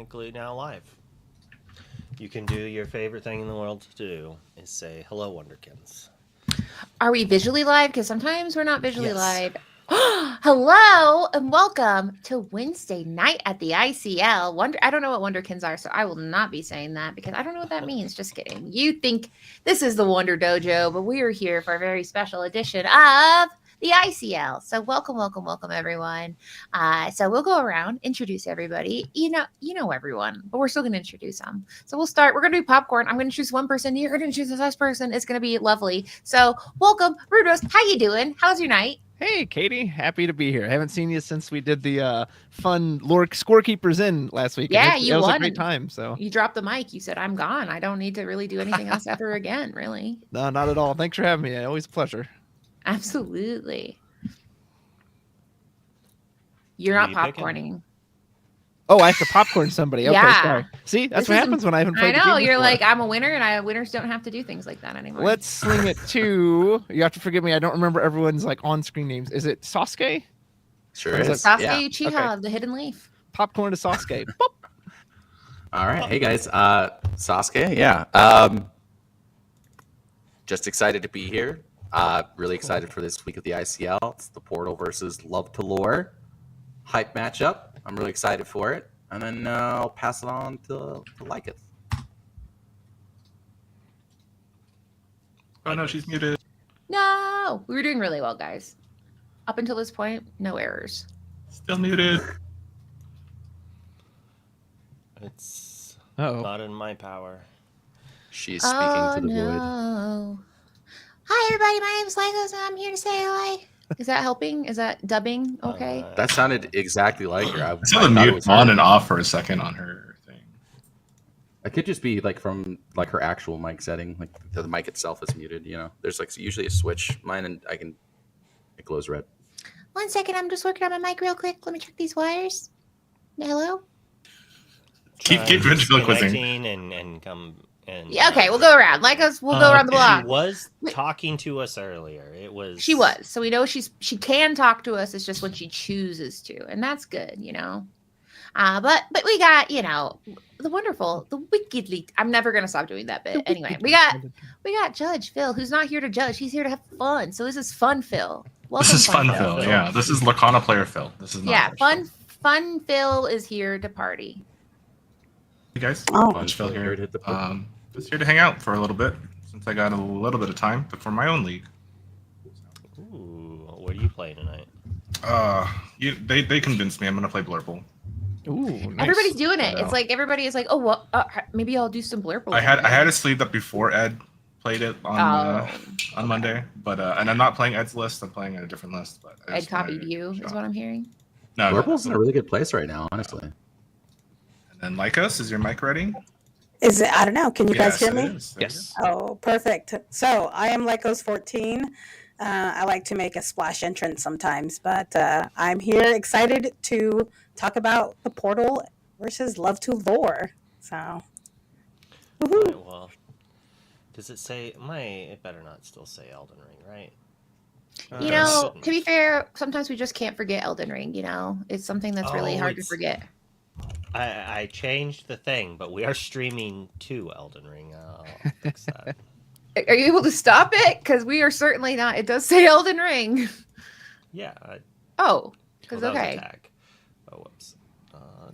technically now live. You can do your favorite thing in the world to do is say hello, Wonderkins. Are we visually live? Because sometimes we're not visually Yes. live. Hello and welcome to Wednesday night at the ICL. I don't know what Wonderkins are, so I will not be saying that because I don't know what that means. Just kidding. You think this is the Wonder Dojo, but we are here for a very special edition of the ICL. So welcome, everyone. So we'll go around, introduce everybody. You know everyone, but we're still going to introduce them. So we'll start. We're going to do popcorn. I'm going to choose one person. You're going to choose the last person. It's going to be lovely. So welcome, Rudos. How you doing? How's your night? Hey, Katie. Happy to be here. I haven't seen you since we did the fun Scorekeepers in last week. Yeah, it you was won. a great time. So you dropped the mic. You said, I'm gone. I don't need to really do anything else ever again, really. No, not at all. Thanks for having me. Always a pleasure. Absolutely. You're not popcorning. Oh, I have to popcorn somebody. Okay, Yeah. sorry. See, that's what happens when I haven't played I know. the game You're before. like, I'm a winner, and winners don't have to do things like that anymore. Let's swing it to... You have to forgive me. I don't remember everyone's on-screen names. Is it Sasuke? Sure is. Sasuke Yeah. Uchiha Okay. of the Hidden Leaf. Popcorn to Sasuke. Boop. All right. Hey, guys. Sasuke, yeah. Just excited to be here. Really excited for this week of the ICL. It's the Portal versus Love to Lore. Hype matchup. I'm really excited for it. And then I'll pass it on to Lycus. Oh, no, she's muted. No, we were doing really well, guys. Up until this point, no errors. Still muted. It's Uh-oh. not in my power. She's speaking to the void. No. Hi, everybody. My name's Lycos, and I'm here to say hi. Is that helping? Is that dubbing? Okay. That sounded exactly like her. I saw the thought it mute was on her. and off for a second on her thing. It could just be from her actual mic setting. Like the mic itself is muted. There's usually a switch. Mine and it glows red. 1 second. I'm just working on my mic real quick. Let me check these wires. Hello? Keep ventriloquizing. and come and Yeah, okay, we'll go around. We'll go around the block. She was talking to us earlier. She was. So we know she can talk to us. It's just when she chooses to. And that's good, But we got, the wonderful, the wickedly. I'm never gonna stop doing that bit. Anyway, we got Judge Phil, who's not here to judge. He's here to have fun. So this is Fun Phil. Welcome, This is fun, Phil. Phil. Yeah, this is Lorcana player Phil. This is not Fun Phil is here to party. Hey guys, Fun Judge Phil Phil here. hit the button. Just here to hang out for a little bit since I got a little bit of time before my own league. Ooh, what are you playing tonight? They convinced me I'm gonna play Blurple. Ooh, nice. Everybody's doing it. Yeah. It's like everybody is like, oh, well, maybe I'll do some blurple. I had it sleeved up before Ed played it on Monday, but and I'm not playing Ed's list. I'm playing a different list. But I Ed just wanted copied to you, show is it. what I'm hearing. No, Purple's in a really good place right now, honestly. And then Lycos, is your mic ready? Is it? I don't know. Can you guys hear it me? is. There you Yes. Oh, perfect. So I am Lycos 14. I like to make a splash entrance sometimes, but I'm here excited to talk about the Portal versus Love to Lore. So, woohoo. Right, well, does it say it better not still say Elden Ring, right? To be fair, sometimes we just can't forget Elden Ring, It's something that's really hard to forget. I changed the thing, but we are streaming to Elden Ring. I'll fix that. Are you able to stop it? Because we are certainly not. It does say Elden Ring. Yeah. Oh, because that was a okay. tag. Oh, whoops. All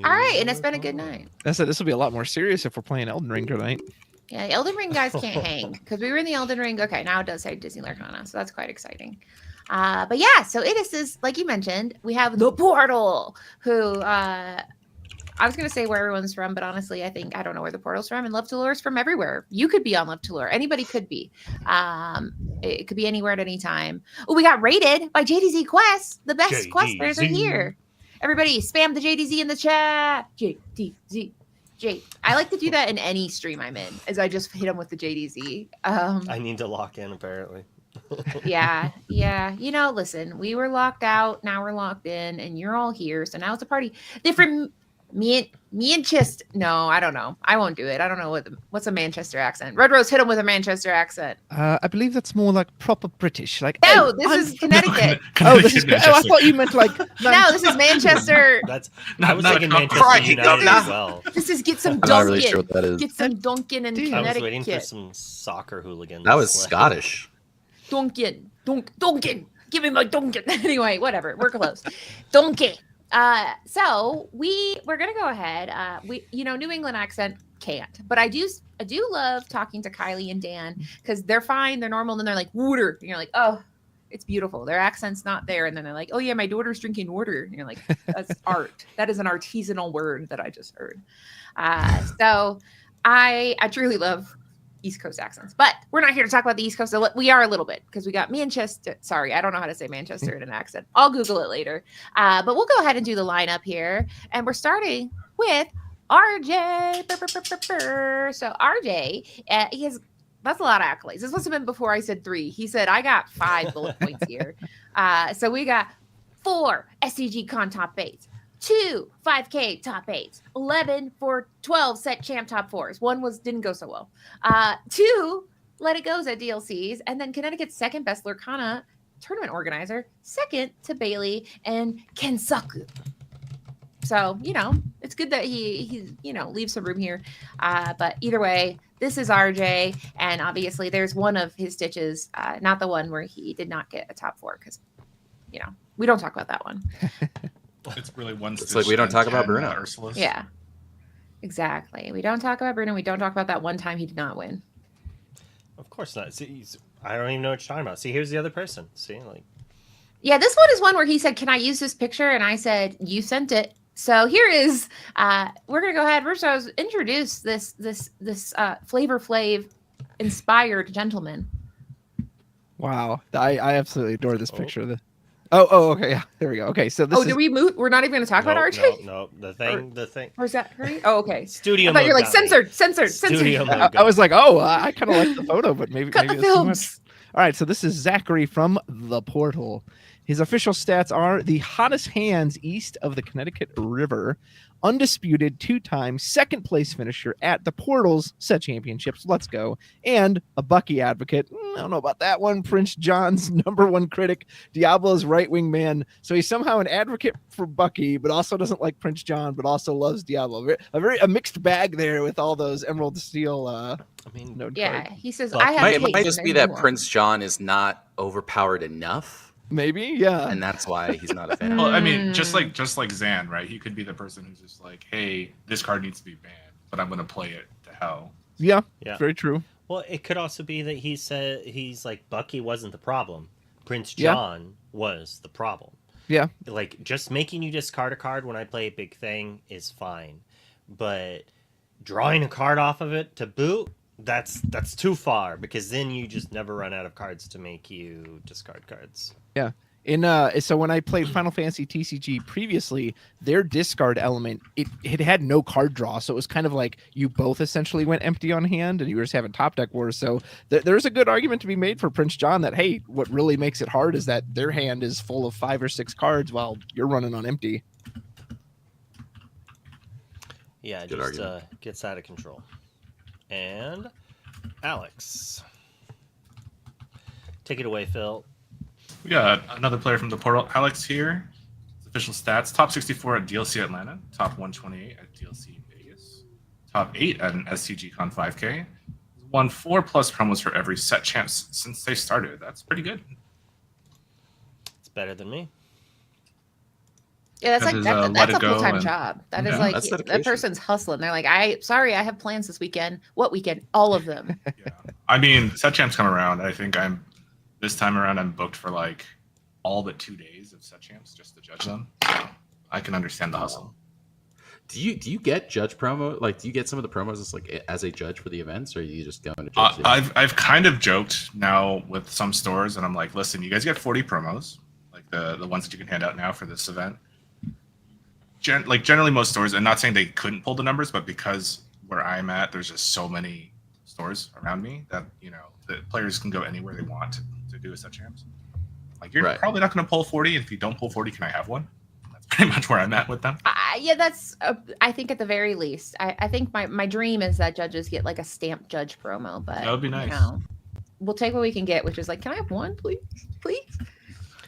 right, and it's been a good night. That's it. This will be a lot more serious if we're playing Elden Ring tonight. Yeah, Elden Ring guys can't hang because we were in the Elden Ring. Okay, now it does say Disney Lorcana, so that's quite exciting. But yeah, so it is like you mentioned, we have the Portal, who I was gonna say where everyone's from, but honestly, I don't know where the Portal's from, and Love to Lure is from everywhere. You could be on Love to Lure. Anybody could be. It could be anywhere at any time. Oh, we got rated by JDZ Quest. The best quest players are here. Everybody, spam the JDZ in the chat. JDZ. I like to do that in any stream I'm in, as I just hit them with the JDZ. I need to lock in, apparently. Yeah. Listen, we were locked out. Now we're locked in, and you're all here. So now it's a party. Manchester. No, I don't know. I won't do it. I don't know what's a Manchester accent. Red Rose, hit him with a Manchester accent. I believe that's more like proper British. Like, No, "Hey, this I'm is Connecticut. Oh, this is. Manchester. Oh, I thought you meant like. No, this is Manchester. That's Not- I was not thinking a Manchester crikey, United governor. as well. This is get some I'm not really Dunkin'. sure what that is. Get some Dunkin' in Dude. I was Connecticut. waiting for some soccer hooligans. That was Scottish. Dunkin'. Dunkin'. Give me my Dunkin'. Anyway, whatever. We're close. Dunkin'. So we're gonna go ahead. New England accent can't, but I do love talking to Kylie and Dan because they're fine, they're normal, and then they're like water, and you're like, oh, it's beautiful. Their accent's not there, and then they're like, oh yeah, my daughter's drinking water, and you're like, that's art. That is an artisanal word that I just heard. So I truly love East Coast accents, but we're not here to talk about the East Coast. We are a little bit because we got Manchester. Sorry, I don't know how to say Manchester in an accent. I'll Google it later. But we'll go ahead and do the lineup here, and we're starting with RJ. So RJ, that's a lot of accolades. This must have been before I said 3. He said I got 5 bullet points here. So we got 4 SCG Con top 8s. 2 5K top 8s, 11 for 12 set champ top 4s. One didn't go so well. 2 Let It Goes at DLCs, and then Connecticut's second best Lorcana tournament organizer, second to Bailey and Kensaku. So it's good that he leaves some room here. But either way, this is RJ, and obviously there's one of his stitches, not the one where he did not get a top 4 because we don't talk about that one. It's really one. It's like we don't talk about Bruno. Ursula's. Yeah, exactly. We don't talk about Bruno. We don't talk about that one time he did not win. Of course not. See, I don't even know what you're talking about. See, here's the other person. See, Yeah, this one is one where he said, "Can I use this picture?" And I said, "You sent it." So here is. We're gonna go ahead. First, I was introduce this Flavor Flav inspired gentleman. Wow, I absolutely adore this picture. Oh, okay, yeah, there we go. Okay, so this. Did we move? We're not even going to talk about RJ. No, the thing. Or is that hurry? Oh, okay. Studio. I thought mode you're like got me. censored. Studio mode I got was like, oh, I kind of like the photo, but maybe Cut maybe the it's too much. films. All right, so this is Zachary from The Portal. His official stats are the hottest hands east of the Connecticut River, undisputed 2-time second place finisher at the Portal's set championships. Let's go. And a Bucky advocate. I don't know about that one. Prince John's #1 critic, Diablo's right wing man. So he's somehow an advocate for Bucky, but also doesn't like Prince John, but also loves Diablo. A mixed bag there with all those Emerald Steel. Node Yeah, cards. he says But I have. It might taste just and be there's that more." Prince John is not overpowered enough, Maybe, yeah. and that's why he's not a fan. Well, I mean, just like Zan, right? He could be the person who's just like, hey, this card needs to be banned, but I'm gonna play it to hell. Yeah, Yeah. very true. Well, it could also be that he said he's like Bucky wasn't the problem. Prince Yeah. John was the problem. Yeah. Like just making you discard a card when I play a big thing is fine, but drawing a card off of it to boot, that's too far because then you just never run out of cards to make you discard cards. Yeah. So when I played Final Fantasy TCG previously, their discard element, it had no card draw, so it was kind of like you both essentially went empty on hand, and you were just having top deck wars. So there's a good argument to be made for Prince John that hey, what really makes it hard is that their hand is full of 5 or 6 cards while you're running on empty. Yeah, it Good just argument. gets out of control. And Alex, take it away, Phil. We got another player from the Portal, Alex here. His official stats: top 64 at DLC Atlanta, top 128 at DLC Vegas, top 8 at an SCG Con 5K. He's won 4+ promos for every set champs since they started. That's pretty good. It's better than me. Yeah, that's Because like his, that's Let a It Go full time and- job. That is Yeah, like that's that dedication. person's hustling. They're like, I have plans this weekend. What weekend? All of them. Yeah. I mean, set champs come around. I think this time around I'm booked for like all but 2 days of set champs just to judge them. So I can understand the hustle. Do you get judge promo? Like, do you get some of the promos as like as a judge for the events, or are you just going to judge? the I've kind of joked now with some stores, and I'm like, listen, you guys get 40 promos, like the ones that you can hand out now for this event. Generally most stores, and not saying they couldn't pull the numbers, but because where I'm at, there's just so many stores around me that the players can go anywhere they want to do a set champs. Like you're Right. probably not going to pull 40, and if you don't pull 40, can I have one? That's pretty much where I'm at with them. Yeah, that's. I think at the very least, I think my dream is that judges get like a stamped judge promo. But That would be nice. You know, we'll take what we can get, which is like, can I have one, please, please, And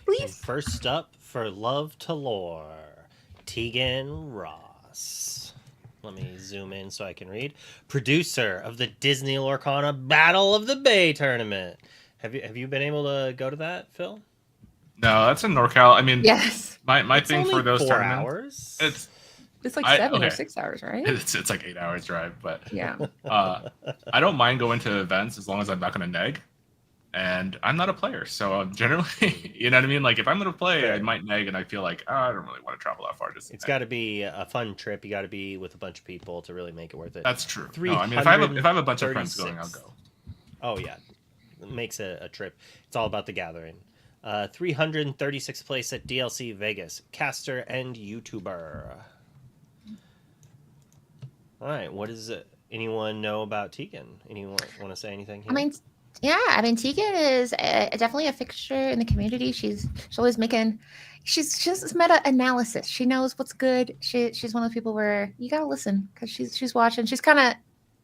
please? first up for Love to Lore, Tegan Ross. Let me zoom in so I can read. Producer of the Disney Lorcana Battle of the Bay tournament. Have you been able to go to that, Phil? No, that's in NorCal. I mean, Yes, my It's thing only for those 4 tournaments, hours. it's like I- 7 or okay. 6 hours, right? it's like 8 hours drive, but Yeah. I don't mind going to events as long as I'm not going to neg. And I'm not a player, so generally, you know what I mean? Like, if I'm going to play, I might neg, and I feel like, I don't really want to travel that far. It's got to be a fun trip. You got to be with a bunch of people to really make it worth it. That's true. No, I mean, if I have a bunch of friends 336. going, I'll go. Oh yeah, it makes a trip. It's all about the gathering. 336th place at DLC Vegas, caster and YouTuber. All right, what is it? Anyone know about Tegan? Anyone want to say anything here? I mean, yeah, I mean, Tegan is definitely a fixture in the community. She's always making, she's just meta analysis. She knows what's good. She's one of the people where you gotta listen because she's watching. She's kind of,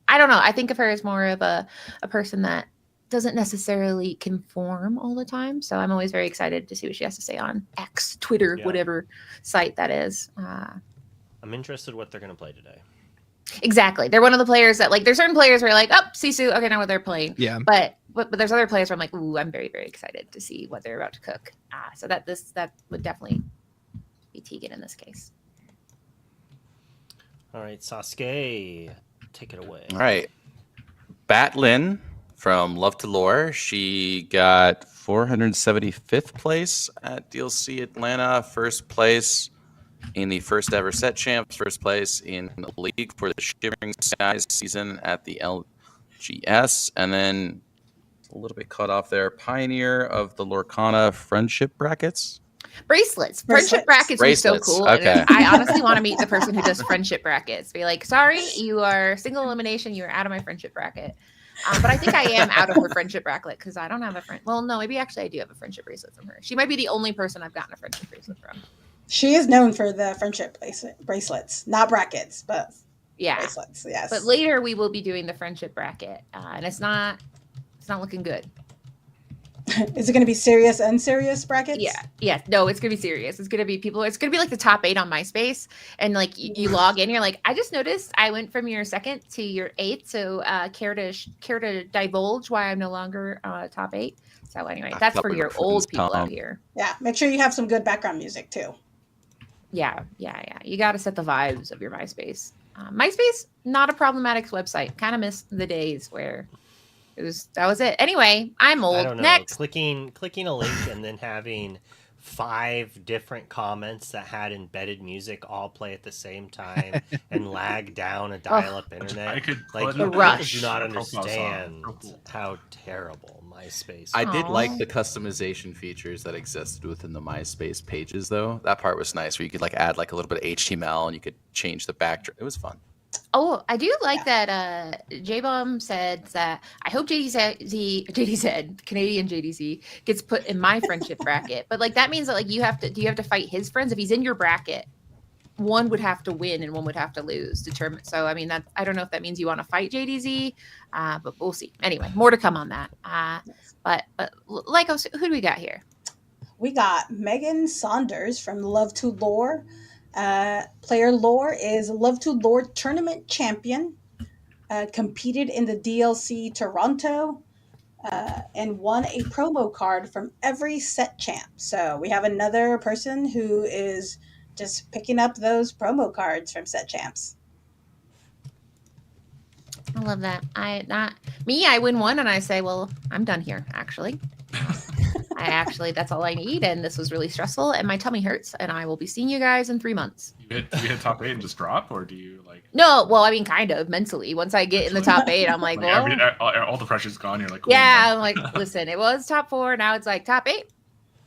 I don't know. I think of her as more of a person that doesn't necessarily conform all the time. So I'm always very excited to see what she has to say on X, Twitter, Yeah. whatever site that is. I'm interested what they're gonna play today. Exactly. They're one of the players that like, there's certain players where you're like, oh, Sisu, okay, now what they're playing. Yeah. But there's other players where I'm like, ooh, I'm very, very excited to see what they're about to cook. So that would definitely be Tegan in this case. All right, Sasuke, take it away. All right. Batlin from Love to Lore. She got 475th place at DLC Atlanta, first place in the first ever set champs, first place in the league for the Shivering Skies season at the LGS, and then a little bit cut off there. Pioneer of the Lorcana friendship brackets. Bracelets. Friendship brackets are so Bracelets, cool. okay. And I honestly want to meet the person who does friendship brackets. Be like, sorry, you are single elimination. You are out of my friendship bracket. But I think I am out of her friendship bracelet because I don't have a friend. Well, no, maybe actually I do have a friendship bracelet from her. She might be the only person I've gotten a friendship bracelet from. She is known for the friendship bracelets, not brackets, but Yeah. bracelets. Yes. But later we will be doing the friendship bracket, and it's not looking good. Is it going to be serious, unserious brackets? Yeah. No, it's gonna be serious. It's gonna be people. It's gonna be like the top 8 on MySpace, and like you log in, you're like, I just noticed I went from your 2nd to your 8th. So care to divulge why I'm no longer top 8? So anyway, I that's thought for we your were old friends, people Tom. out here. Yeah. Make sure you have some good background music too. Yeah. You got to set the vibes of your MySpace. MySpace, not a problematic website. Kind of miss the days where that was it. Anyway, I'm old. I don't know. Next. Clicking a link and then having 5 different comments that had embedded music all play at the same time and lag down a dial-up internet. I could Like put The people rush. do not a profile song. understand So cool. how terrible MySpace. I did Aw. like the customization features that existed within the MySpace pages, though. That part was nice, where you could like add like a little bit of HTML and you could change the backdrop. It was fun. Oh, I do like that. J-Bomb said that I hope JDZ, Canadian JDZ, gets put in my friendship bracket. But like that means that like you have to fight his friends if he's in your bracket. One would have to win and one would have to lose. So I mean that I don't know if that means you want to fight JDZ, but we'll see. Anyway, more to come on that. But like who do we got here? We got Megan Saunders from Love to Lore. Player lore is Love to Lore tournament champion. Competed in the DLC Toronto and won a promo card from every set champ. So we have another person who is just picking up those promo cards from set champs. I love that. I win one and I say, well, I'm done here, actually. That's all I need. And this was really stressful and my tummy hurts and I will be seeing you guys in 3 months. Do you hit top 8 and just drop, or do you like? No, well, I mean, kind of mentally. Once I get in the top 8, I'm like, well, all the pressure's gone. You're like, cool, yeah, I'm I'm like, listen, it was top 4. Now it's like top 8.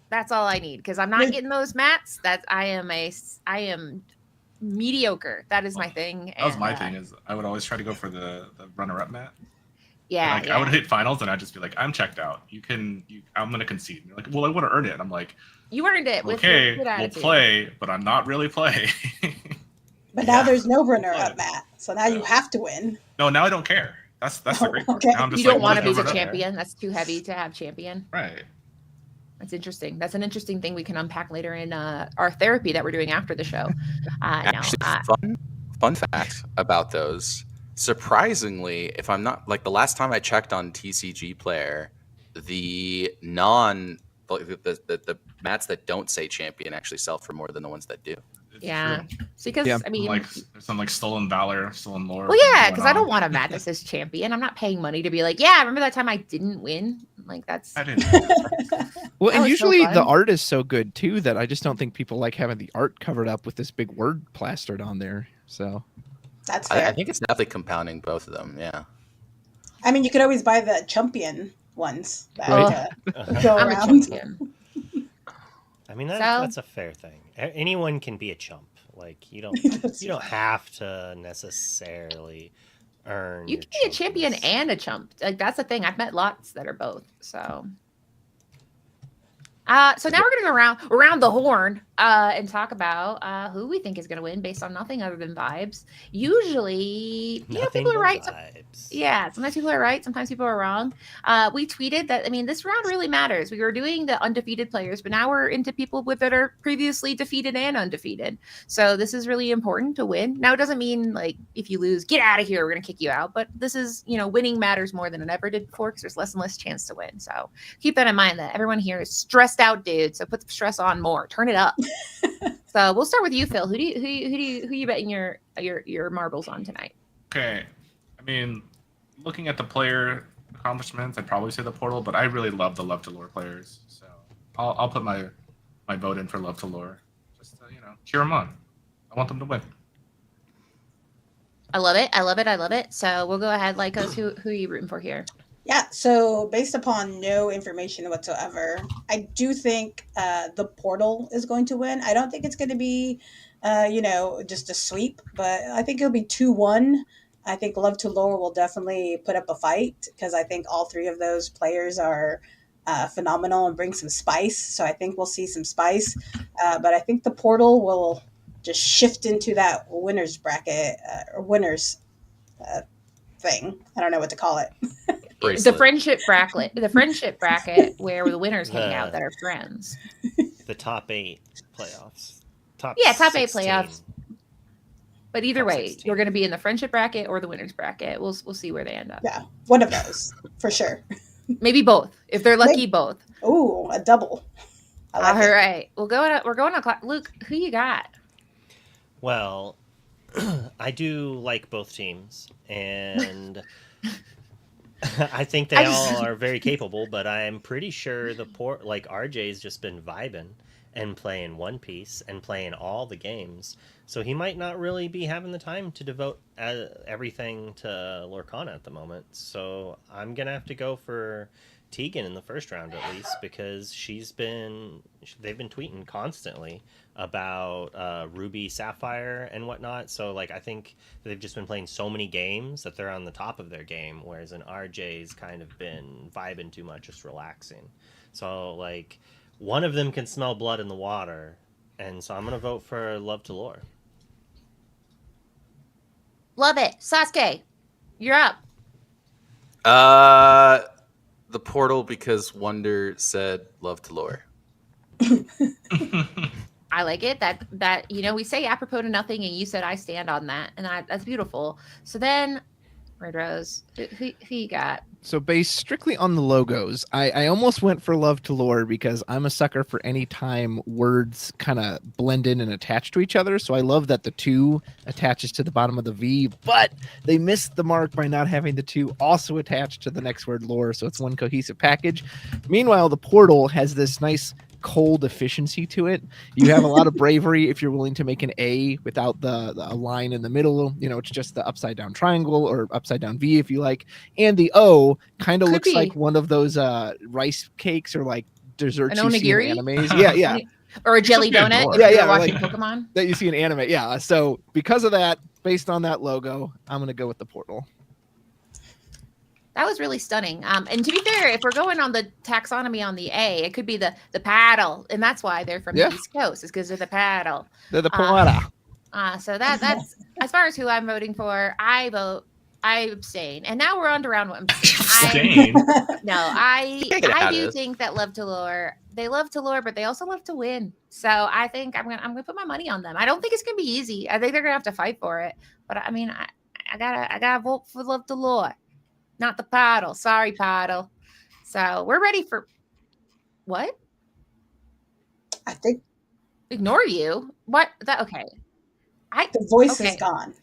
That's all I need because I'm not getting those mats. I am mediocre. That is my thing. That was my thing. Is I would always try to go for the runner-up mat. Yeah, Like I would hit finals and I'd just be like, I'm checked out. I'm gonna concede. And you're like, well, I want to earn it. And I'm like, you earned it. With okay, good we'll attitude. play, but I'm not really playing. But now Yeah. there's no runner-up, Matt. So now you Yeah. have to win. No, now I don't care. That's the great part. Okay. Now I'm just You don't like, want to be the whatever. champion. That's too heavy to have champion. Right. That's interesting. That's an interesting thing we can unpack later in our therapy that we're doing after the show. Actually, fun fact about those. Surprisingly, if I'm not like the last time I checked on TCG Player, the the mats that don't say champion actually sell for more than the ones that do. It's Yeah. true. Because, Yeah. I mean, Like there's some like stolen valor, stolen lore. well, yeah, going because I don't on. want a mat that says champion. I'm not paying money to be like, yeah, remember that time I didn't win? Like, that's. I didn't. Well, That and was so usually the fun. art is so good too that I just don't think people like having the art covered up with this big word plastered on there. So That's fair. I think it's definitely compounding both of them. Yeah. I mean, you could always buy the champion ones that Right. go I'm a around. champion. I mean, So- that's a fair thing. Anyone can be a chump. Like you don't have to necessarily earn. You your can be a champion chumpness. and a chump. Like, that's the thing. I've met lots that are both. So. So now we're going to go around the horn and talk about who we think is going to win based on nothing other than vibes. Usually, Nothing people are but right. vibes. Yeah, sometimes people are right, sometimes people are wrong. We tweeted that, I mean, this round really matters. We were doing the undefeated players, but now we're into people that are previously defeated and undefeated. So this is really important to win. Now, it doesn't mean, like, if you lose, get out of here, we're going to kick you out. But this is, winning matters more than it ever did before because there's less and less chance to win. So keep that in mind that everyone here is stressed out, dude. So put the stress on more. Turn it up. So we'll start with you, Phil. Who you betting your marbles on tonight? Okay. I mean, looking at the player accomplishments, I'd probably say the portal, but I really love the Love to Lore players. So I'll put my vote in for Love to Lore. Just to, cheer them on. I want them to win. I love it. I love it. I love it. So we'll go ahead. Lycos, who are you rooting for here? Yeah, so based upon no information whatsoever, I do think the portal is going to win. I don't think it's going to be, just a sweep, but I think it'll be 2-1. I think Love to Lore will definitely put up a fight because I think all three of those players are phenomenal and bring some spice. So I think we'll see some spice. But I think the portal will just shift into that winner's bracket or winner's thing. I don't know what to call it. The Bracelet. friendship bracket where the winners hang out that are friends. The top 8 playoffs. Top 8 16. playoffs. But either Top way, 16. you're going to be in the friendship bracket or the winners bracket. We'll see where they end up. Yeah, one of those for sure. Maybe both. If they're lucky, both. Ooh, a double. I like All it. right. We're going on clock. Luke, who you got? Well, I do like both teams, and I think they all are very capable. But I'm pretty sure RJ's just been vibing and playing One Piece and playing all the games, so he might not really be having the time to devote everything to Lorcana at the moment. So I'm gonna have to go for Tegan in the first round at least because they've been tweeting constantly about Ruby Sapphire and whatnot. So I think they've just been playing so many games that they're on the top of their game, whereas an RJ's kind of been vibing too much, just relaxing. So one of them can smell blood in the water, and so I'm gonna vote for Love to Lore. Love it. Sasuke, you're up. The portal because Wonder said Love to Lore. I like it. That we say apropos to nothing, and you said I stand on that, and that's beautiful. So then, Red Rose, who you got? So based strictly on the logos, I almost went for Love to Lore because I'm a sucker for any time words kind of blend in and attach to each other. So I love that the 2 attaches to the bottom of the V, but they missed the mark by not having the 2 also attached to the next word lore. So it's one cohesive package. Meanwhile, the portal has this nice cold efficiency to it. You have a lot of bravery if you're willing to make an A without the line in the middle. It's just the upside down triangle or upside down V if you like. And the O kind of Could looks be. like one of those rice cakes or desserts An you see in onigiri? animes. Yeah. Or a jelly Could be a donut? door. If Yeah, you're yeah, watching like- Pokemon. That you see in anime. Yeah. So because of that, based on that logo, I'm going to go with the portal. That was really stunning. And to be fair, if we're going on the taxonomy on the A, it could be the paddle, and that's why they're from Yeah. the East Coast. Is because of the paddle. They're the portal. So that's as far as who I'm voting for. I abstain. And now we're on to round one. Abstain. Can't get I out of do this. think that Love to Lure, they love to lure, but they also love to win. So I think I'm gonna put my money on them. I don't think it's gonna be easy. I think they're gonna have to fight for it. But I mean, I gotta vote for Love to Lure, not the paddle. Sorry, paddle. So we're ready for what? I think Ignore you? What? That okay? the voice is Okay. gone.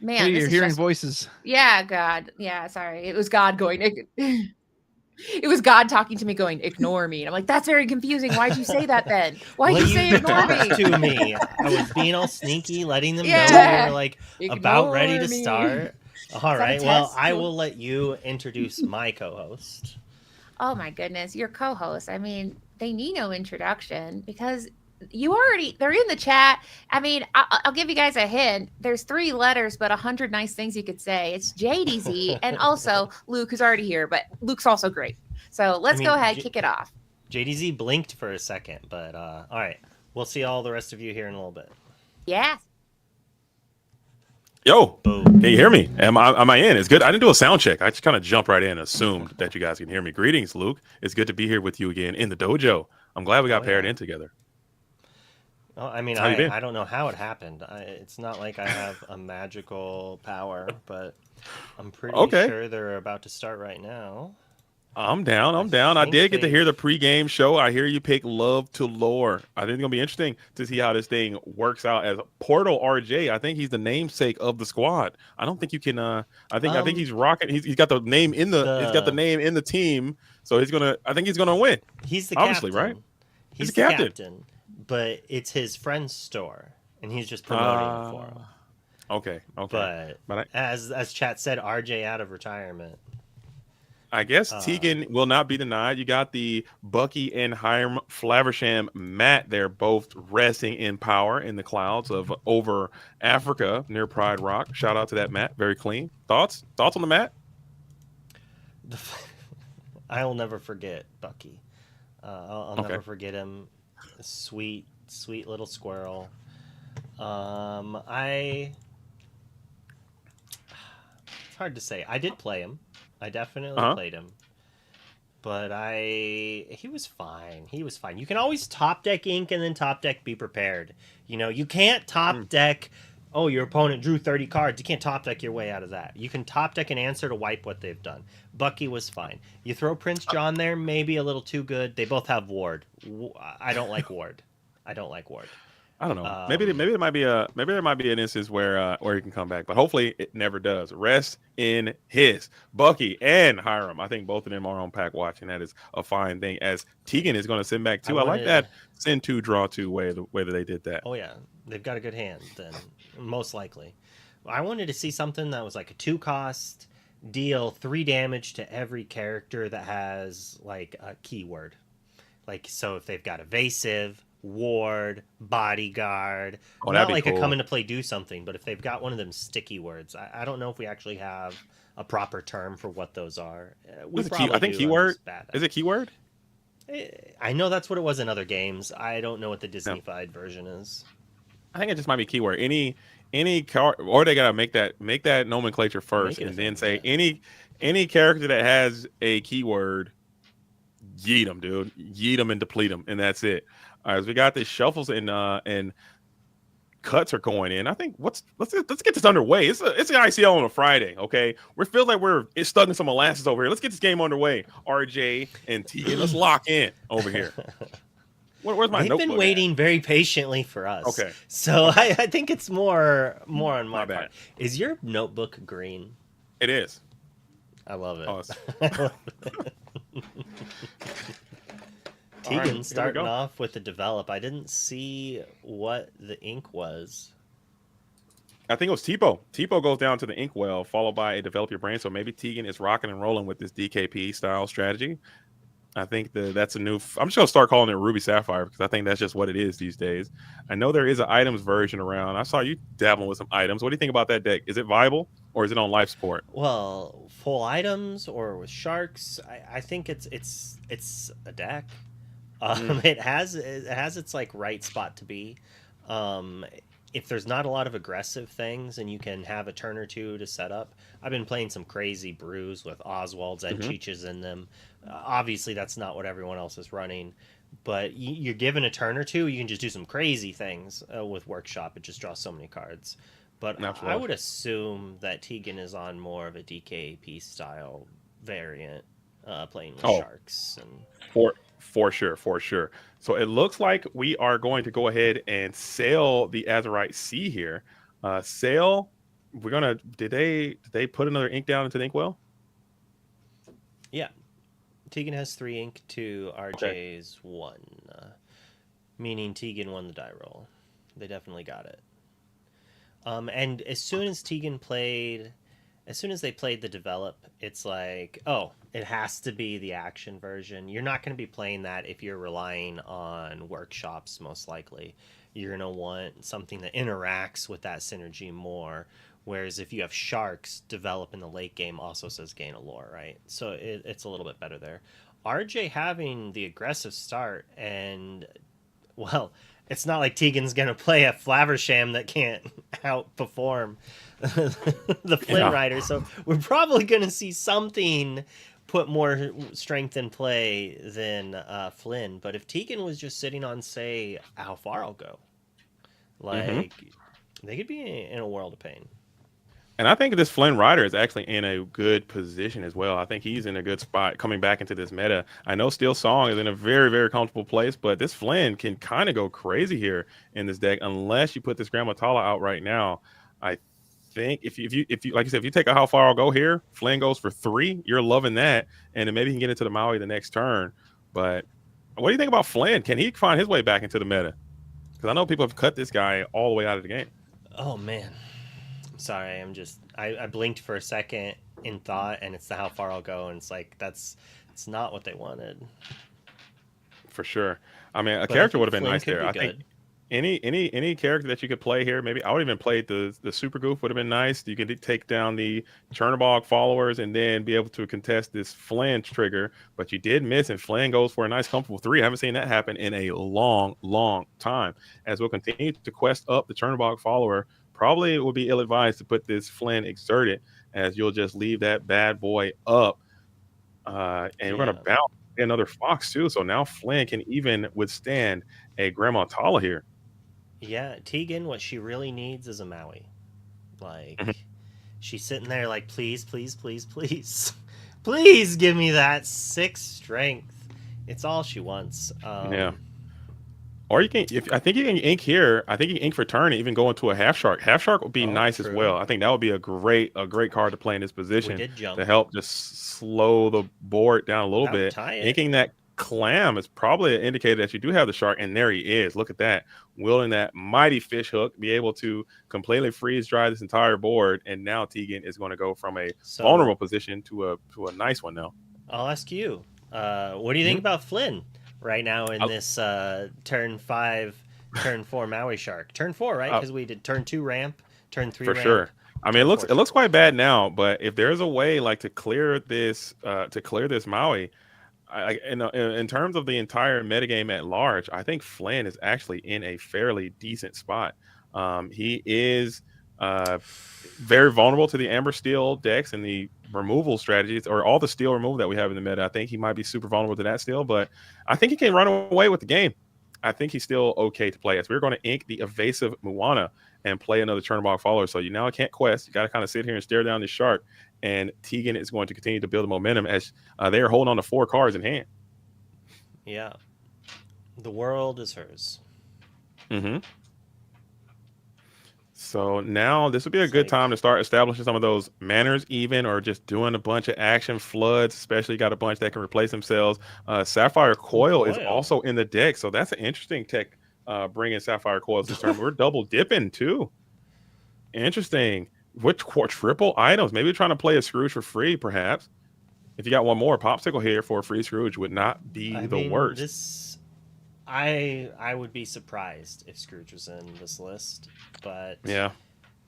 Man, Hey, this you're is hearing just voices. yeah, God. Yeah, sorry. It was God going. It was God talking to me, going, "Ignore me." And I'm like, "That's very confusing. Why'd you say that then? Why'd Well, you say you ignore me?" talked to me. I was being all sneaky, letting them know Yeah. we were like about ready Ignore to me. start. All that a right. Well, test? I will let you introduce my co-host. Oh my goodness, your co-host. I mean, they need no introduction because they're in the chat. I mean, I'll give you guys a hint. There's 3 letters, but 100 nice things you could say. It's JDZ and also Luke, who's already here, but Luke's also great. So let's go ahead, kick it off. JDZ blinked for a second, but all right. We'll see all the rest of you here in a little bit. Yeah. Yo, Boom. can you hear me? Am I in? It's good. I didn't do a sound check. I just kind of jumped right in and assumed that you guys can hear me. Greetings, Luke. It's good to be here with you again in the dojo. I'm glad we got paired in together. Oh, I mean, How you been? I don't know how it happened. It's not like I have a magical power, but I'm pretty sure they're about to start right now. I'm down. I think did get to they- hear the pregame show. I hear you pick Love to Lore. I think it's going to be interesting to see how this thing works out as Portal RJ. I think he's the namesake of the squad. I don't think you can I think he's rocking. He's got the name in he's got the name in the team. So I think he's going to win. He's the Obviously, captain. right? He's the the captain. but it's his friend's store, and he's just promoting it for him. Okay. But as chat said, RJ out of retirement. I guess Tegan will not be denied. You got the Bucky and Hiram Flaversham Matt. They're both resting in power in the clouds of over Africa near Pride Rock. Shout out to that Matt. Very clean. Thoughts on the Matt? I'll never forget Bucky. I'll never forget him. Sweet little squirrel. It's hard to say. I did play him. I definitely played him, but he was fine. You can always top deck ink and then top deck be prepared. You can't top deck. Oh, your opponent drew 30 cards. You can't top deck your way out of that. You can top deck an answer to wipe what they've done. Bucky was fine. You throw Prince John there, maybe a little too good. They both have Ward. I don't like Ward. I don't know. Maybe there might be an instance where he can come back, but hopefully it never does. Rest in his Bucky and Hiram. I think both of them are on pack watch, and that is a fine thing. As Tegan is going to send back too. I like that send 2 draw 2 way that they did that. Oh yeah, they've got a good hand then, most likely. I wanted to see something that was like a 2-cost deal 3 damage to every character that has like a keyword. Like so, if they've got evasive, ward, bodyguard, not like a come into play do something, but if they've got one of them sticky words, I don't know if we actually have a proper term for what those are. I think keyword. Is it keyword? I know that's what it was in other games. I don't know what the Disney-fied version is. I think it just might be keyword. Any card, or they gotta make that nomenclature first, and then say any character that has a keyword, yeet them, dude. Yeet them and deplete them, and that's it. All right, so we got the shuffles and cuts are going in. I think let's get this underway. It's an ICL on a Friday, okay? We feel like we're stuck in some molasses over here. Let's get this game underway. RJ and Tegan, let's lock in over here. Where's my notebook? They've been waiting very patiently for us. Okay. So I think it's more on my part. Is your notebook green? It is. I love it. Oh, Tegan starting off with the develop. I didn't see what the ink was. I think it was Tipo. Tipo goes down to the inkwell, followed by a develop your brain. So maybe Tegan is rocking and rolling with this DKP style strategy. I think that's a new. I'm just gonna start calling it Ruby Sapphire because I think that's just what it is these days. I know there is an items version around. I saw you dabbling with some items. What do you think about that deck? Is it viable or is it on life support? Well, full items or with sharks, I think it's a deck. It has its like right spot to be. if there's not a lot of aggressive things and you can have a turn or two to set up. I've been playing some crazy brews with Oswalds and Cheeches in them. Obviously, that's not what everyone else is running, but you're given a turn or two, you can just do some crazy things with Workshop. It just draws so many cards. But Absolutely. I would assume that Tegan is on more of a DKP style variant, playing with Sharks. And For sure. So it looks like we are going to go ahead and sail the Azurite Sea here. Sail. We're gonna. Did they put another ink down into the inkwell? Yeah, Tegan has 3 ink to RJ's 1, meaning Tegan won the die roll. They definitely got it. And as soon as they played the develop, it's like, oh, it has to be the action version. You're not going to be playing that if you're relying on workshops, most likely. You're going to want something that interacts with that synergy more. Whereas if you have Sharks, develop in the late game also says gain a lore, right? So it's a little bit better there. RJ having the aggressive start, and, well, it's not like Tegan's going to play a Flaversham that can't outperform the Flynn Rider. So we're probably going to see something put more strength in play than Flynn. But if Tegan was just sitting on, say, how far I'll go, like, they could be in a world of pain. And I think this Flynn Rider is actually in a good position as well. I think he's in a good spot coming back into this meta. I know Steel Song is in a very, very comfortable place, but this Flynn can kind of go crazy here in this deck unless you put this Grandma Tala out right now. I think if you like I said, if you take a how far I'll go here, Flynn goes for 3. You're loving that, and then maybe he can get into the Maui the next turn. But what do you think about Flynn? Can he find his way back into the meta? Because I know people have cut this guy all the way out of the game. Oh man. Sorry, I blinked for a second in thought, and it's the how far I'll go, and it's like it's not what they wanted. For sure. I mean, a character would have been nice there. I think good. any character that you could play here, maybe I would even play the Super Goof would have been nice. You could take down the Chernobog followers and then be able to contest this Flynn trigger, but you did miss, and Flynn goes for a nice comfortable 3. I haven't seen that happen in a long time. As we'll continue to quest up the Chernobog follower, probably it would be ill-advised to put this Flynn exerted, as you'll just leave that bad boy up. And we're going to bounce another Fox, too. So now Flynn can even withstand a Grandma Tala here. Yeah, Tegan, what she really needs is a Maui. Like, she's sitting there like, please, please, please, please. Please give me that 6 strength. It's all she wants. Yeah. Or you can, I think you can ink here. I think you can ink for turn and even go into a Half Shark. Half Shark would be nice as well. I think that would be a great card to play in this position to help just slow the board down a little bit. Inking that Clam is probably an indicator that you do have the Shark, and there he is. Look at that, wielding that mighty fish hook, be able to completely freeze dry this entire board. And now Tegan is going to go from a vulnerable position to a nice one now. I'll ask you, what do you think about Flynn right now in this turn 5, turn 4 Maui Shark? Turn 4, right? Because we did turn 2 ramp, turn 3 ramp. For sure. I mean, it looks quite bad now, but if there's a way like to clear this Maui, in terms of the entire metagame at large, I think Flynn is actually in a fairly decent spot. He is very vulnerable to the Amber Steel decks and the removal strategies, or all the steel removal that we have in the meta. I think he might be super vulnerable to that still, but I think he can run away with the game. I think he's still okay to play. As we're going to ink the evasive Moana and play another Chernobog follower. So you now can't quest. You got to kind of sit here and stare down this shark. And Tegan is going to continue to build momentum as they are holding on to 4 cards in hand. Yeah. The world is hers. So now this would be a good time to start establishing some of those manners, even, or just doing a bunch of action floods, especially got a bunch that can replace themselves. Sapphire Coil is also in the deck. So that's an interesting tech, bringing Sapphire Coils this turn. We're double dipping too. Interesting. Which triple items? Maybe you're trying to play a Scrooge for free, perhaps. If you got one more Popsicle here for a free Scrooge, would not be the worst. I would be surprised if Scrooge was in this list, but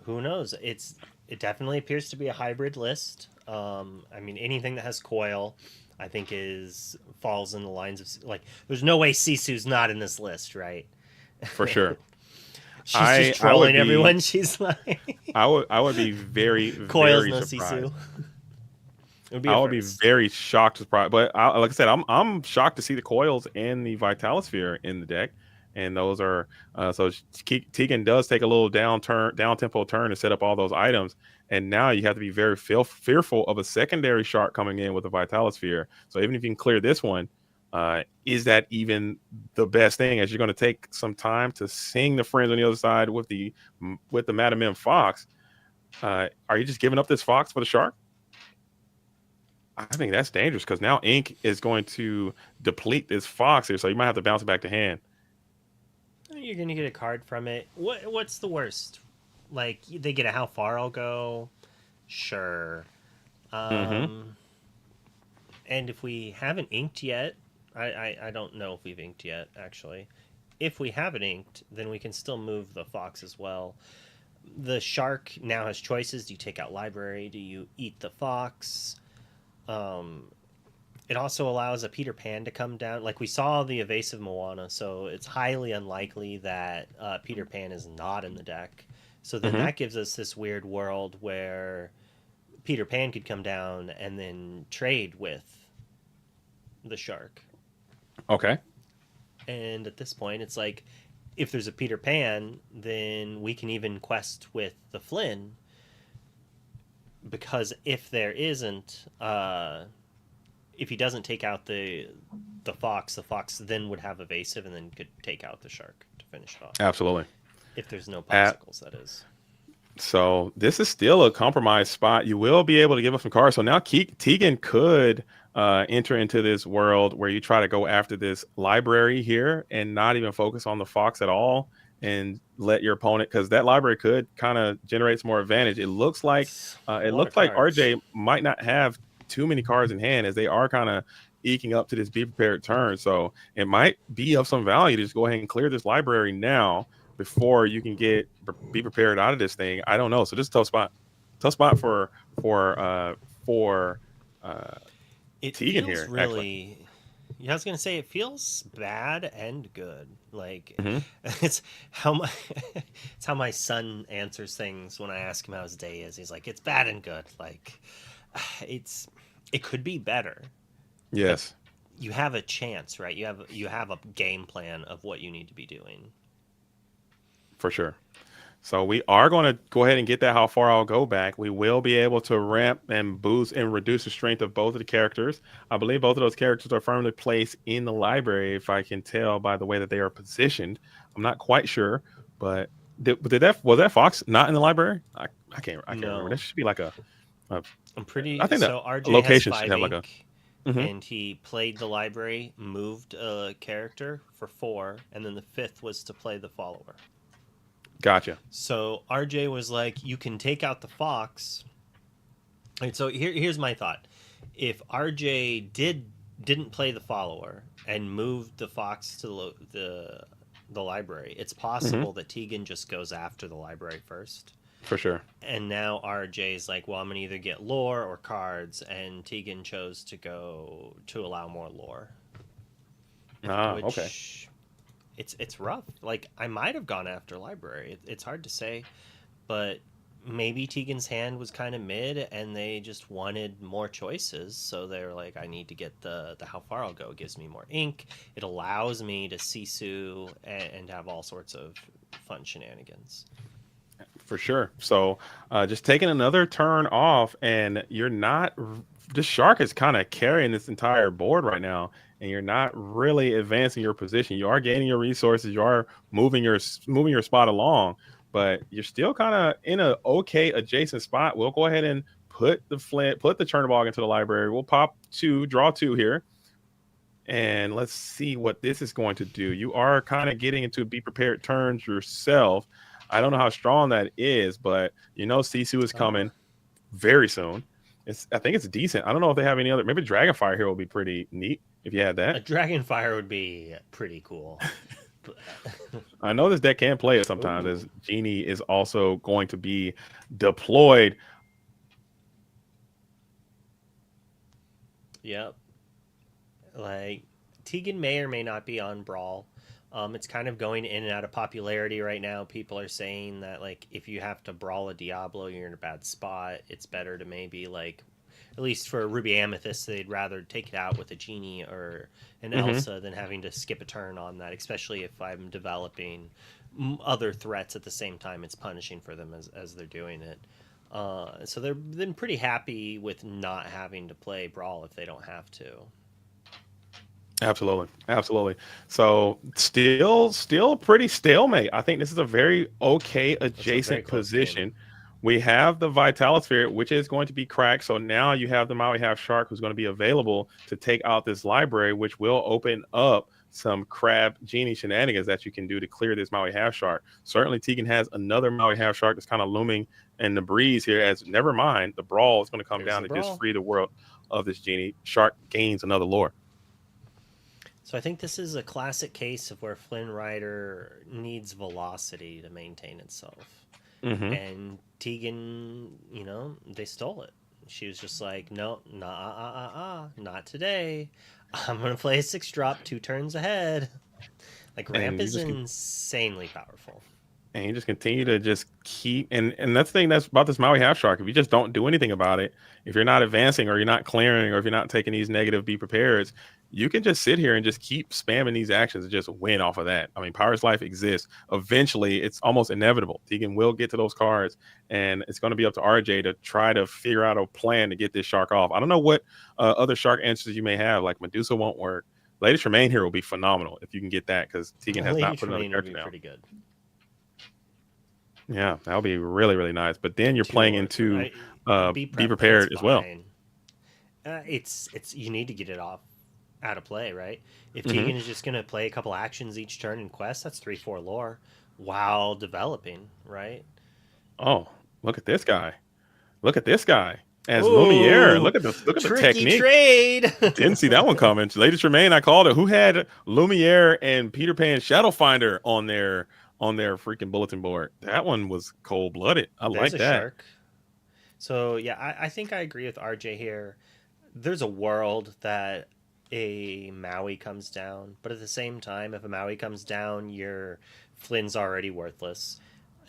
who knows? It definitely appears to be a hybrid list. I mean, anything that has coil, I think falls in the lines of, like, there's no way Sisu's not in this list, right? For sure. She's just trolling everyone. She's like, I would be very, Coils very no surprised. Sisu. It would be I a would be first. very shocked, surprised. But like I said, I'm shocked to see the coils and the Vitalosphere in the deck, and those are so Tegan does take a little down tempo turn to set up all those items, and now you have to be very fearful of a secondary shark coming in with the Vitalosphere. So even if you can clear this one, is that even the best thing? As you're going to take some time to sing the friends on the other side with the Madam M Fox, are you just giving up this Fox for the shark? I think that's dangerous because now ink is going to deplete this Fox here, so you might have to bounce it back to hand. You're gonna get a card from it. What's the worst? Like they get a how far I'll go. Sure. And if we haven't inked yet, I don't know if we've inked yet, actually. If we haven't inked, then we can still move the Fox as well. The shark now has choices. Do you take out library? Do you eat the Fox? It also allows a Peter Pan to come down. Like we saw the evasive Moana, so it's highly unlikely that Peter Pan is not in the deck. So then that gives us this weird world where Peter Pan could come down and then trade with the shark. Okay. And at this point, it's like, if there's a Peter Pan, then we can even quest with the Flynn. Because if there isn't, if he doesn't take out the Fox then would have evasive and then could take out the shark to finish it off. Absolutely. If there's no popsicles, that is. So this is still a compromised spot. You will be able to give up some cards. So now Tegan could enter into this world where you try to go after this library here and not even focus on the Fox at all and let your opponent, because that library could kind of generate some more advantage. It looks like RJ might not have too many cards in hand as they are kind of eking up to this be prepared turn. So it might be of some value to just go ahead and clear this library now before you can get be prepared out of this thing. I don't know. So this is a tough spot for Tegan here. Really, actually. Yeah, I was gonna say it feels bad and good. Like it's how my son answers things when I ask him how his day is. He's like, it's bad and good. Like it could be better. Yes. You have a chance, right? You have a game plan of what you need to be doing. For sure. So we are going to go ahead and get that how far I'll go back. We will be able to ramp and boost and reduce the strength of both of the characters. I believe both of those characters are firmly placed in the library, if I can tell by the way that they are positioned. I'm not quite sure, but was that Fox not in the library? I can't remember. That should be like I'm pretty. I think so. that RJ location has 5 should have like a. And he played the library, moved a character for 4, and then the 5th was to play the follower. Gotcha. So RJ was like, you can take out the Fox. And so here's my thought. If RJ didn't play the follower and moved the Fox to the library, it's possible that Tegan just goes after the library first. For sure. And now RJ's like, well, I'm going to either get lore or cards, and Tegan chose to allow more lore. Okay. It's rough. Like, I might have gone after library. It's hard to say, but maybe Tegan's hand was kind of mid, and they just wanted more choices. So they were like, I need to get the how far I'll go. It gives me more ink. It allows me to Sisu and have all sorts of fun shenanigans. For sure. So just taking another turn off, and you're not. The shark is kind of carrying this entire board right now, and you're not really advancing your position. You are gaining your resources. You are moving your spot along, but you're still kind of in a okay adjacent spot. We'll go ahead and put the Chernobog into the library. We'll draw 2 here, and let's see what this is going to do. You are kind of getting into be prepared turns yourself. I don't know how strong that is, but Sisu is coming very soon. I think it's decent. I don't know if they have any other. Maybe Dragonfire here will be pretty neat if you had that. A Dragonfire would be pretty cool. I know this deck can play it sometimes, as Genie is also going to be deployed. Yep. Like, Tegan may or may not be on Brawl. It's kind of going in and out of popularity right now. People are saying that like if you have to brawl a Diablo, you're in a bad spot. It's better to maybe like, at least for Ruby Amethyst, they'd rather take it out with a Genie or an Elsa than having to skip a turn on that. Especially if I'm developing other threats at the same time, it's punishing for them as they're doing it. So they've been pretty happy with not having to play Brawl if they don't have to. Absolutely, absolutely. So still pretty stalemate. I think this is a very okay adjacent position. We have the Vitalosphere, which is going to be cracked. So now you have the Maui Half Shark, who's going to be available to take out this library, which will open up some crab genie shenanigans that you can do to clear this Maui Half Shark. Certainly, Tegan has another Maui Half Shark that's kind of looming in the breeze here. As never mind, the Brawl is going to come down to just free the world of this genie. Shark gains another lore. So I think this is a classic case of where Flynn Rider needs velocity to maintain itself. And Tegan, they stole it. She was just like, no, not today. I'm going to play a 6-drop 2 turns ahead. Like, ramp is insanely powerful. And you just continue to just keep, and that's the thing that's about this Maui Half Shark. If you just don't do anything about it, if you're not advancing or you're not clearing or if you're not taking these negative be prepared, you can just sit here and just keep spamming these actions and just win off of that. I mean, Power's Life exists. Eventually, it's almost inevitable. Tegan will get to those cards, and it's going to be up to RJ to try to figure out a plan to get this shark off. I don't know what other shark answers you may have, like Medusa won't work. Lady Tremaine here will be phenomenal if you can get that, because Tegan has not put another character down. Pretty good. Yeah, that'll be really, really nice. But then you're playing into be prepared as well. It's you need to get it out of play, right? If Tegan is just going to play a couple actions each turn in quest, that's 3-4 lore while developing, right? Oh, look at this guy! Look at this guy as Lumiere. Look at the technique. Trade. Didn't see that one coming. Lady Tremaine, I called it. Who had Lumiere and Peter Pan Shadowfinder on their freaking bulletin board? That one was cold-blooded. I like that. Shark. So yeah, I think I agree with RJ here. There's a world that a Maui comes down, but at the same time, if a Maui comes down, your Flynn's already worthless.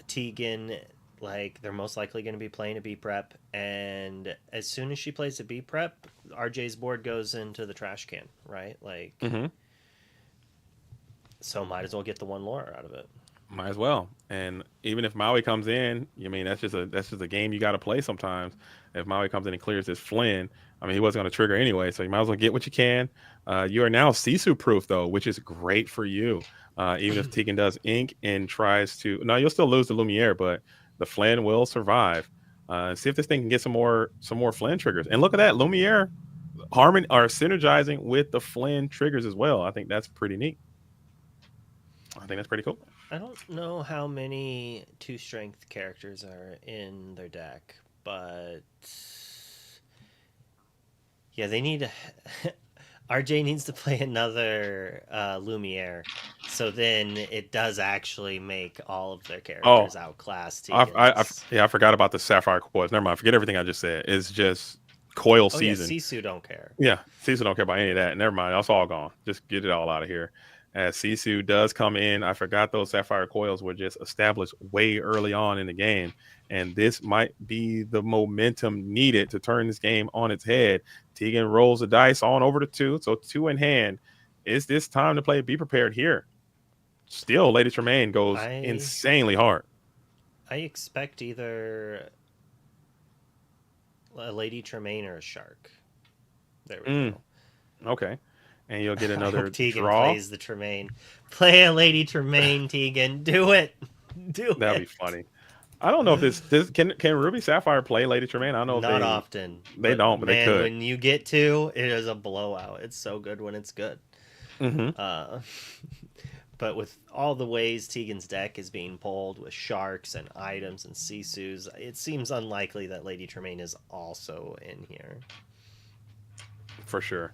Tegan, like, they're most likely going to be playing a B prep, and as soon as she plays a B prep, RJ's board goes into the trash can, right? Like, so might as well get the one lore out of it. Might as well. And even if Maui comes in, I mean, that's just a game you got to play sometimes. If Maui comes in and clears this Flynn, I mean, he wasn't going to trigger anyway, so you might as well get what you can. You are now Sisu proof, though, which is great for you. Even if Tegan does ink and tries to, no, you'll still lose the Lumiere, but the Flynn will survive. See if this thing can get some more Flynn triggers. And look at that, Lumiere are synergizing with the Flynn triggers as well. I think that's pretty neat. I think that's pretty cool. I don't know how many 2-strength characters are in their deck, but yeah, they need RJ needs to play another Lumiere, so then it does actually make all of their characters outclass. I forgot about the Sapphire Coils. Never mind. Forget everything I just said. It's just coil season. Yeah, Sisu don't care. Yeah, Sisu don't care about any of that. Never mind. That's all gone. Just get it all out of here. As Sisu does come in, I forgot those Sapphire Coils were just established way early on in the game, and this might be the momentum needed to turn this game on its head. Tegan rolls the dice on over to 2, so 2 in hand. Is this time to play Be Prepared here? Still, Lady Tremaine goes insanely hard. I expect either a Lady Tremaine or a Shark. There we go. Okay. And you'll get another Tegan draw. Plays the Tremaine. Play a Lady Tremaine, Tegan. Do it. That'd be funny. I don't know if this can Ruby Sapphire play Lady Tremaine. I don't know. Not often. They don't, but man, they could. When you get to, it is a blowout. It's so good when it's good. But with all the ways Tegan's deck is being pulled with sharks and items and Sisus, it seems unlikely that Lady Tremaine is also in here. For sure.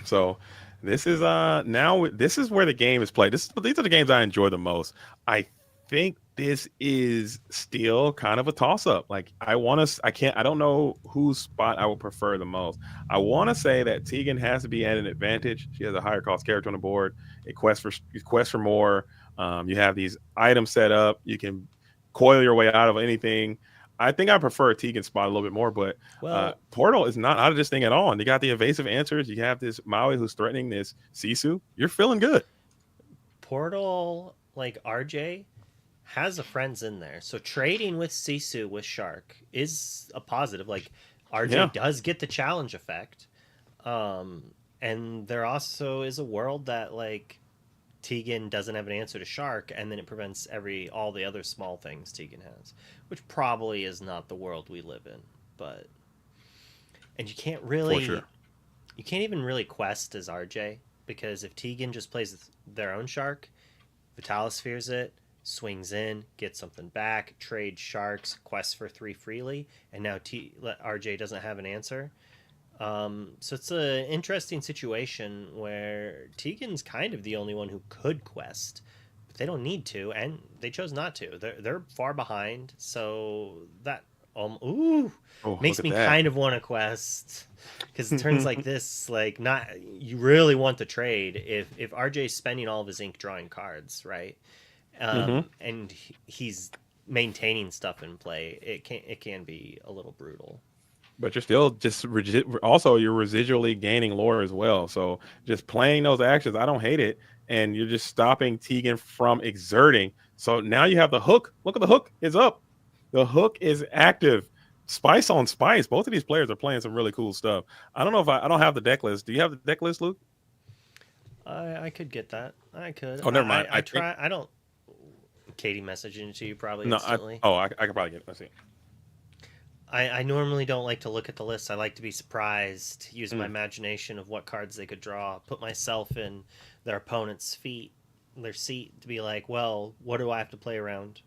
So this is now this is where the game is played. These are the games I enjoy the most. I think this is still kind of a toss-up. Like I don't know whose spot I would prefer the most. I want to say that Tegan has to be at an advantage. She has a higher cost character on the board. It quests for more. You have these items set up. You can coil your way out of anything. I think I prefer Tegan's spot a little bit more, but Portal is not out of this thing at all. And you got the evasive answers. You have this Maui who's threatening this Sisu. You're feeling good. Portal, like RJ, has the friends in there. So trading with Sisu with Shark is a positive. Like RJ does get the challenge effect. And there also is a world that like Tegan doesn't have an answer to Shark, and then it prevents all the other small things Tegan has, which probably is not the world we live in. And you can't really, you can't even really quest as RJ, because if Tegan just plays their own Shark, Vitalis fears it, swings in, gets something back, trades Sharks, quests for 3 freely, and now RJ doesn't have an answer. So it's an interesting situation where Tegan's kind of the only one who could quest, but they don't need to, and they chose not to. They're far behind, so that makes me kind of want to quest, because it turns like this, like you really want to trade if RJ's spending all of his ink drawing cards, right? And he's maintaining stuff in play. It can be a little brutal. But you're still just also you're residually gaining lore as well. So just playing those actions, I don't hate it. And you're just stopping Tegan from exerting. So now you have the hook. Look at the hook is up. The hook is active. Spice on spice. Both of these players are playing some really cool stuff. I don't know if I don't have the deck list. Do you have the deck list, Luke? I could get that. I could. Oh, never mind. I try. I don't. Katie messaging to you probably no. instantly. I could probably get it. Let's see. I normally don't like to look at the list. I like to be surprised, use my imagination of what cards they could draw, put myself in their opponent's their seat to be like, well, what do I have to play around?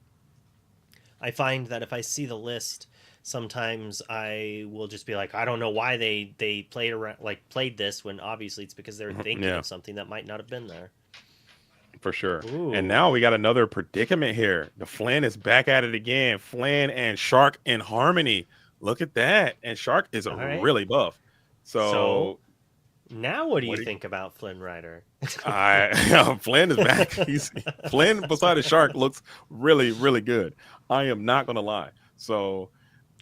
I find that if I see the list, sometimes I will just be like, I don't know why they played this, when obviously it's because they're thinking of something that might not have been there. For sure. Ooh. And now we got another predicament here. The Flynn is back at it again. Flynn and Shark in harmony. Look at that. And Shark is really buff. So now what do you think about Flynn Rider? Flynn is back. Flynn beside the Shark looks really, really good. I am not going to lie. So,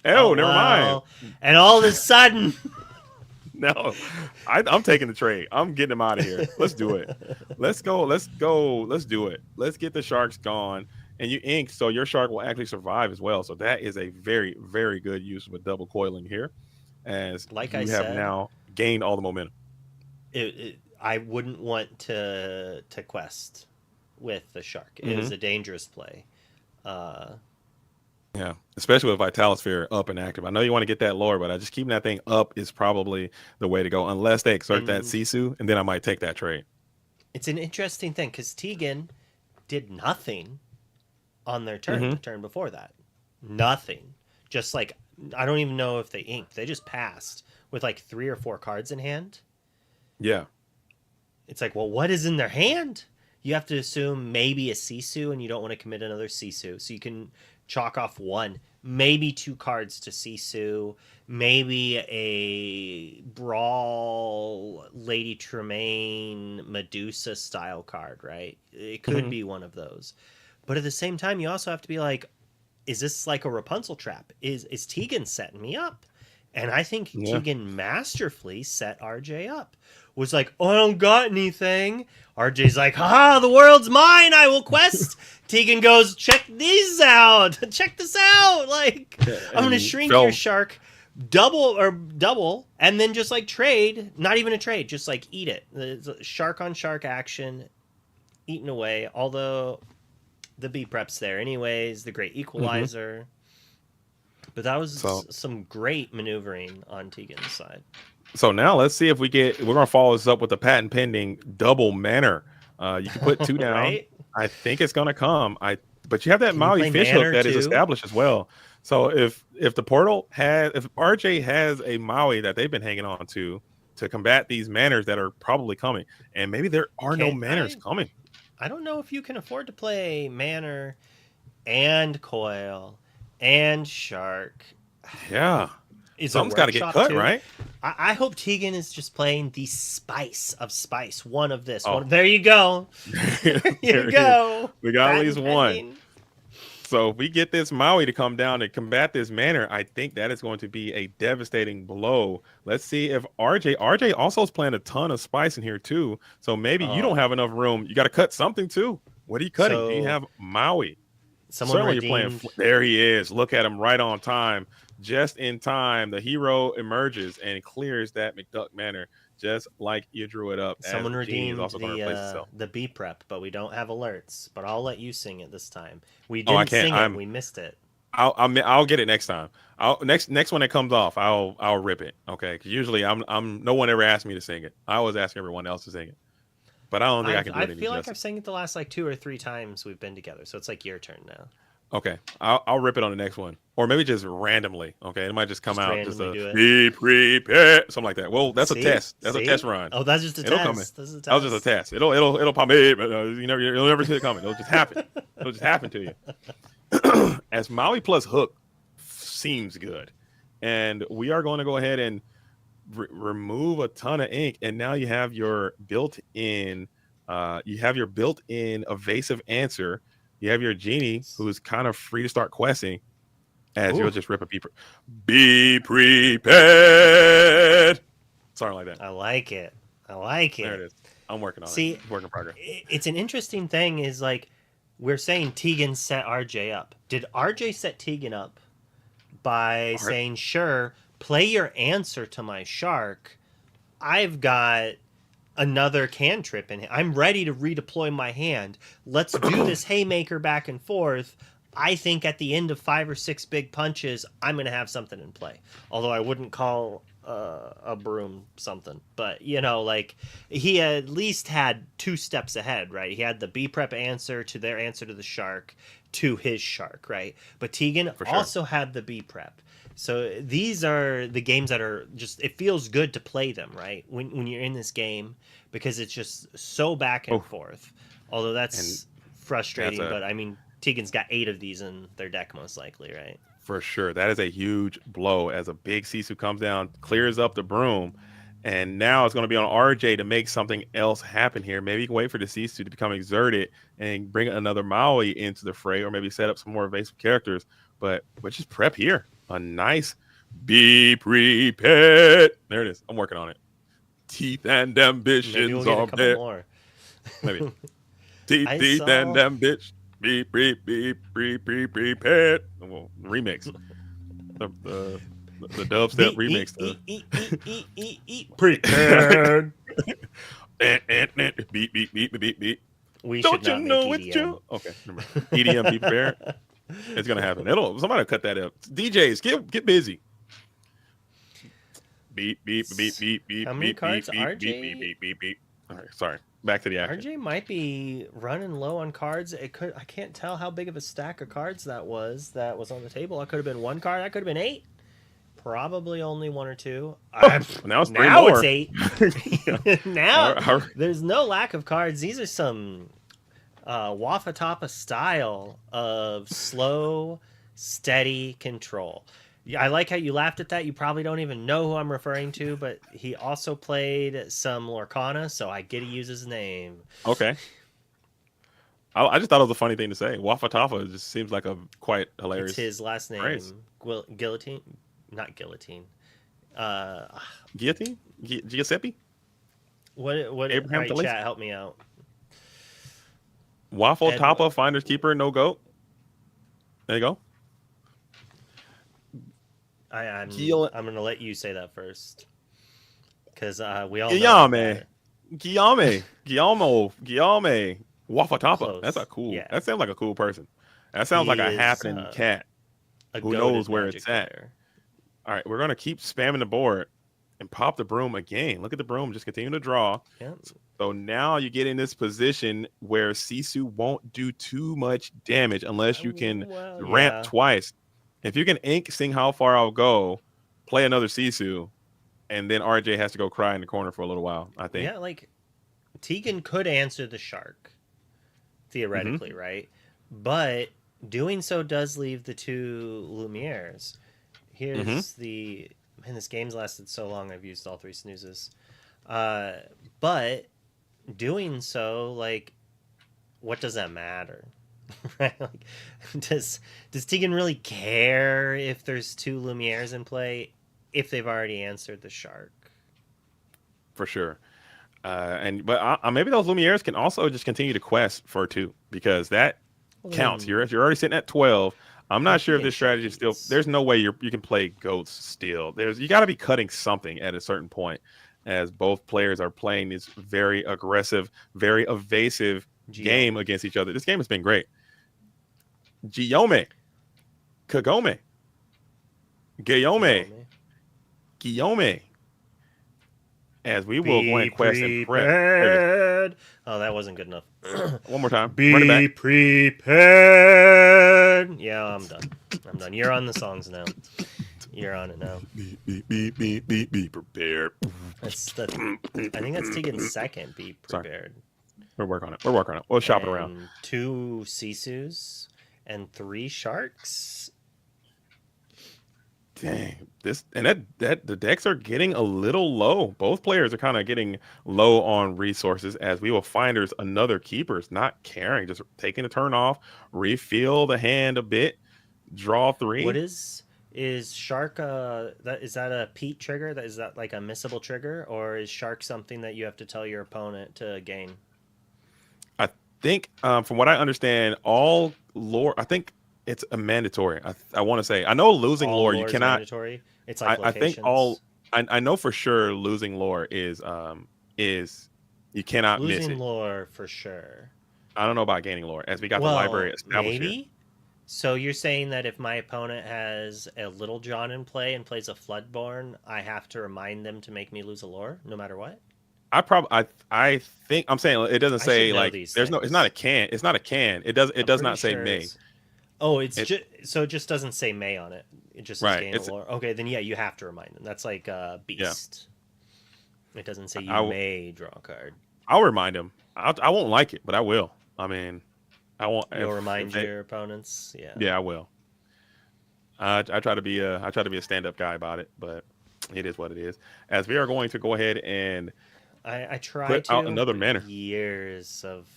never mind. And all of a sudden... No, I'm taking the trade. I'm getting him out of here. Let's do it. Let's go. Let's do it. Let's get the Sharks gone. And you ink, so your Shark will actually survive as well. So that is a very, very good use with double coiling here, as like you I have said, now gained all the momentum. I wouldn't want to quest with the Shark. It was a dangerous play. Yeah, especially with Vitalisphere up and active. I know you want to get that lore, but I just keeping that thing up is probably the way to go, unless they exert that Sisu, and then I might take that trade. It's an interesting thing, because Tegan did nothing on their turn, the turn before that. Nothing. Just like, I don't even know if they inked. They just passed with like 3 or 4 cards in hand. Yeah. It's like, well, what is in their hand? You have to assume maybe a Sisu, and you don't want to commit another Sisu. So you can chalk off 1, maybe 2 cards to Sisu, maybe a Brawl Lady Tremaine Medusa style card, right? It could be one of those. But at the same time, you also have to be like, is this like a Rapunzel trap? Is Tegan setting me up? And I think Tegan masterfully set RJ up. Was like, oh, I don't got anything. RJ's like, the world's mine. I will quest. Tegan goes, check these out. Check this out. Like, I'm going to shrink your Shark double, and then just like trade. Not even a trade, just like eat it. The Shark on Shark action, eaten away. Although the B prep's there anyways, the great equalizer. But that was some great maneuvering on Tegan's side. So now let's see if we're going to follow this up with the patent pending double manner. You can put 2 down. Right? I think it's going to come. But you have that Maui fish hook that is established as well. So if RJ has a Maui that they've been hanging on to combat these manners that are probably coming, and maybe there are no manners coming. I don't know if you can afford to play Manor and Coil and Shark. Yeah. Is Something's got to get cut, right? I hope Tegan is just playing the spice of spice. One of this. Oh. One. There you go. There you go. We got at Patent least one. pending. So if we get this Maui to come down and combat this manner, I think that is going to be a devastating blow. Let's see if RJ also is playing a ton of spice in here too. So maybe you don't have enough room. You got to cut something too. What are you cutting? Do you have Maui? Certainly you're playing. There he is. Look at him right on time. Just in time, the hero emerges and clears that McDuck Manor just like you drew it up. Someone redeemed the B prep, but we don't have alerts. But I'll let you sing it this time. We didn't sing it. We missed it. I'll get it next time. Next one that comes off, I'll rip it. Okay, because usually I'm no one ever asked me to sing it. I always ask everyone else to sing it. But I don't think I can do it. I feel like I've sang it the last like 2 or 3 times we've been together, so it's like your turn now. Okay, I'll rip it on the next one, or maybe just randomly. Okay, it might just come out just a be prepared, something like that. Well, that's a test. That's a test run. Oh, that's just a test. That was just a test. It'll pop me, but you'll never see it coming. It'll just happen. It'll just happen to you. As Maui plus Hook seems good, and we are going to go ahead and remove a ton of ink, and now you have your built-in. You have your built-in evasive answer. You have your genie, who's kind of free to start questing, as you'll just rip a be prepared. Something like that. I like it. There it is. I'm working on it. Work in progress. It's an interesting thing is like, we're saying Tegan set RJ up. Did RJ set Tegan up by saying, sure, play your answer to my Shark. I've got another cantrip and I'm ready to redeploy my hand. Let's do this haymaker back and forth. I think at the end of 5 or 6 big punches, I'm going to have something in play. Although I wouldn't call a broom something. But, like, he at least had 2 steps ahead, right? He had the B prep answer to their answer to the Shark to his Shark, right? But Tegan also had the B prep. So these are the games that are just, it feels good to play them, right? When you're in this game, because it's just so back and forth. Although that's frustrating, but I mean, Tegan's got 8 of these in their deck most likely, right? For sure. That is a huge blow as a big Sisu comes down, clears up the broom, and now it's going to be on RJ to make something else happen here. Maybe you can wait for the Sisu to become exerted and bring another Maui into the fray, or maybe set up some more evasive characters. But just prep here. A nice be prepared. There it is. I'm working on it. Teeth and ambitions are there. Maybe. Teeth and ambitions. Be prepared. Well, remix. The dubstep remix. Prepared. Beep. We Don't should you not know make it's true? Okay. EDM be prepared. It's gonna happen. Somebody cut that up. DJs, get busy. Beep. How many cards RJ? Beep. All right, sorry. Back to the action. RJ might be running low on cards. I can't tell how big of a stack of cards that was on the table. That could have been 1 card. That could have been 8. Probably only 1 or 2. Now it's 3 more. It's 8. Now there's no lack of cards. These are some Wafatapa style of slow, steady control. I like how you laughed at that. You probably don't even know who I'm referring to, but he also played some Lorcana, so I get to use his name. Okay. I just thought it was a funny thing to say. Wafatapa just seems like a quite hilarious. It's his last name. Phrase. Guillotine? Not guillotine. Guillotine? Giuseppe? What Abraham right, chat, help me out. Waffle Tapa, Finders Keeper, no goat. There you go. I'm gonna let you say that first, because we all know Guillaume, Wafatapa. Close. That's a cool. Yeah. That sounds like a cool person. That sounds like a happening cat who knows where it's at. Player. All right, we're gonna keep spamming the board and pop the broom again. Look at the broom, just continue to draw. Yeah. So now you get in this position where Sisu won't do too much damage unless you can ramp twice. If you can ink, sing how far I'll go, play another Sisu, and then RJ has to go cry in the corner for a little while, I think. Yeah, like Tegan could answer the Shark, theoretically, right? But doing so does leave the two Lumieres. Here's the man. This game's lasted so long. I've used all 3 snoozes. But doing so, like, what does that matter? Right? Like, does Tegan really care if there's 2 Lumieres in play if they've already answered the shark? For sure. But maybe those Lumieres can also just continue to quest for 2 because that counts. You're already sitting at 12. I'm not sure if this strategy is still. There's no way you can play goats still. You got to be cutting something at a certain point, as both players are playing this very aggressive, very evasive game against each other. This game has been great. Guillaume, Kagome, Guillaume. As we will go ahead and quest and prep. Oh, that wasn't good enough. One more time. Be prepared. Yeah, I'm done. You're on the songs now. You're on it now. Be prepared. I think that's Tegan's second. Be prepared. Sorry. We're working on it. We'll shop it around. 2 Sisus and 3 sharks. Dang, the decks are getting a little low. Both players are kind of getting low on resources as we will find there's another keepers not caring, just taking a turn off, refill the hand a bit, draw 3. What is shark? Is that a Pete trigger? Is that like a missable trigger, or is shark something that you have to tell your opponent to gain? I think, from what I understand, all lore. I think it's a mandatory. I want to say. I know losing lore you cannot. Mandatory. It's like I think all. I know for sure losing lore is you cannot miss it. Losing lore for sure. I don't know about gaining lore as we got the library established. Maybe. Here. So you're saying that if my opponent has a Little John in play and plays a Floodborn, I have to remind them to make me lose a lore no matter what? I think I'm saying it doesn't say like there's things. no. It's not a can. It's not a can. It does not say may. Oh, it just doesn't say May on it. It just says gain it's, a lore. Okay, then yeah, you have to remind them. That's like Beast. Yeah. It doesn't say you may draw a card. I'll remind him. I won't like it, but I will. I mean, I won't. You'll remind your opponents. Yeah. Yeah, I will. I try to be a stand-up guy about it, but it is what it is. As we are going to go ahead and I try put to out another manner. Years of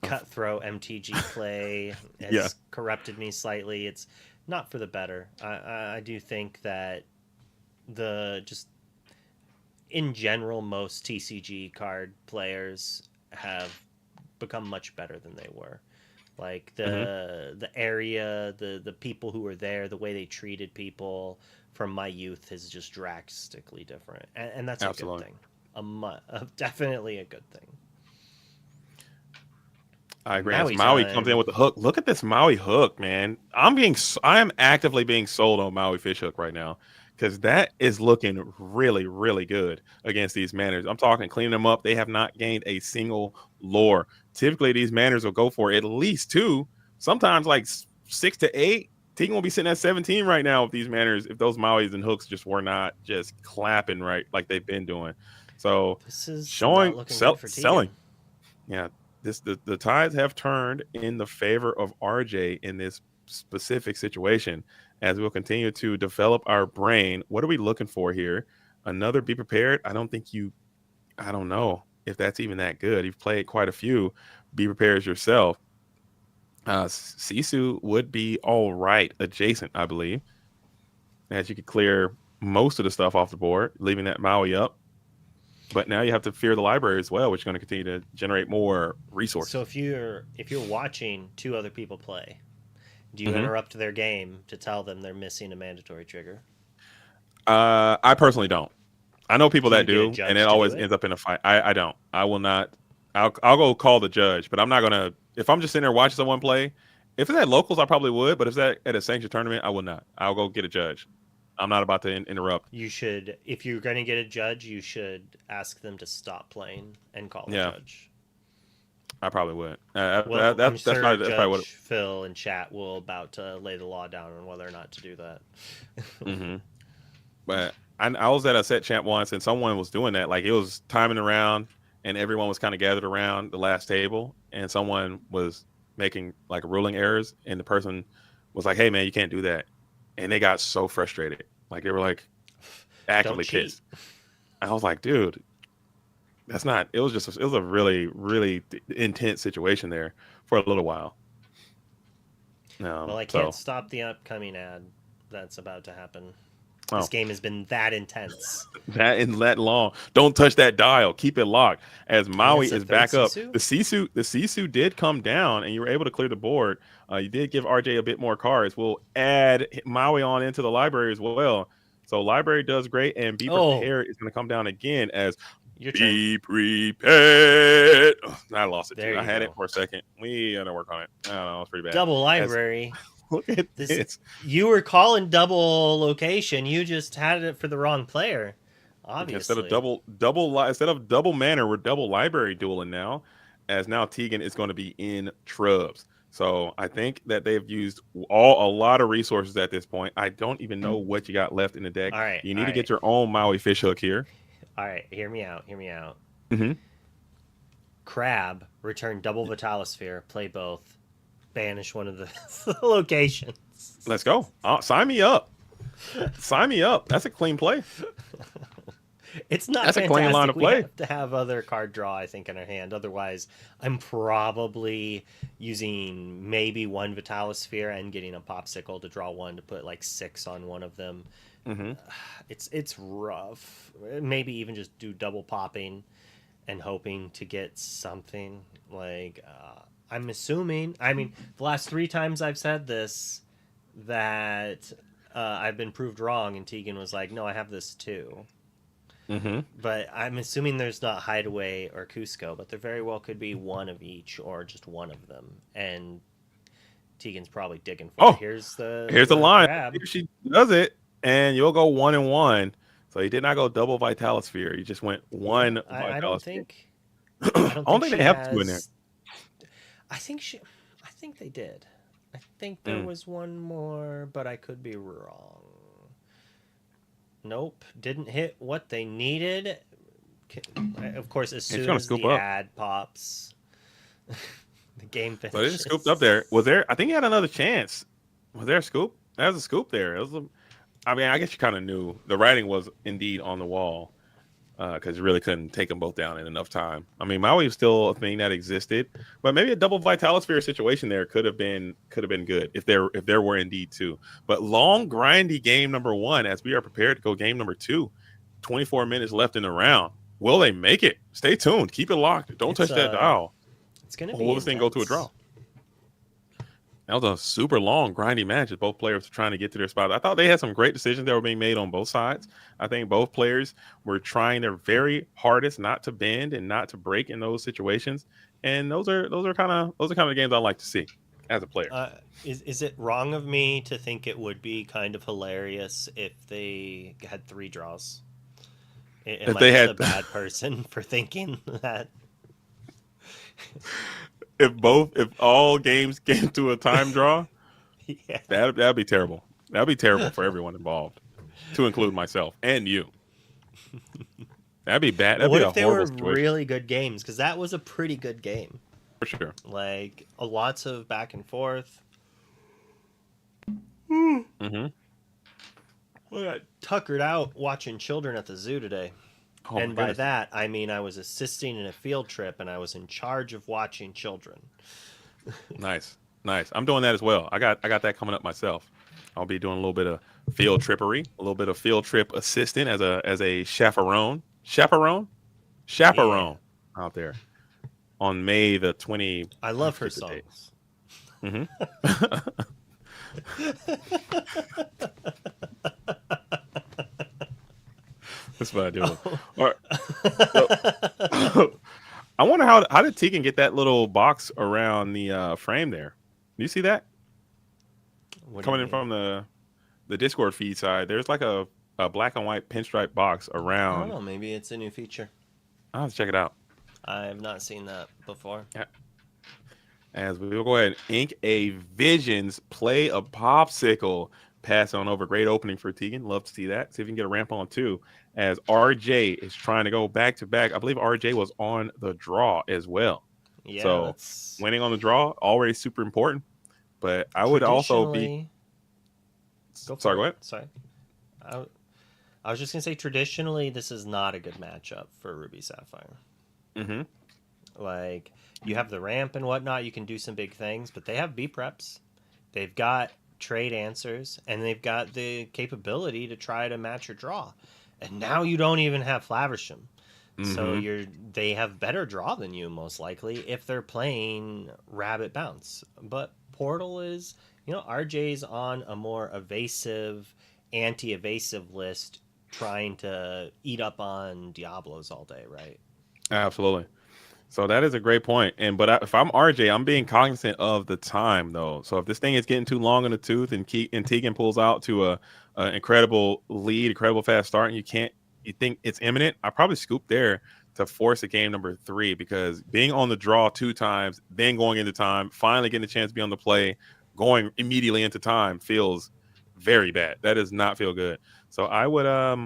cutthroat MTG play has corrupted me slightly. It's not for the better. I do think that in general, most TCG card players have become much better than they were. Like the area, the people who were there, the way they treated people from my youth is just drastically different, and that's Absolutely. a good thing. Definitely a good thing. I agree. Maui comes in with the hook. Look at this Maui hook, man. I am actively being sold on Maui fish hook right now because that is looking really, really good against these manners. I'm talking cleaning them up. They have not gained a single lore. Typically, these manners will go for at least 2, sometimes like 6 to 8. Tegan will be sitting at 17 right now with these manners if those Mauis and hooks just were not just clapping right like they've been doing. So this is selling. Yeah. The tides have turned in the favor of RJ in this specific situation as we'll continue to develop our brain. What are we looking for here? Another be prepared? I don't know if that's even that good. You've played quite a few be prepared yourself. Sisu would be all right adjacent, I believe, as you could clear most of the stuff off the board, leaving that Maui up. But now you have to fear the library as well, which is going to continue to generate more resources. So if you're watching 2 other people play, do you interrupt their game to tell them they're missing a mandatory trigger? I personally don't. I know people that do, and it always ends up in a fight. I don't. I will not. I'll go call the judge, but I'm not gonna. If I'm just sitting there watching someone play, if it's at locals, I probably would. But if it's at a sanctioned tournament, I will not. I'll go get a judge. I'm not about to interrupt. You should, if you're going to get a judge, you should ask them to stop playing and call the judge. I probably would. I'm sure probably what Phil and chat will about to lay the law down on whether or not to do that. But I was at a set champ once, and someone was doing that. Like it was timing around, and everyone was kind of gathered around the last table, and someone was making like ruling errors, and the person was like, "Hey, man, you can't do that," and they got so frustrated, like they were like actively cheat. pissed. I was like, dude, that's not. It was a really really intense situation there for a little while. Well, I can't stop the upcoming ad that's about to happen. This game has been that intense. that long. Don't touch that dial. Keep it locked. As Maui is back up. Sisu? The Sisu did come down, and you were able to clear the board. You did give RJ a bit more cards. We'll add Maui on into the library as well. So library does great, and be prepared is going to come down again as be prepared. I lost it. I had it for a second. We got to work on it. I don't know. It's pretty bad. Double library. Look at this. You were calling double location. You just had it for the wrong player. Obviously. Instead of double manor, we're double library dueling now. As now Tegan is going to be in Trubs. So I think that they've used a lot of resources at this point. I don't even know what you got left in the deck. All right. You need to get your own Maui fishhook here. All right. Hear me out. Mm-hmm. Crab, return double Vitalosphere, play both. Banish one of the locations. Let's go. Sign me up. Sign me up. That's a clean play. It's not That's fantastic. A clean line of play. We have to have other card draw, I think, in our hand. Otherwise, I'm probably using maybe one Vitalosphere and getting a Popsicle to draw one to put like 6 on one of them. Mm-hmm. It's rough. Maybe even just do double popping and hoping to get something like... I'm assuming, the last 3 times I've said this, that I've been proved wrong, and Tegan was like, no, I have this too. Mm-hmm. But I'm assuming there's not Hideaway or Cusco, but there very well could be one of each or just one of them. And Tegan's probably digging for it. Here's the line. Crab. If she does it, and you'll go 1-1. So he did not go double Vitalosphere. He just went one Vitalosphere. I don't think they have 2 in there. I think they did. I think there was one more, but I could be wrong. Nope, didn't hit what they needed. Of course, as soon as the ad pops, the game finishes. But it scooped up there. Was there? I think he had another chance. Was there a scoop? There was a scoop there. I guess you kind of knew the writing was indeed on the wall. Because you really couldn't take them both down in enough time. Maui was still a thing that existed, but maybe a double Vitalosphere situation there could have been good if there were indeed 2. But long grindy game number 1 as we are prepared to go game number 2. 24 minutes left in the round. Will they make it? Stay tuned. Keep it locked. Don't touch that dial. It's gonna be. Will this thing go to a draw? That was a super long, grindy match as both players were trying to get to their spot. I thought they had some great decisions that were being made on both sides. I think both players were trying their very hardest not to bend and not to break in those situations. And those are kind of games I like to see as a player. Is it wrong of me to think it would be kind of hilarious if they had 3 draws? Am I a bad person for thinking that? If all games came to a time draw, yeah. that'd be terrible. That'd be terrible for everyone involved, to include myself and you. That'd be bad. That'd what be if a they horrible were situation. really good games? Because that was a pretty good game. For sure. Like lots of back and forth. Mm-hmm. I got tuckered out watching children at the zoo today. Oh, and by that, I mean I was assisting in a field trip and I was in charge of watching children. Nice. I'm doing that as well. I got that coming up myself. I'll be doing a little bit of field trippery, a little bit of field trip assistant as a chaperone out there on May the 20th. I love her songs. Mm-hmm. That's what I do. Right. So, I wonder how did Tegan get that little box around the frame there? Do you see that? Coming in from the Discord feed side, there's like a black and white pinstripe box around. I don't know. Maybe it's a new feature. I'll have to check it out. I have not seen that before. Yeah. As we will go ahead and ink a Visions, play a Popsicle. Pass on over. Great opening for Tegan. Love to see that. See if we can get a ramp on too. As RJ is trying to go back to back. I believe RJ was on the draw as well. Yeah, So that's winning on the draw already super important. But I would also be Go for sorry. Go it. ahead. Sorry. I, I was just gonna say traditionally this is not a good matchup for Ruby Sapphire. Mm-hmm. Like you have the ramp and whatnot, you can do some big things, but they have B preps. They've got trade answers, and they've got the capability to try to match your draw. And now you don't even have Flaversham. So Mm-hmm. they have better draw than you most likely if they're playing Rabbit Bounce. But Portal is, RJ's on a more evasive, anti-evasive list, trying to eat up on Diablos all day, right? Absolutely. So that is a great point. If I'm RJ, I'm being cognizant of the time though. So if this thing is getting too long in the tooth and Tegan pulls out to a incredible lead, incredible fast start, and you think it's imminent, I probably scoop there to force a game number 3, because being on the draw 2 times, then going into time, finally getting a chance to be on the play, going immediately into time feels very bad. That does not feel good. So I'll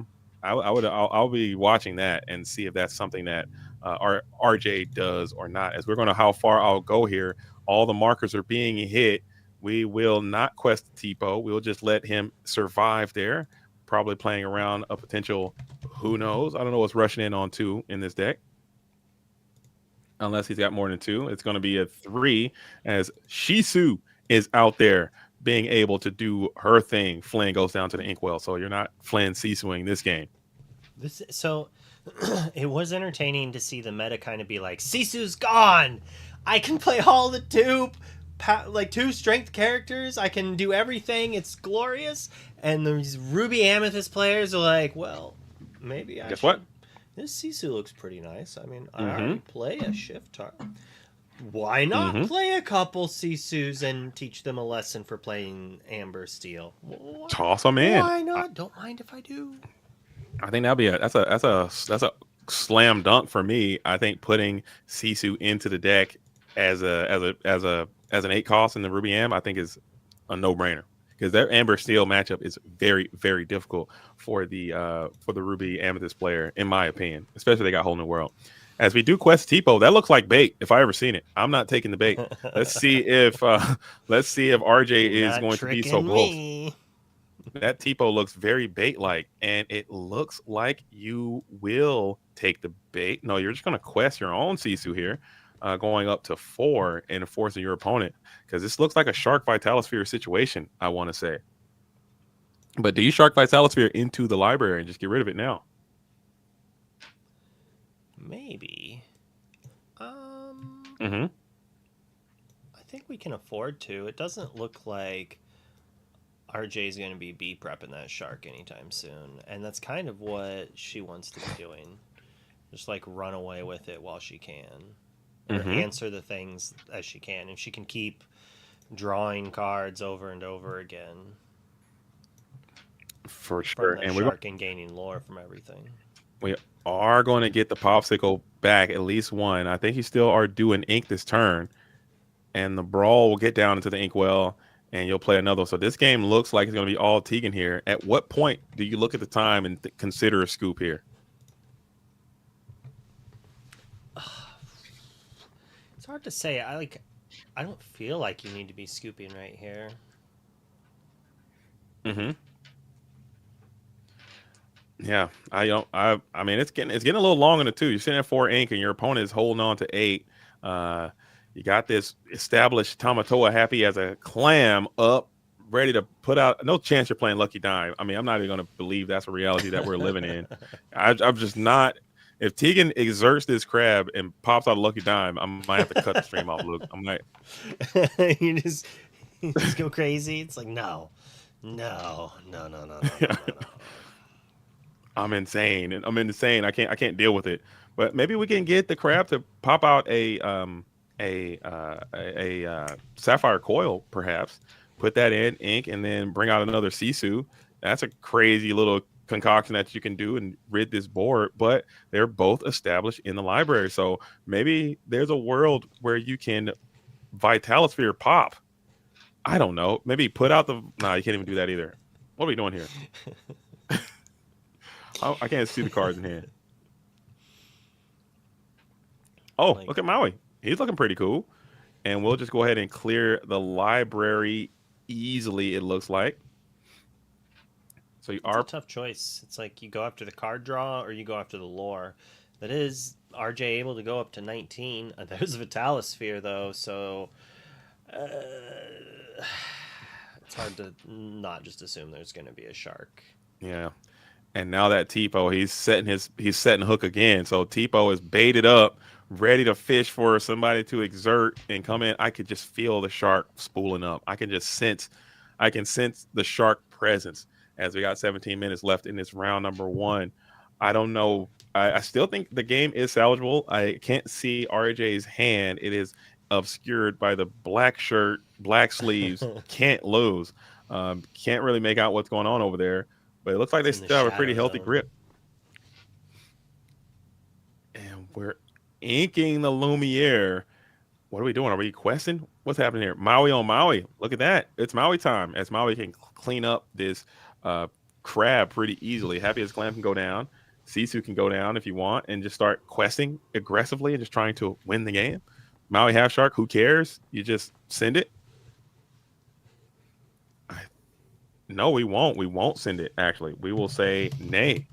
be watching that and see if that's something that RJ does or not. As we're going to how far I'll go here, all the markers are being hit. We will not quest Tipo. We'll just let him survive there, probably playing around a potential, who knows? I don't know what's rushing in on 2 in this deck. Unless he's got more than 2. It's going to be a 3 as Shisu is out there being able to do her thing. Flynn goes down to the Inkwell. So you're not Flynn Sisuing this game. It was entertaining to see the meta kind of be like, Sisu's gone! I can play all the 2 strength characters. I can do everything. It's glorious. And these Ruby Amethyst players are like, well, maybe I Guess should. what? This Sisu looks pretty nice. I mean, I Mhm. already play a Shiftar. Why not play a couple Sisus and teach them a lesson for playing Amber Steel? Toss them in. Why not? Don't mind if I do. I think that'd be that's a slam dunk for me. I think putting Sisu into the deck as an 8 cost in the Ruby Am, I think is a no brainer, because their Amber Steel matchup is very, very difficult for the Ruby Amethyst player, in my opinion. Especially if they got Whole New World. As we do quest Tipo, that looks like bait. If I ever seen it, I'm not taking the bait. Let's see if RJ is Not going to be so tricking bold. me. That Tipo looks very bait-like, and it looks like you will take the bait. No, you're just going to quest your own Sisu here, going up to 4 and forcing your opponent, because this looks like a Shark Vitalosphere situation, I want to say. But do you Shark Vitalosphere into the library and just get rid of it now? Maybe. Mm-hmm. I think we can afford to. It doesn't look like RJ's going to be prepping that shark anytime soon. And that's kind of what she wants to be doing. Just like run away with it while she can. Or answer the things as she can. And she can keep drawing cards over and over again. For sure. And shark and gaining lore from everything. We are going to get the Popsicle back, at least one. I think you still are doing ink this turn. And the Brawl will get down into the Inkwell, and you'll play another. So this game looks like it's going to be all Tegan here. At what point do you look at the time and consider a scoop here? It's hard to say. I don't feel like you need to be scooping right here. Mm-hmm. Yeah, I mean, it's getting a little long in the 2. You're sitting at 4 ink, and your opponent is holding on to 8. You got this established Tamatoa happy as a clam up, ready to put out. No chance you're playing Lucky Dime. I mean, I'm not even going to believe that's a reality that we're living in. I'm just not. If Tegan exerts this crab and pops out a Lucky Dime, I might have to cut the stream off, Luke. I'm like, you just go crazy. It's like, no. I'm insane. I can't deal with it. But maybe we can get the crab to pop out a sapphire coil, perhaps. Put that in ink, and then bring out another Sisu. That's a crazy little concoction that you can do and rid this board. But they're both established in the library, so maybe there's a world where you can Vitalosphere pop. I don't know. Maybe put out the. Nah, you can't even do that either. What are we doing here? I can't see the cards in hand. Oh, look at Maui. He's looking pretty cool. And we'll just go ahead and clear the library easily, it looks like. So you It's are a tough choice. It's like you go after the card draw or you go after the lore. That is RJ able to go up to 19. There's a Vitalisphere though, so it's hard to not just assume there's going to be a shark. yeah. And now that Tipo, he's setting hook again. So Tipo is baited up, ready to fish for somebody to exert and come in. I could just feel the shark spooling up. I can sense the shark presence as we got 17 minutes left in this round number 1. I don't know. I still think the game is salvageable. I can't see RJ's hand. It is obscured by the black shirt, black sleeves. Can't lose. Can't really make out what's going on over there. But it looks like they still have a pretty healthy grip. And we're inking the Lumiere. What are we doing? Are we questing? What's happening here? Maui on Maui. Look at that. It's Maui time. As Maui can clean up this crab pretty easily. Happy as Clam can go down. Sisu can go down if you want and just start questing aggressively and just trying to win the game. Maui half shark, who cares? You just send it. No, we won't. We won't send it, actually. We will say nay.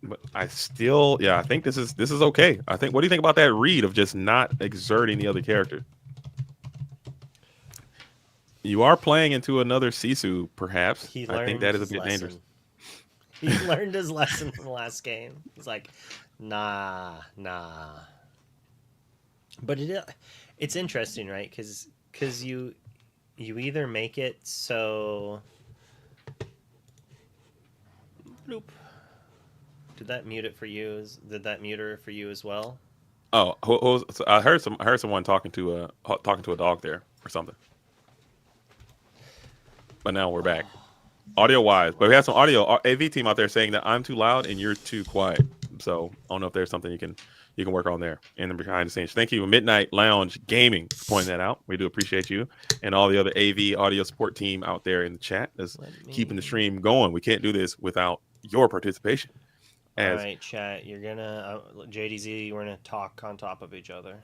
But I think this is okay. I think, what do you think about that read of just not exerting the other character? You are playing into another Sisu, perhaps. I think that is a bit dangerous. He learned his lesson from the last game. He's like, nah. But it's interesting, right? Because you either make it so... Bloop. Did that mute it for you? Did that mute her for you as well? Oh, I heard someone talking to a dog there or something. But now we're back, audio wise. But we have some audio AV team out there saying that I'm too loud and you're too quiet. So I don't know if there's something you can work on there in the behind the scenes. Thank you, Midnight Lounge Gaming, for pointing that out. We do appreciate you and all the other AV audio support team out there in the chat that's keeping the stream going. We can't do this without your participation. All right, chat. You're gonna JDZ. We're gonna talk on top of each other.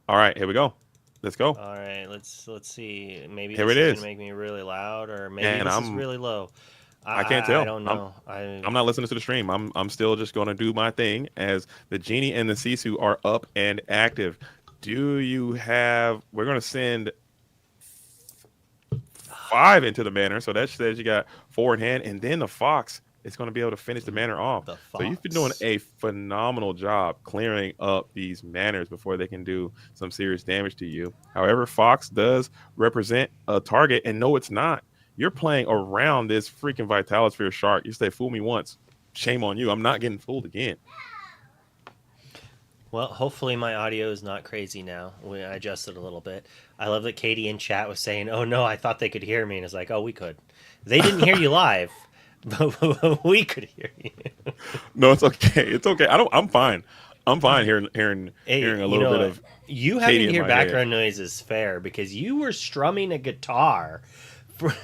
All right, here we go. Let's go. All right, let's see. Maybe here this is gonna make me really loud, or maybe this is really low. I can't tell. I don't know. I'm not listening to the stream. I'm still just gonna do my thing as the Genie and the Sisu are up and active. Do you have? We're gonna send 5 into the manor, so that says you got 4 in hand, and then the Fox is going to be able to finish the manor off. So you've been doing a phenomenal job clearing up these manors before they can do some serious damage to you. However, Fox does represent a target, and no, it's not. You're playing around this freaking Vitalisphere shark. You say, fool me once, shame on you. I'm not getting fooled again. Well, hopefully my audio is not crazy now. I adjusted a little bit. I love that Katie in chat was saying, oh no, I thought they could hear me. And it's like, oh, we could. They didn't hear you live. But we could hear you. No, it's okay. It's okay. I'm fine. I'm fine hearing a little bit of. You having to hear background noise is fair because you were strumming a guitar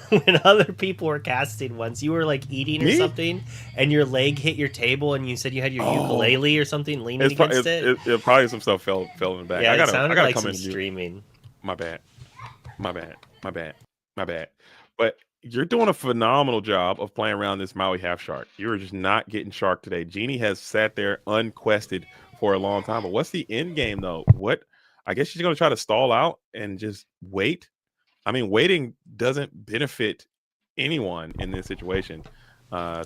when other people were casting once. You were like eating or something, and your leg hit your table, and you said you had your ukulele or something leaning against it. It probably some stuff fell in the back. Yeah, I gotta like come some in streaming. My bad. But you're doing a phenomenal job of playing around this Maui half shark. You're just not getting shark today. Jeannie has sat there unquested for a long time. But what's the end game though? I guess she's gonna try to stall out and just wait. I mean, waiting doesn't benefit anyone in this situation. I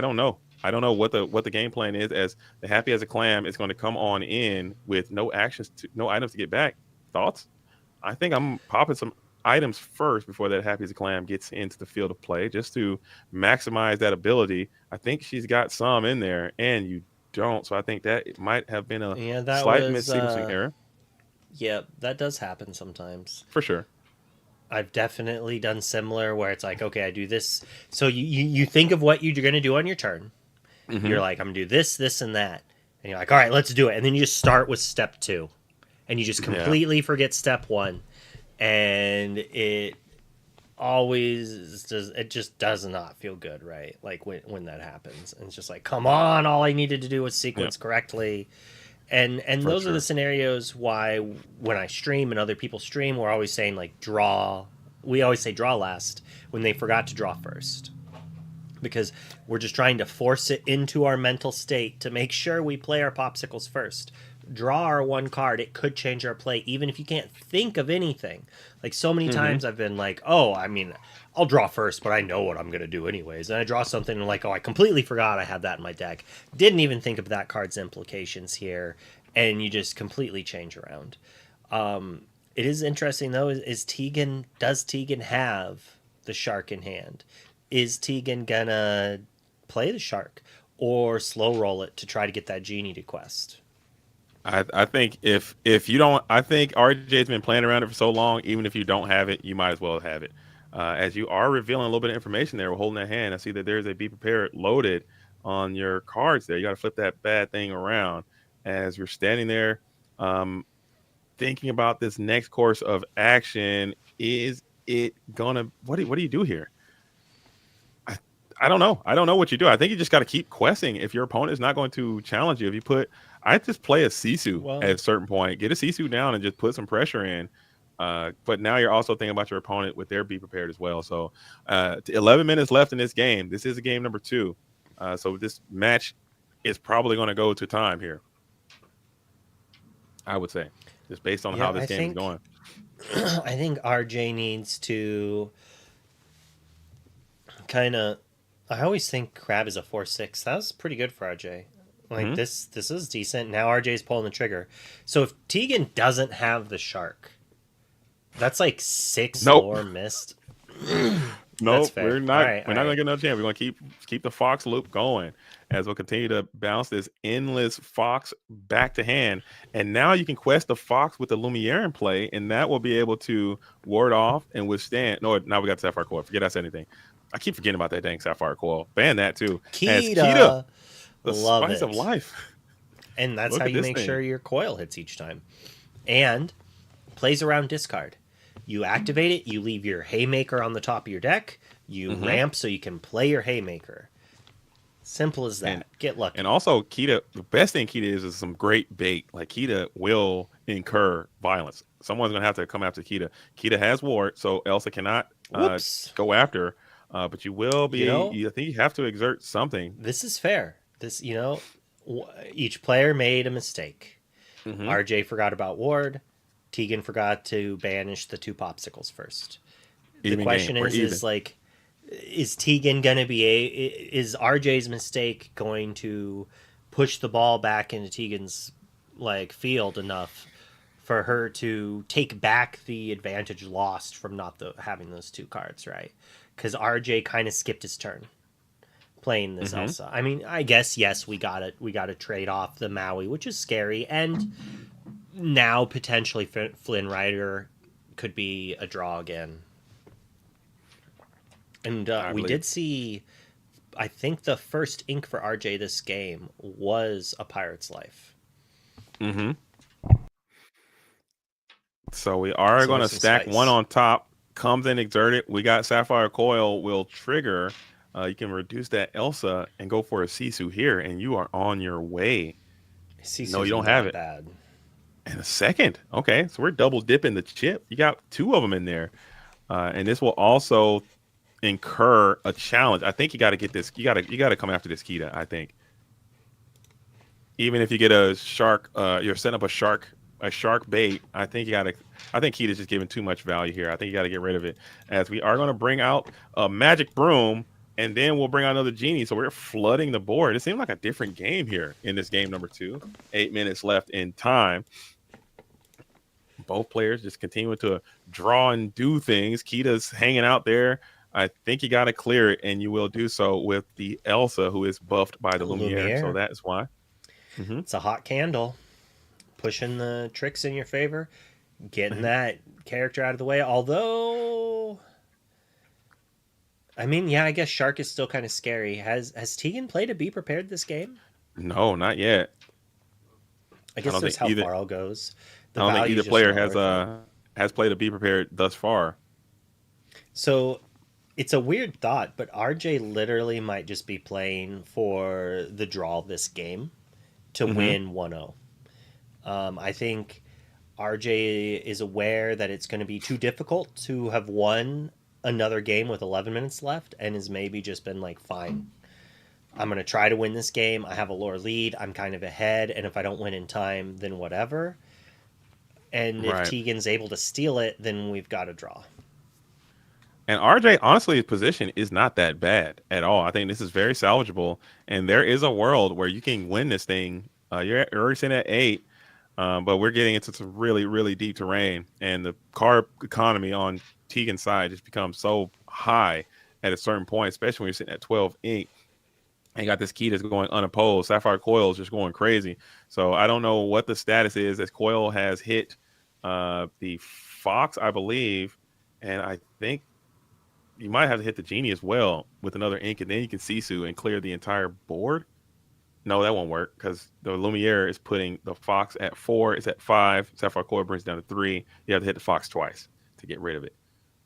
don't know. I don't know what the game plan is. As the Happy as a Clam is going to come on in with no items to get back. Thoughts? I think I'm popping some items first before that Happy as a Clam gets into the field of play, just to maximize that ability. I think she's got some in there, and you don't. So I think that it might have been a slight missing error. Yeah, that does happen sometimes. For sure. I've definitely done similar where it's like, okay, I do this. So you think of what you're going to do on your turn. Mm-hmm. You're like, I'm going to do this, this, and that. And you're like, all right, let's do it. And then you just start with step 2. And you just completely forget step 1. And it just does not feel good, right? Like when that happens. And it's just like, come on, all I needed to do was sequence correctly. And For those are sure. the scenarios why when I stream and other people stream, we're always saying like draw. We always say draw last when they forgot to draw first, because we're just trying to force it into our mental state to make sure we play our popsicles first. Draw our one card, it could change our play even if you can't think of anything. Like so many times I've been like, oh, I mean, I'll draw first, but I know what I'm going to do anyways. And I draw something and like, oh, I completely forgot I had that in my deck. Didn't even think of that card's implications here. And you just completely change around. It is interesting though, does Tegan have the shark in hand? Is Tegan gonna play the shark or slow roll it to try to get that genie to quest? I think if you don't, I think RJ's been playing around it for so long. Even if you don't have it, you might as well have it. As you are revealing a little bit of information there, we're holding that hand. I see that there's a be prepared loaded on your cards there. You got to flip that bad thing around as you're standing there, thinking about this next course of action. Is it gonna? What do you do here? I don't know. I don't know what you do. I think you just got to keep questing. If your opponent is not going to challenge you, I just play a Sisu at a certain point. Get a Sisu down and just put some pressure in. But now you're also thinking about your opponent with their be prepared as well. So 11 minutes left in this game. This is a game number 2. So this match is probably going to go to time here, I would say, just based on how this game is going. I think RJ needs to kind of. I always think Crab is a 4/6. That was pretty good for RJ. Like this is decent. Now RJ's pulling the trigger. So if Tegan doesn't have the shark, that's like 6 lore missed. Nope, we're not. Right, we're not gonna get another chance. We're gonna keep the Fox loop going as we'll continue to bounce this endless Fox back to hand. And now you can quest the Fox with the Lumiere in play, and that will be able to ward off and withstand. No, now we got Sapphire Coil. Forget I said anything. I keep forgetting about that dang Sapphire Coil. Ban that too. Kita, the love spice it. of life. And that's Look how at you this make thing. sure your coil hits each time. And plays around discard. You activate it, you leave your Haymaker on the top of your deck, you ramp so you can play your Haymaker. Simple as that. Get lucky. And also, Kita, the best thing Kita is some great bait. Like, Kita will incur violence. Someone's going to have to come after Kita. Kita has ward, so Elsa cannot go after her. But you will be, I think you have to exert something. This is fair. Each player made a mistake. RJ forgot about ward. Tegan forgot to banish the 2 popsicles first. The question is Tegan going to is RJ's mistake going to push the ball back into Tegan's field enough for her to take back the advantage lost from not having those 2 cards, right? Because RJ kind of skipped his turn playing this Elsa. I mean, I guess yes, we got to trade off the Maui, which is scary, and now potentially Flynn Rider could be a draw again. And we did see, I think the first ink for RJ this game was a Pirate's Life. So we are going to stack one on top. Comes in exerted. We got Sapphire Coil will trigger. You can reduce that Elsa and go for a Sisu here, and you are on your way. No, you don't have it. Bad. And a second. Okay, so we're double dipping the chip. You got 2 of them in there. And this will also incur a challenge. I think you got to get this. You got to come after this Kita, I think. Even if you get a shark, you're setting up a shark bait. I think Kita's just giving too much value here. I think you got to get rid of it, as we are going to bring out a magic broom, and then we'll bring out another genie. So we're flooding the board. It seems like a different game here in this game number 2. 8 minutes left in time. Both players just continuing to draw and do things. Kita's hanging out there. I think you got to clear it, and you will do so with the Elsa, who is buffed by the Lumiere. So that is why. It's a hot candle. Pushing the tricks in your favor. Getting that character out of the way. Although, I mean, yeah, I guess Shark is still kind of scary. Has Tegan played a Be Prepared this game? No, not yet. I guess that's how Farl goes. I don't think either player has played a Be Prepared thus far. So it's a weird thought, but RJ literally might just be playing for the draw of this game to win 1-0. I think RJ is aware that it's going to be too difficult to have won another game with 11 minutes left, and has maybe just been like, fine, I'm going to try to win this game. I have a lore lead. I'm kind of ahead, and if I don't win in time, then whatever. And if Right. Tegan's able to steal it, then we've got a draw. And RJ, honestly, his position is not that bad at all. I think this is very salvageable, and there is a world where you can win this thing. You're already sitting at 8, but we're getting into some really, really deep terrain, and the card economy on Tegan's side just becomes so high at a certain point, especially when you're sitting at 12 ink. And you got this key that's going unopposed. Sapphire Coil is just going crazy. So I don't know what the status is, as Coil has hit the Fox, I believe, and I think you might have to hit the Genie as well with another ink, and then you can Sisu and clear the entire board. No, that won't work because the Lumiere is putting the Fox at 4. It's at 5. Sapphire Coil brings it down to 3. You have to hit the Fox twice to get rid of it,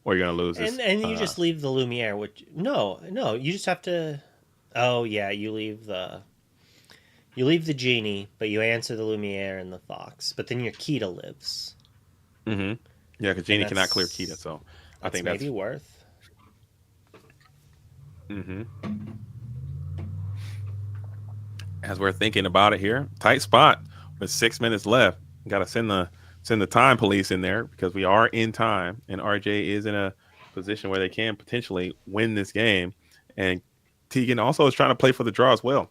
or you're gonna lose this. And you just leave the Lumiere. Which no, you just have to. Oh yeah, you leave the Genie, but you answer the Lumiere and the Fox. But then your Kita lives. Mm-hmm. Yeah, because Genie cannot clear Kita, so I think that's maybe worth. Mm-hmm. As we're thinking about it here, tight spot with 6 minutes left. Got to send the time police in there because we are in time, and RJ is in a position where they can potentially win this game. And Tegan also is trying to play for the draw as well.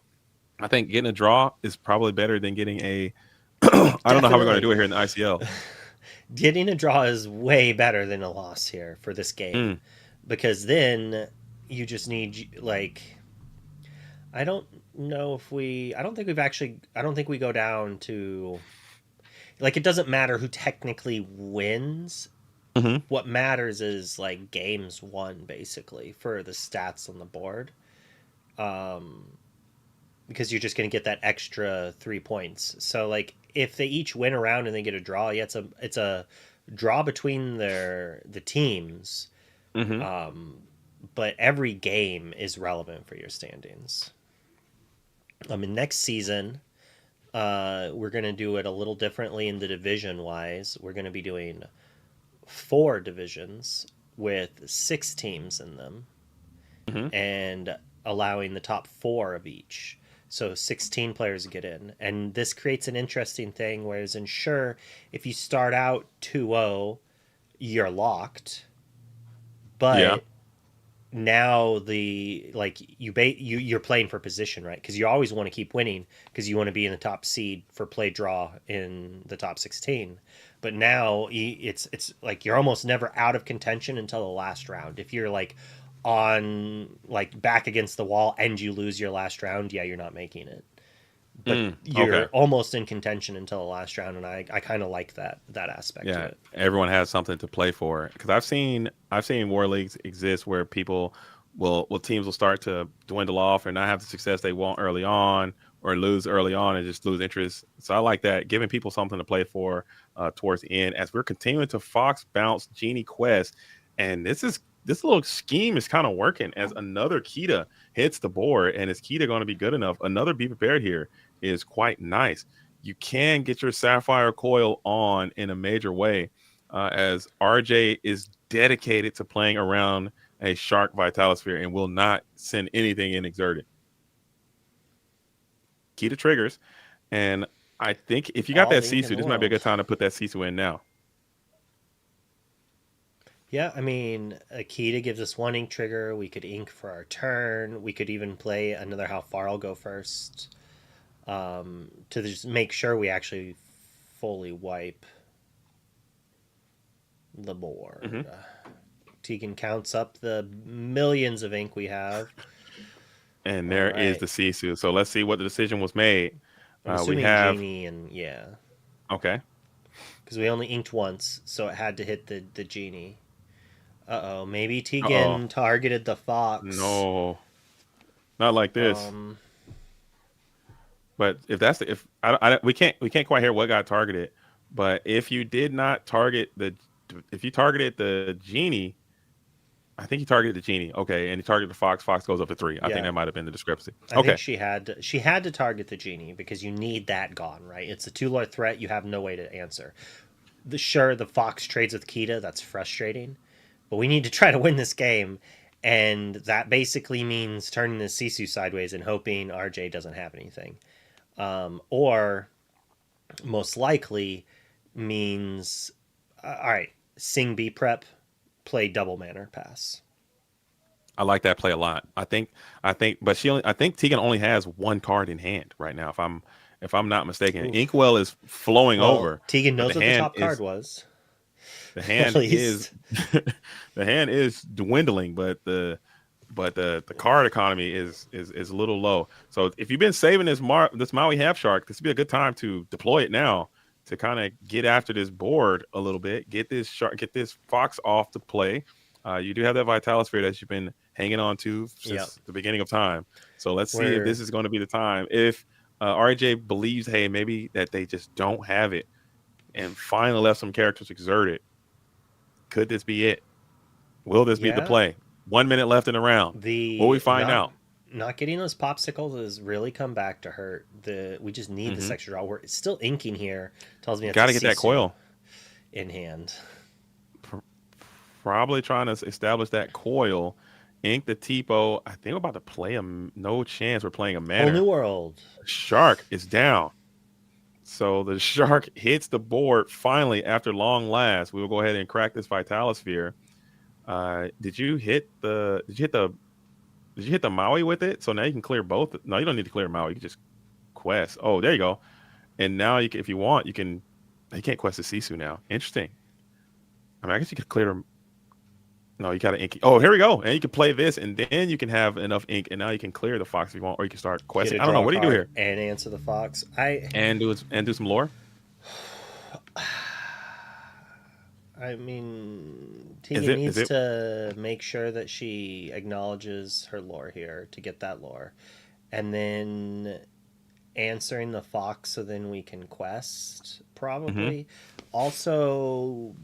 I think getting a draw is probably better than getting a. I don't know how we're going to do it here in the ICL. Getting a draw is way better than a loss here for this game, because then you just need, like, I don't think we go down to, like, it doesn't matter who technically wins. Mm-hmm. What matters is, like, games won, basically, for the stats on the board. Because you're just going to get that extra 3 points. So, like, if they each win a round and they get a draw, yeah, it's a draw between the teams. Mm-hmm. But every game is relevant for your standings. In next season, we're going to do it a little differently in the division-wise. We're going to be doing 4 divisions with 6 teams in them, and allowing the top 4 of each. So 16 players get in. And this creates an interesting thing, whereas in Sure, if you start out 2-0, you're locked. But now you're playing for position, right? Because you always want to keep winning because you want to be in the top seed for play draw in the top 16. But now it's like you're almost never out of contention until the last round. If you're like on like back against the wall and you lose your last round, yeah, you're not making it. But you're almost in contention until the last round, and I kind of like that aspect of it. Everyone has something to play for. Because I've seen war leagues exist where teams will start to dwindle off or not have the success they want early on, or lose early on and just lose interest. So I like that, giving people something to play for towards the end as we're continuing to Fox bounce Genie Quest, and this little scheme is kind of working as another Kita hits the board. And is Kita going to be good enough? Another Be Prepared here is quite nice. You can get your Sapphire Coil on in a major way, as RJ is dedicated to playing around a Shark Vitalosphere and will not send anything in exerted. Kita triggers, and I think if you got that Sisu, this might be a good time to put that Sisu in now. Yeah, I mean, Akita gives us 1 ink trigger. We could ink for our turn. We could even play another How Far I'll Go first, to just make sure we actually fully wipe the board. Tegan counts up the millions of ink we have. And there is the Sisu. So let's see what the decision was made. We have Genie and Okay. Because we only inked once, so it had to hit the Genie. Maybe Tegan targeted the Fox. No, not like this. But if we can't quite hear what got targeted. But if you did not target if you targeted the Genie, I think he targeted the genie. Okay, and he targeted the fox. Fox goes up to 3. I think Yeah. that might have been the discrepancy. I Okay. think she had to target the genie because you need that gone, right? It's a 2 lore threat. You have no way to answer. Sure, the fox trades with Kita. That's frustrating, but we need to try to win this game, and that basically means turning the Sisu sideways and hoping RJ doesn't have anything, or most likely means all right, Sing B prep, play double manner pass. I like that play a lot. I think, but I think Tegan only has 1 card in hand right now. If I'm not mistaken, Oof. Inkwell is flowing over. Tegan but knows what the top card was. The hand is the hand is dwindling, but the card economy is a little low. So if you've been saving this Maui half shark, this would be a good time to deploy it now to kind of get after this board a little bit. Get this fox off to play. You do have that Vitalis Sphere that you've been hanging on to since the beginning of time. So let's see if this is going to be the time. If RJ believes, hey, maybe that they just don't have it, and finally let some characters exert it. Could this be it? Will this be the play? 1 minute left in the round. Will we find out? Not getting those popsicles has really come back to hurt. We just need this extra draw. It's still inking here. Tells me got to get that coil in hand. Probably trying to establish that coil. Ink the Tipo. I think we're about to play no chance. We're playing a manner. Whole new world. Shark is down. So the shark hits the board finally after long last. We will go ahead and crack this Vitalis Sphere. Did you hit the Maui with it? So now you can clear both. No, you don't need to clear Maui. You can just quest. Oh, there you go. And now you can, if you want, you can. You can't quest the Sisu now. Interesting. I mean, I guess you could clear them. No, you got to ink. Oh, here we go. And you can play this, and then you can have enough ink, and now you can clear the fox if you want, or you can start questing. I don't know. What do you do here? And answer the fox. And do some lore. I mean, Tegan needs to make sure that she acknowledges her lore here to get that lore, and then answering the fox so then we can quest probably. Also,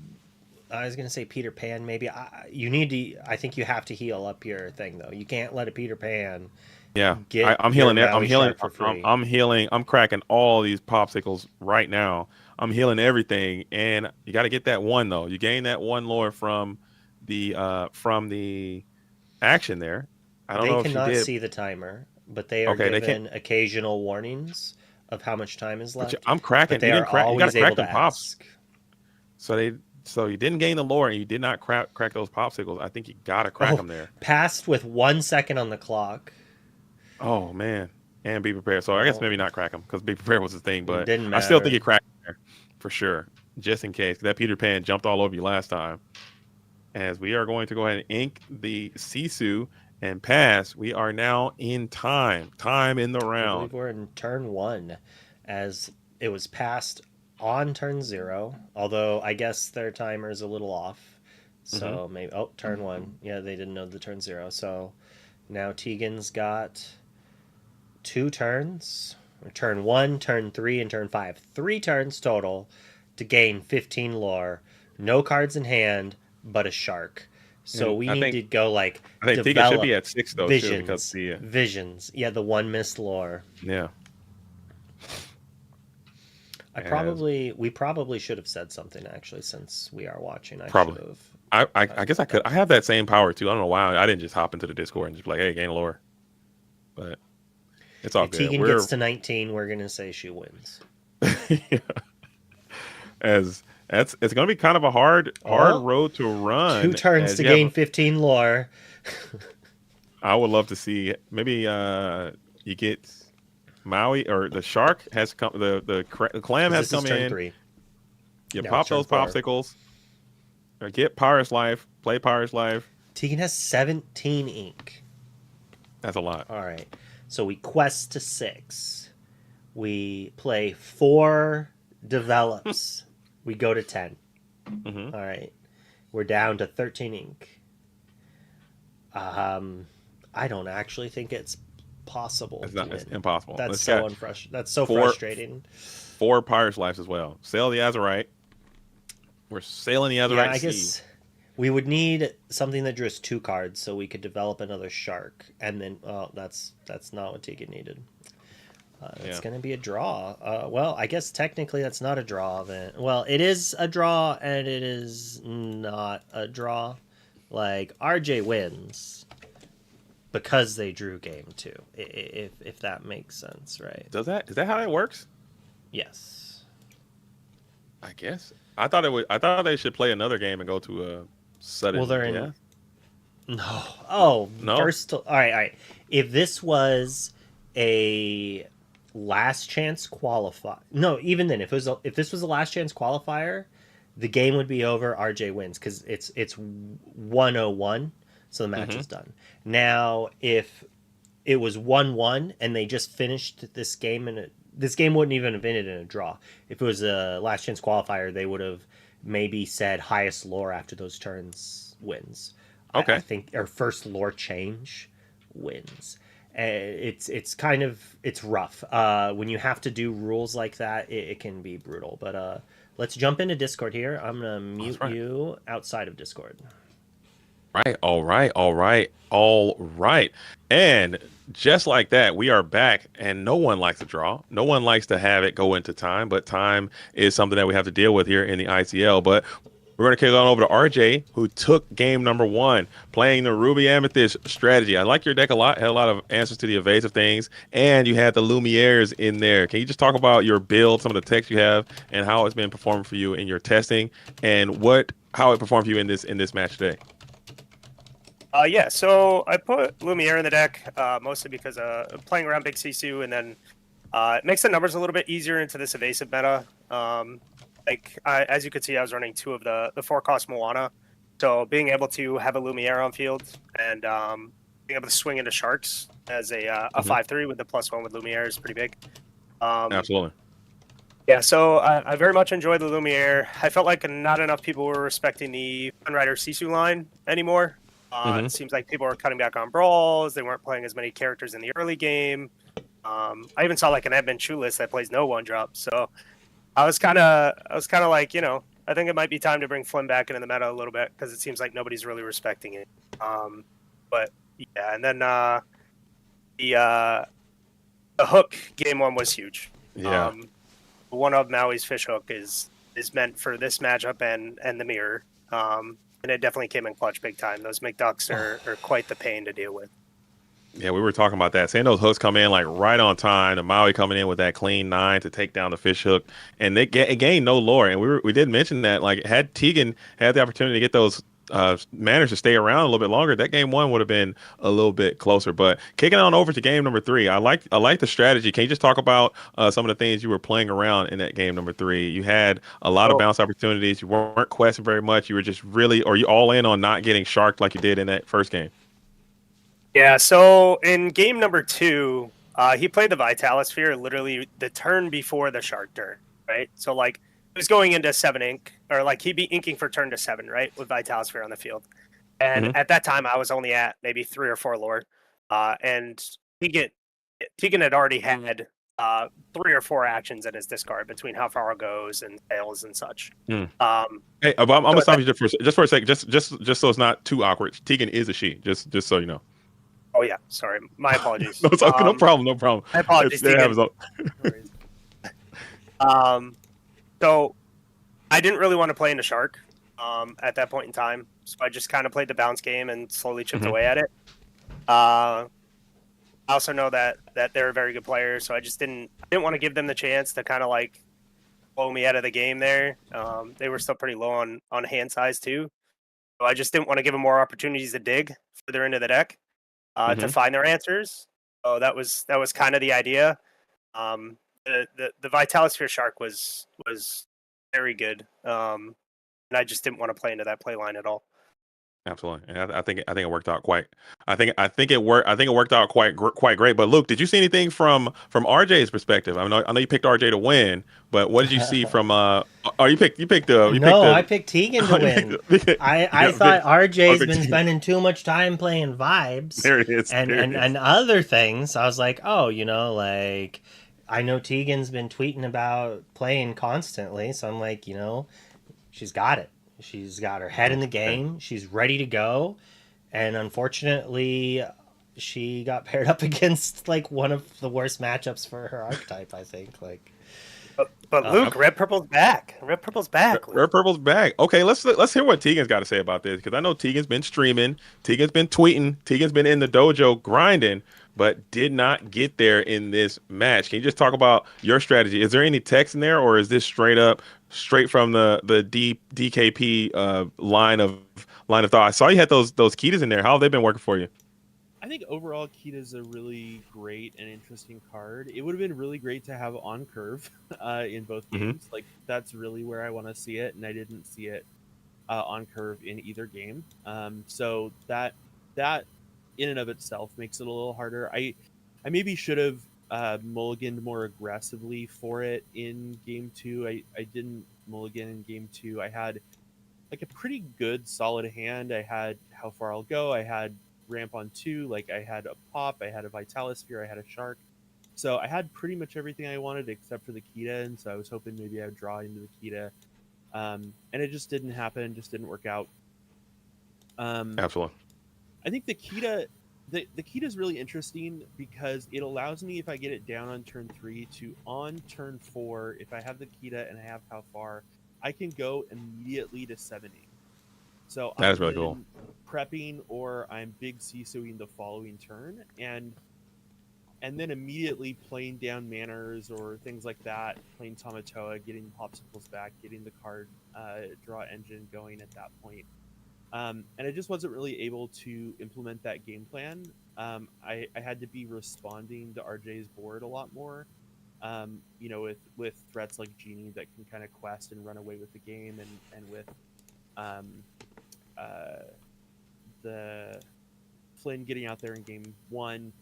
I was gonna say Peter Pan. Maybe you need to. I think you have to heal up your thing though. You can't let a Peter Pan. Yeah, I'm healing it. I'm healing. For free. I'm healing. I'm cracking all these popsicles right now. I'm healing everything, and you got to get that 1 though. You gain that 1 lore from the action there. I don't know if she did. They cannot see the timer, but they are given occasional warnings of how much time is left. I'm cracking. They are always you got to crack them pops. Ask. So you didn't gain the lore, and you did not crack those popsicles. I think you got to crack them there. Passed with 1 second on the clock. Oh man, and be prepared. So I guess maybe not crack them because be prepared was the thing, but didn't I still think matter. you cracked there for sure, just in case. That Peter Pan jumped all over you last time. As we are going to go ahead and ink the Sisu and pass, we are now in time in the I round. believe we're in turn 1, as it was passed on turn 0. Although I guess their timer is a little off, so maybe turn 1. Yeah, they didn't know the turn 0. So now Tegan's got 2 turns. Turn 1, turn 3, and turn 5. 3 turns total to gain 15 lore. No cards in hand, but a shark. So we need to go like. I think Tegan should be at 6 though, visions, too, because the visions. Yeah, the 1 missed lore. yeah. We probably should have said something actually, since we are watching. Probably. I guess I could. I have that same power too. I don't know why I didn't just hop into the Discord and just be like, "Hey, gain a lore." But it's all if good. Tegan gets to 19, we're gonna say she wins. Yeah. It's gonna be kind of a hard road to run. 2 turns to gain 15 lore. I would love to see maybe you get Maui or the shark has come. The clam has come in. 3. You No, pop turn those 4. popsicles. Or get Pyrus Life. Play Pyrus Life. Tegan has 17 ink. That's a lot. All right. So we quest to 6. We play 4 develops. We go to 10. All right. We're down to 13 ink. I don't actually think it's possible. It's impossible. That's so unfrustrating. That's so frustrating. 4 Pyrus Lives as well. Sail the Azurite. We're sailing the Azurite I sea. guess We would need something that drew us 2 cards so we could develop another shark, and then that's not what Tegan needed. It's going to be a draw. Well, I guess technically that's not a draw then. Well, it is a draw and it is not a draw. Like, RJ wins because they drew game 2, if that makes sense, right? Is that how that works? Yes. I guess. I thought they should play another game and go to a sudden. Well, they're in. Yeah? No. Oh, No? first. All right. If this was a last chance qualify, no, even then, if this was a last chance qualifier, the game would be over. RJ wins because it's 101, so the match is done. Now, if it was 1-1 and they just finished this game and this game wouldn't even have ended in a draw. If it was a last chance qualifier, they would have maybe said highest lore after those turns wins. Okay. I think, or first lore change wins. It's kind of, it's rough. When you have to do rules like that, it can be brutal. But let's jump into Discord here. I'm gonna mute you outside of Discord. Right. All right. And just like that, we are back, and no one likes a draw. No one likes to have it go into time, but time is something that we have to deal with here in the ICL. But we're going to kick on over to RJ, who took game number 1, playing the Ruby Amethyst strategy. I like your deck a lot. Had a lot of answers to the evasive things, and you had the Lumières in there. Can you just talk about your build, some of the techs you have, and how it's been performing for you in your testing, and how it performed for you in this match today? Yeah, so I put Lumiere in the deck mostly because playing around Big Sisu, and then it makes the numbers a little bit easier into this evasive meta. As you could see, I was running 2 of the 4-cost Moana, so being able to have a Lumiere on field and being able to swing into Sharks as a 5/3 with the +1 with Lumiere is pretty big. Absolutely. Yeah, so I very much enjoyed the Lumiere. I felt like not enough people were respecting the Sunrider Sisu line anymore. It seems like people were cutting back on brawls. They weren't playing as many characters in the early game. I even saw like an Edmund Chulis that plays no 1-drop. So I was kind of like, I think it might be time to bring Flynn back into the meta a little bit because it seems like nobody's really respecting it. But yeah, and then the hook game 1 was huge. Yeah. One of Maui's fish hook is meant for this matchup and the mirror. And it definitely came in clutch big time. Those McDucks are quite the pain to deal with. Yeah, we were talking about that. Saying those hooks come in like right on time. The Maui coming in with that clean 9 to take down the fish hook, and it gained no lore. And we did mention that like had Tegan had the opportunity to get those manners to stay around a little bit longer, that game 1 would have been a little bit closer. But kicking on over to game number 3, I like the strategy. Can you just talk about some of the things you were playing around in that game number 3? You had a lot of bounce opportunities. You weren't questing very much. You were just really, or you all in on not getting sharked like you did in that first game? Yeah, so in game number 2, he played the Vitalisphere literally the turn before the shark turn, right? So like he was going into 7 ink, or like he'd be inking for turn to 7, right, with Vitalisphere on the field. And at that time, I was only at maybe 3 or 4 lore, and Tegan had already had 3 or 4 actions in his discard between how far it goes and fails and such. Hey, I'm gonna stop you just for a second, just so it's not too awkward. Tegan is a she, just so you know. Oh yeah, sorry, my apologies. No problem. My apologies. So I didn't really want to play into Shark at that point in time, so I just kind of played the bounce game and slowly chipped away at it. I also know that they're a very good player, so I just didn't want to give them the chance to kind of like blow me out of the game there. They were still pretty low on hand size too, so I just didn't want to give them more opportunities to dig further into the deck to find their answers. So that was kind of the idea. The Vitalisphere Shark was very good, and I just didn't want to play into that play line at all. Absolutely, and I think it worked out quite. I think it worked out quite great. But Luke, did you see anything from RJ's perspective? I know you picked RJ to win, but what did you see from? I picked Tegan to win. I thought RJ's been spending too much time playing vibes. There it is, and other things. I was like, like I know Tegan's been tweeting about playing constantly, so I'm like, she's got it. She's got her head in the game. She's ready to go. And unfortunately, she got paired up against like one of the worst matchups for her archetype, I think. Like, But Luke, Red Purple's back. Red Purple's back. Luke. Red Purple's back. Okay, let's hear what Tegan's got to say about this, because I know Tegan's been streaming, Tegan's been tweeting, Tegan's been in the dojo grinding, but did not get there in this match. Can you just talk about your strategy? Is there any text in there, or is this straight from the DKP line of thought? I saw you had those Kitas in there. How have they been working for you? I think overall Kita is a really great and interesting card. It would have been really great to have on curve in both games. Like that's really where I want to see it, and I didn't see it on curve in either game. So that in and of itself makes it a little harder. I maybe should have mulliganed more aggressively for it in game 2. I didn't mulligan in game 2. I had like a pretty good solid hand. I had How Far I'll Go. I had ramp on 2. Like I had a pop, I had a Vitalisphere, I had a shark. So I had pretty much everything I wanted except for the Kita, and so I was hoping maybe I would draw into the Kita. And it just didn't happen, just didn't work out. Absolutely. I think the Kita is really interesting because it allows me, if I get it down on turn 3, to on turn 4, if I have the Kita and I have How Far, I can go immediately to 7-8. So that is really cool. Prepping, or I'm big Sisuing the following turn, and then immediately playing down manners or things like that, playing Tamatoa, getting popsicles back, getting the card draw engine going at that point. And I just wasn't really able to implement that game plan. I had to be responding to RJ's board a lot more. With threats like Genie that can kind of quest and run away with the game, and with the Flynn getting out there in game 1.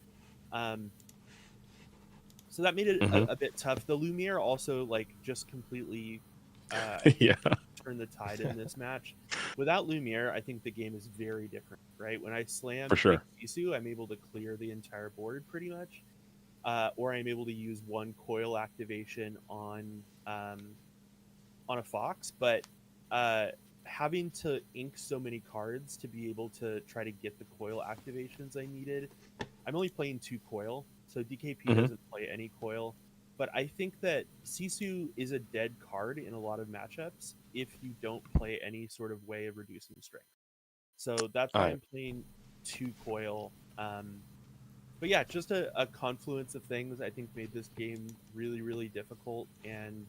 So that made it a bit tough. The Lumiere also just completely turned the tide in this match. Without Lumiere, I think the game is very different, right? When I slam For sure. Sisu, I'm able to clear the entire board pretty much. Or I'm able to use one coil activation on a Fox, but having to ink so many cards to be able to try to get the coil activations I needed. I'm only playing 2 coil, so DKP doesn't play any coil. But I think that Sisu is a dead card in a lot of matchups if you don't play any sort of way of reducing strength. So that's why I'm playing 2 coil. But yeah, just a confluence of things I think made this game really, really difficult, and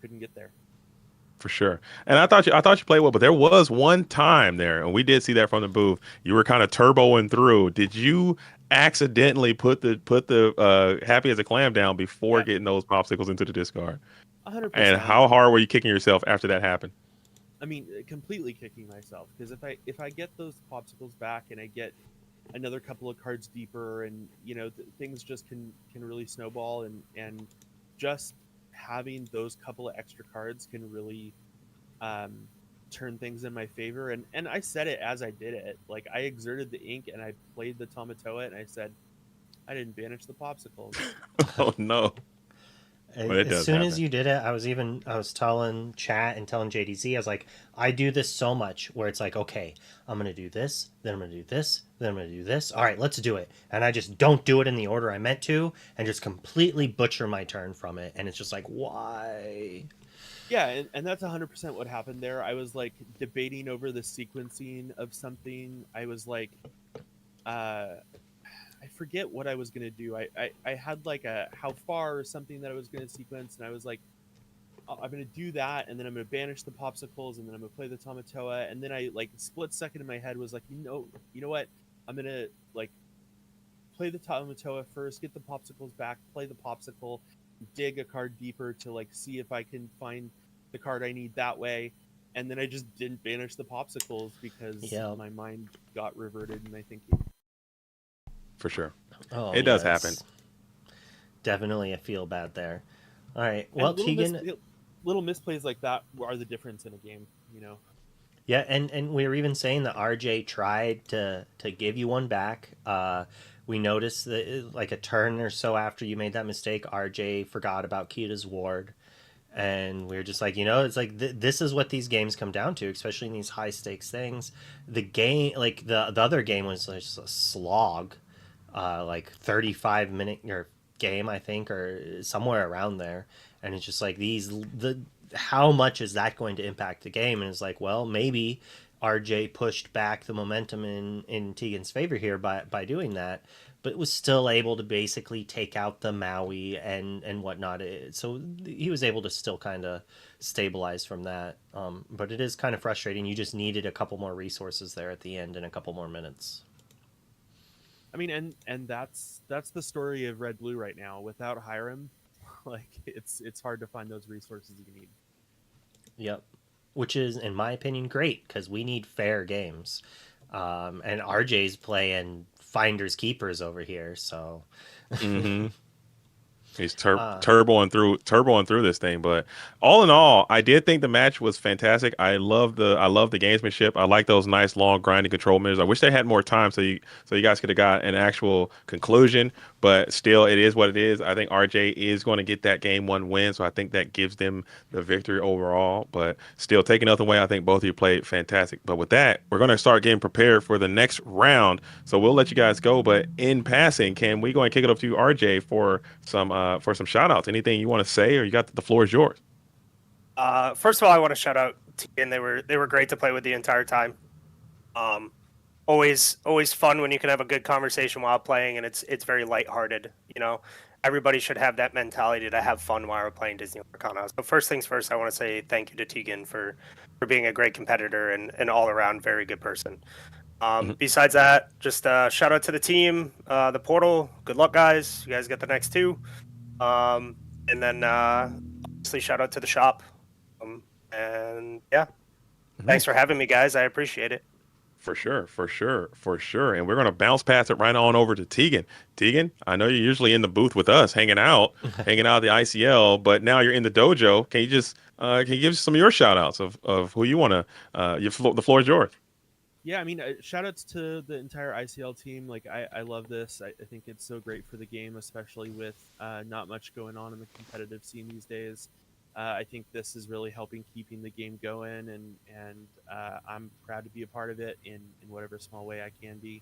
couldn't get there. For sure. And I thought you played well, but there was one time there, and we did see that from the booth. You were kind of turboing through. Did you accidentally put the Happy as a Clam down before getting those popsicles into the discard? 100%. And how hard were you kicking yourself after that happened? I mean, completely kicking myself, because if I get those popsicles back and I get another couple of cards deeper, and things just can really snowball, and just having those couple of extra cards can really turn things in my favor. And I said it as I did it. Like, I exerted the ink and I played the Tamatoa, and I said, I didn't banish the popsicles. Oh no. As soon as you did it, I was telling chat and telling JDZ, I was like, I do this so much where it's like, okay, I'm going to do this, then I'm going to do this, then I'm going to do this. All right, let's do it. And I just don't do it in the order I meant to, and just completely butcher my turn from it. And it's just like, why? Yeah, and that's 100% what happened there. I was like debating over the sequencing of something. I was like, I forget what I was going to do. I had like a How Far or something that I was going to sequence, and I was like, oh, I'm going to do that, and then I'm going to banish the popsicles, and then I'm going to play the Tamatoa, and then I like split second in my head was like, you know what? I'm going to like play the Tamatoa first, get the popsicles back, play the popsicle, dig a card deeper to like see if I can find the card I need that way. And then I just didn't banish the popsicles because my mind got reverted in my thinking. For sure. Oh, it does happen. Definitely a feel bad there. All right. Well, Tegan, little misplays like that are the difference in a game, Yeah, and we were even saying that RJ tried to give you one back. We noticed that like a turn or so after you made that mistake, RJ forgot about Kita's ward, And we were just like, it's like this is what these games come down to, especially in these high stakes things. The game, like the other game was just a slog, like 35-minute your game, I think, or somewhere around there. And it's just like how much is that going to impact the game? And it's like, well, maybe RJ pushed back the momentum in Tegan's favor here by doing that, but was still able to basically take out the Maui and whatnot. So he was able to still kind of stabilize from that. But it is kind of frustrating. You just needed a couple more resources there at the end and a couple more minutes. I mean, and that's the story of Red Blue right now. Without Hiram, like it's hard to find those resources you need. Yep. Which is, in my opinion, great because we need fair games. And RJ's playing finders keepers over here, so Mm-hmm. He's turboing through this thing, but all in all, I did think the match was fantastic. I love the gamesmanship. I like those nice long grinding control minutes. I wish they had more time so you guys could have got an actual conclusion, but still, it is what it is. I think RJ is going to get that game 1 win, so I think that gives them the victory overall. But still, taking nothing away, I think both of you played fantastic. But with that, we're going to start getting prepared for the next round. So we'll let you guys go. But in passing, can we go and kick it up to you, RJ, for some shout outs? Anything you want to say, or you got the floor is yours? First of all, I want to shout out Tegan. They were great to play with the entire time. Always fun when you can have a good conversation while playing, and it's very lighthearted. Everybody should have that mentality to have fun while we're playing Disney Lorcana. So first things first, I want to say thank you to Tegan for being a great competitor and an all around very good person. Besides that, just shout out to the team, the portal. Good luck, guys. You guys get the next 2. And then obviously shout out to the shop. And yeah, thanks for having me, guys. I appreciate it. For sure. And we're going to bounce past it right on over to Tegan. Tegan, I know you're usually in the booth with us, hanging out at the ICL, but now you're in the dojo. Can you just can you give some of your shout outs of who you want to, the floor is yours. Yeah, I mean, shout outs to the entire ICL team. Like, I love this. I think it's so great for the game, especially with not much going on in the competitive scene these days. I think this is really helping keeping the game going, and I'm proud to be a part of it in whatever small way I can be.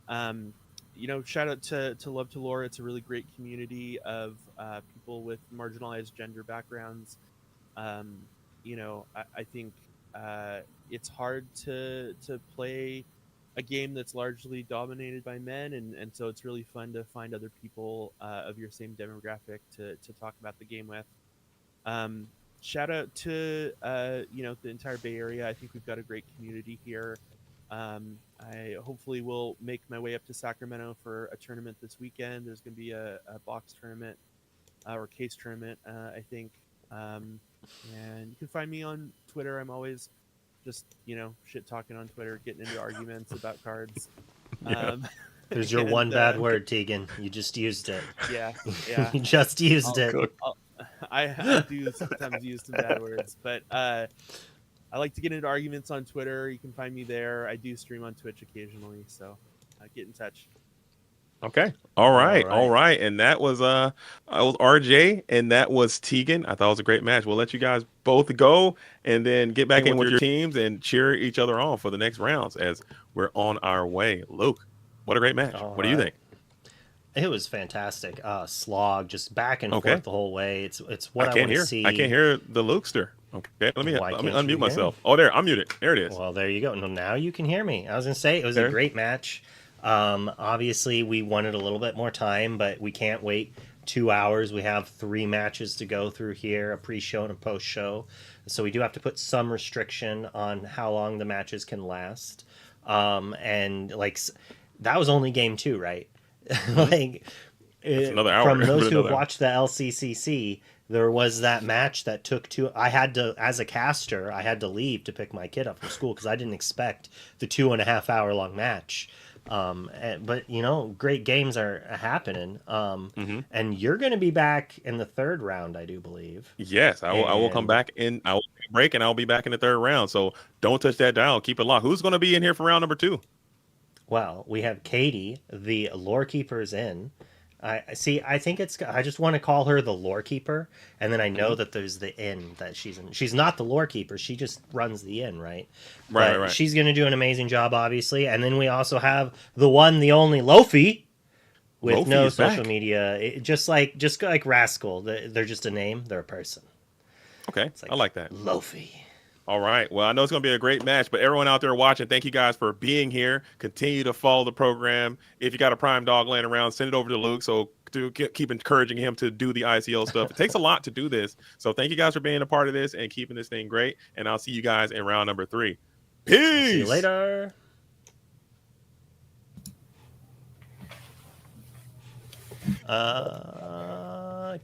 Shout out to Love to Lore. It's a really great community of people with marginalized gender backgrounds. I think it's hard to play a game that's largely dominated by men, and so it's really fun to find other people of your same demographic to talk about the game with. Shout out to the entire Bay Area. I think we've got a great community here. I hopefully will make my way up to Sacramento for a tournament this weekend. There's going to be a box tournament or case tournament, I think. And you can find me on Twitter. I'm always just shit talking on Twitter, getting into arguments about cards. Yeah. There's your one bad word, Tegan. You just used it. Yeah. You just used it. I do sometimes use some bad words, but I like to get into arguments on Twitter. You can find me there. I do stream on Twitch occasionally, so get in touch. Okay. All right. And that was RJ, and that was Tegan. I thought it was a great match. We'll let you guys both go and then get back in with your teams and cheer each other on for the next rounds as we're on our way. Luke, what a great match. What do you think? It was fantastic. Slog, just back and forth the whole way. It's what I want to see. I can't hear the Lukester. Okay, let me unmute myself. Oh, there, I'm muted. There it is. Well, there you go. No, now you can hear me. I was gonna say it was a great match. Obviously, we wanted a little bit more time, but we can't wait 2 hours. We have 3 matches to go through here, a pre-show and a post-show. So we do have to put some restriction on how long the matches can last. And like that was only game 2, right? Like another hour. From those who have watched the LCCC, there was that match that took 2. I had to, as a caster, I had to leave to pick my kid up from school because I didn't expect the 2.5 hour long match. But great games are happening. And you're going to be back in the 3rd round, I do believe. Yes, I will come back in. I will break and I'll be back in the 3rd round. So don't touch that dial. Keep it locked. Who's going to be in here for round number 2? Well, we have Katie, the lore keeper's in. I see. I think it's. I just want to call her the lore keeper, and then I know Mm-hmm. that there's the inn that she's in. She's not the lore keeper. She just runs the inn, right? Right, But right. she's going to do an amazing job, obviously. And then we also have the one, the only Lofi, with Lofi no is social back. media. Just like Rascal. They're just a name. They're a person. Okay, It's I like that. Lofi. All right. Well, I know it's going to be a great match, but everyone out there watching, thank you guys for being here. Continue to follow the program. If you got a prime dog laying around, send it over to Luke. So to keep encouraging him to do the ICL stuff. It takes a lot to do this. So thank you guys for being a part of this and keeping this thing great. And I'll see you guys in round number 3. Peace. See you later.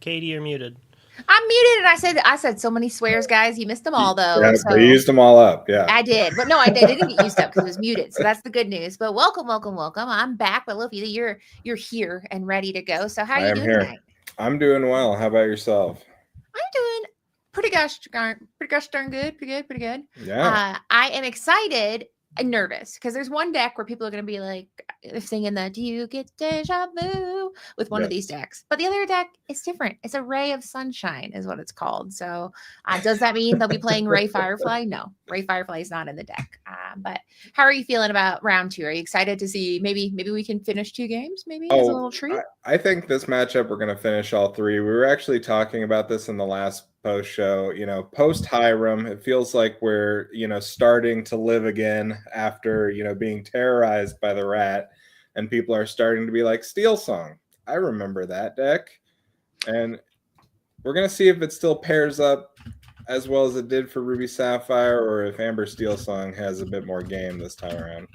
Katie, you're muted. I'm muted, and I said so many swears, guys. You missed them all though. Yeah, So they used them all up. Yeah. I did, but no, I didn't get used up because it was muted. So that's the good news. But welcome. I'm back. But Luffy, you're here and ready to go. So how are I you am doing here. tonight? I'm doing well. How about yourself? I'm doing pretty gosh darn good. Pretty good. Yeah. I am excited and nervous because there's one deck where people are going to be like singing the "Do you get deja vu" with one of these decks, but the other deck is different. It's a Ray of Sunshine, is what it's called. So, does that mean they'll be playing Ray Firefly? No, Ray Firefly is not in the deck. But how are you feeling about round 2? Are you excited to see maybe we can finish 2 games? Maybe as a little treat. I think this matchup we're going to finish all 3. We were actually talking about this in the last post show. You know, post Hiram, it feels like we're starting to live again after being terrorized by the rat, and people are starting to be like, Steel Song, I remember that deck, and we're going to see if it still pairs up as well as it did for Ruby Sapphire, or if Amber Steel Song has a bit more game this time around.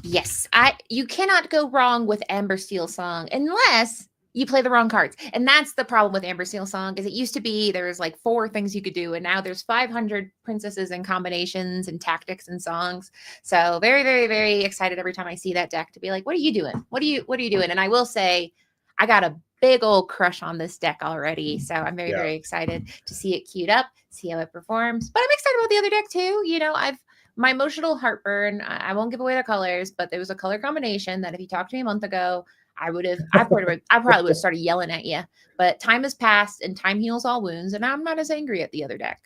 Yes, you cannot go wrong with Amber Steel Song unless you play the wrong cards. And that's the problem with Amber Steel Song, is it used to be there was like 4 things you could do, and now there's 500 princesses and combinations and tactics and songs. So very, very, very excited every time I see that deck to be like, what are you doing? What are you doing? And I will say, I got a big old crush on this deck already. So I'm very, very excited to see it queued up, see how it performs. But I'm excited about the other deck too. My emotional heartburn, I won't give away the colors, but there was a color combination that if you talked to me a month ago, I probably would have started yelling at you. But time has passed and time heals all wounds, and I'm not as angry at the other deck.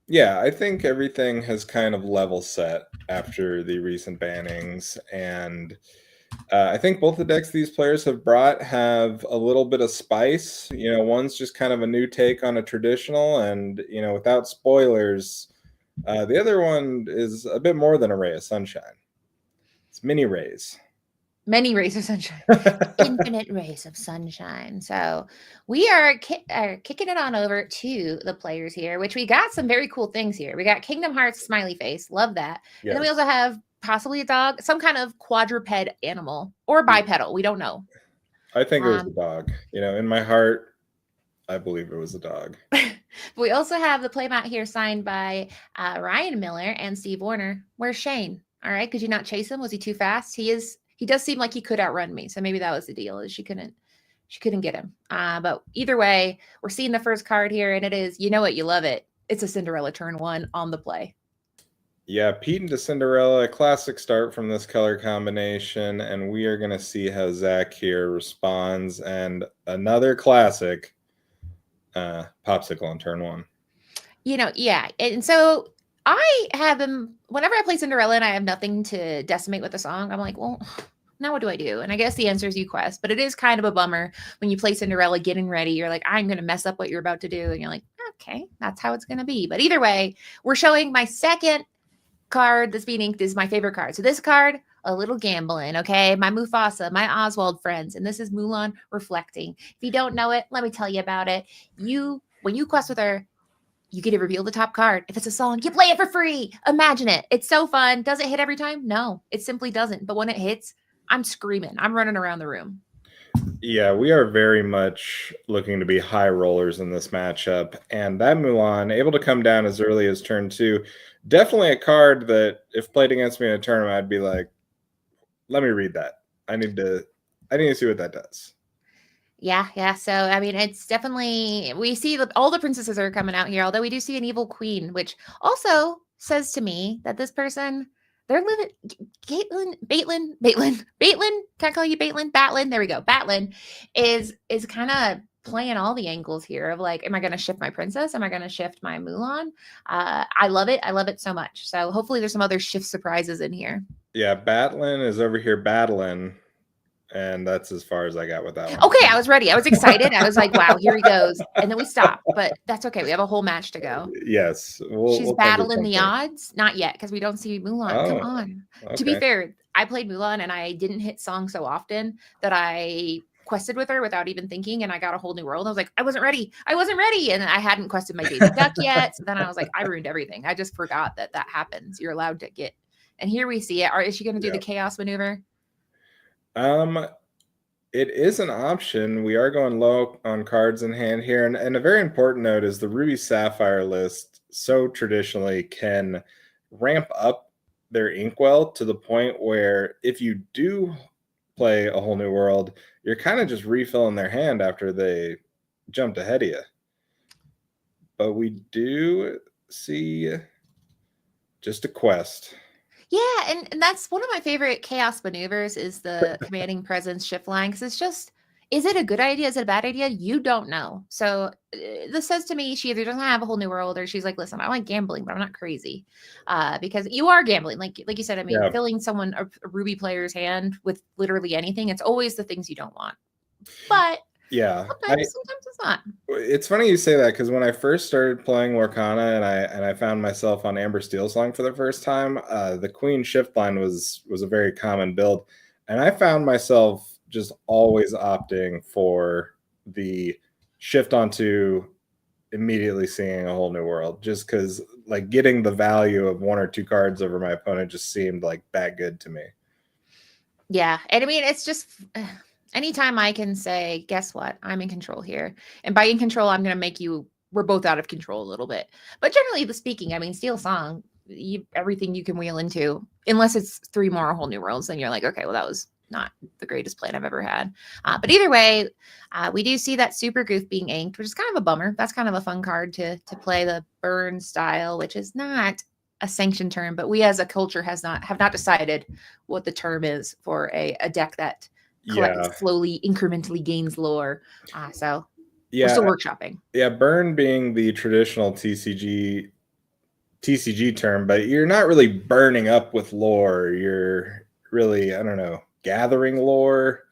Yeah, I think everything has kind of level set after the recent bannings, and I think both the decks these players have brought have a little bit of spice. One's just kind of a new take on a traditional, and without spoilers, the other one is a bit more than a ray of sunshine. It's mini rays. Many rays of sunshine. Infinite rays of sunshine. So we are kicking it on over to the players here, which we got some very cool things here. We got Kingdom Hearts smiley face. Love that. Yes. And then we also have possibly a dog, some kind of quadruped animal or bipedal. We don't know. I think it was a dog. In my heart, I believe it was a dog. We also have the playmat here signed by Ryan Miller and Steve Warner. Where's Shane? All right. Could you not chase him? Was he too fast? He does seem like he could outrun me. So maybe that was the deal, is she couldn't get him. But either way, we're seeing the first card here, and it is, you know what, you love it. It's a Cinderella turn 1 on the play. Yeah, Pete into Cinderella, a classic start from this color combination, and we are going to see how Zach here responds. And another classic, Popsicle on turn 1. Yeah. And so I have them, whenever I play Cinderella and I have nothing to decimate with the song, I'm like, well, now what do I do? And I guess the answer is UQuest, but it is kind of a bummer when you play Cinderella getting ready. You're like, I'm going to mess up what you're about to do. And you're like, okay, that's how it's going to be. But either way, we're showing my second card that's being inked is my favorite card. So this card, a little gambling, okay? My Mufasa, my Oswald friends, and this is Mulan reflecting. If you don't know it, let me tell you about it. When you quest with her, you get to reveal the top card. If it's a song, you play it for free. Imagine it. It's so fun. Does it hit every time? No, it simply doesn't. But when it hits, I'm screaming. I'm running around the room. Yeah, we are very much looking to be high rollers in this matchup. And that Mulan, able to come down as early as turn 2, definitely a card that if played against me in a tournament, I'd be like, let me read that. I need to see what that does. Yeah. So, I mean, it's definitely, we see all the princesses are coming out here, although we do see an evil queen, which also says to me that this person They're living. Baitlin. Can I call you Baitlin? Batlin. There we go. Batlin is kind of playing all the angles here of like, am I going to shift my princess? Am I going to shift my Mulan? I love it. I love it so much. So hopefully there's some other shift surprises in here. Yeah, Batlin is over here battling, and that's as far as I got with that one. Okay, I was ready. I was excited. I was like, wow, here he goes. And then we stopped, but that's okay. We have a whole match to go. Yes. She's we'll think of battling the something. odds. Not yet, because we don't see Mulan. Come Oh, on. To be okay. fair, I played Mulan and I didn't hit Song so often that I quested with her without even thinking, and I got a whole new world. I was like, I wasn't ready. And I hadn't quested my baby duck yet. So then I was like, I ruined everything. I just forgot that happens. You're allowed to get. And here we see it. Is she going to do the chaos maneuver? It is an option. We are going low on cards in hand here. And a very important note is the Ruby Sapphire list so traditionally can ramp up their inkwell to the point where if you do play a whole new world, you're kind of just refilling their hand after they jumped ahead of you. But we do see just a quest. Yeah, and that's one of my favorite chaos maneuvers is the commanding presence shift line, because it's just, is it a good idea? Is it a bad idea? You don't know. So this says to me, she either doesn't have a whole new world, or she's like, listen, I like gambling, but I'm not crazy. Because you are gambling. Like you said, I mean, filling someone, a Ruby player's hand with literally anything, it's always the things you don't want. But yeah, sometimes it's not. It's funny you say that, because when I first started playing Lorcana and I found myself on Amber Steel Song for the first time, the Queen shift line was a very common build, and I found myself just always opting for the shift onto immediately seeing a whole new world, just because like getting the value of 1 or 2 cards over my opponent just seemed like that good to me. Yeah, and I mean, it's just anytime I can say, guess what? I'm in control here. And by in control, I'm going to make you, we're both out of control a little bit. But generally speaking, I mean, Steel Song, everything you can wheel into, unless it's 3 more whole new worlds, then you're like, okay, well, that was not the greatest plan I've ever had. But either way, we do see that Super Goof being inked, which is kind of a bummer. That's kind of a fun card to play, the burn style, which is not a sanctioned term, but we as a culture have not decided what the term is for a deck that slowly, incrementally gains lore. So we're still workshopping. Yeah, burn being the traditional TCG term, but you're not really burning up with lore. You're really, I don't know, gathering lore.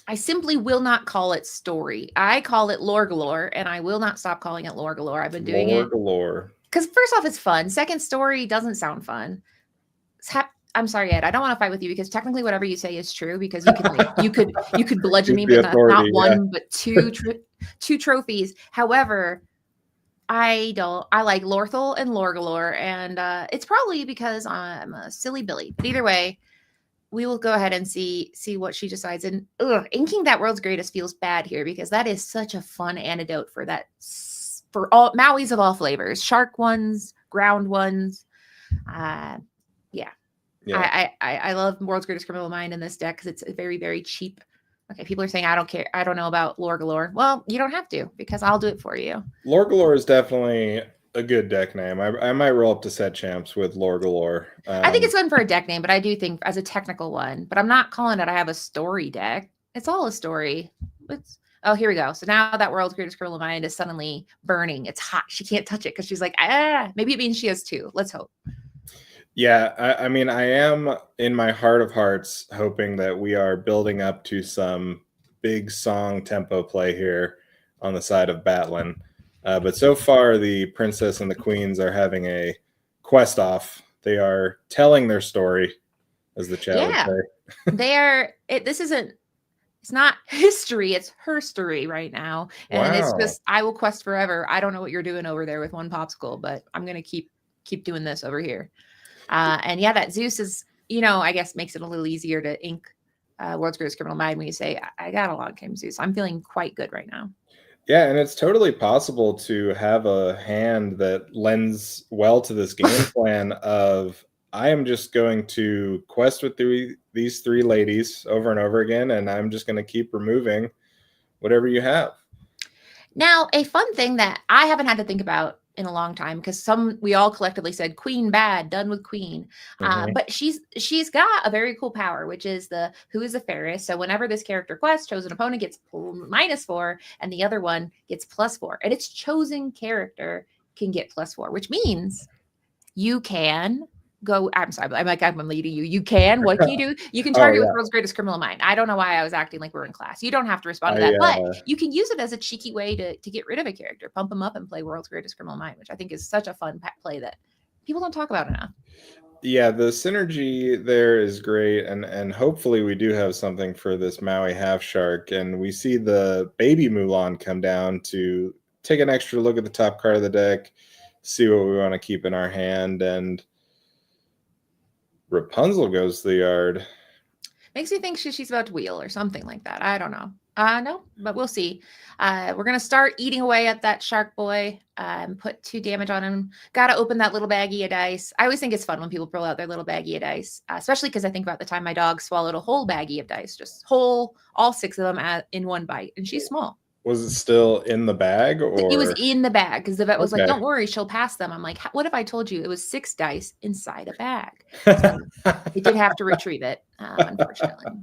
I simply will not call it story. I call it lore galore, and I will not stop calling it lore galore. I've been doing lore it galore. Because first off, it's fun. Second, story doesn't sound fun. I'm sorry, Ed. I don't want to fight with you because technically whatever you say is true, because you could bludgeon me, but not one, but two trophies. However, I like Lorthel and Lore Galore, and it's probably because I'm a silly Billy. But either way, we will go ahead and see what she decides. And inking that World's Greatest feels bad here, because that is such a fun antidote for that, for all Mauis of all flavors, shark ones, ground ones. I love World's Greatest Criminal Mind in this deck because it's very, very cheap. Okay, people are saying I don't care, I don't know about Lore Galore. Well, you don't have to, because I'll do it for you. Lore Galore is definitely a good deck name. I might roll up to set champs with Lore Galore. I think it's fun for a deck name, but I do think as a technical one. But I'm not calling it I have a story deck. It's all a story. Oh, here we go. So now that World's Greatest Criminal Mind is suddenly burning. It's hot. She can't touch it because she's like, maybe it means she has 2. Let's hope. Yeah, I mean, I am in my heart of hearts hoping that we are building up to some big song tempo play here on the side of Batlin. But so far, the princess and the queens are having a quest off. They are telling their story, as the chat would say. They are. It's not history. It's her story right now, and it's just, I will quest forever. I don't know what you're doing over there with one popsicle, but I'm gonna keep doing this over here. And yeah, that Zeus is, I guess makes it a little easier to ink World's Greatest Criminal Mind when you say, I got a long game Zeus. I'm feeling quite good right now. Yeah, and it's totally possible to have a hand that lends well to this game plan of, I am just going to quest with these 3 ladies over and over again, and I'm just going to keep removing whatever you have. Now, a fun thing that I haven't had to think about in a long time, because we all collectively said queen bad, done with queen. But she's got a very cool power, which is the who is the fairest. So whenever this character quests, chosen opponent gets -4 and the other one gets +4, and its chosen character can get +4, which means you can go. I'm sorry, I'm leading you. You can. What can you do? You can target with World's Greatest Criminal Mind. I don't know why I was acting like we're in class. You don't have to respond to that, but you can use it as a cheeky way to get rid of a character, pump them up, and play World's Greatest Criminal Mind, which I think is such a fun play that people don't talk about enough. Yeah, the synergy there is great, and hopefully we do have something for this Maui half shark, and we see the baby Mulan come down to take an extra look at the top card of the deck, see what we want to keep in our hand, and Rapunzel goes to the yard. Makes me think she's about to wheel or something like that. I don't know. No, but we'll see. We're going to start eating away at that shark boy and put 2 damage on him. Got to open that little baggie of dice. I always think it's fun when people pull out their little baggie of dice, especially because I think about the time my dog swallowed a whole baggie of dice, just all 6 of them in one bite. And she's small. Was it still in the bag? Or it was in the bag, because the vet was like, don't worry, she'll pass them. I'm like, what if I told you it was 6 dice inside a bag? So we did have to retrieve it, unfortunately.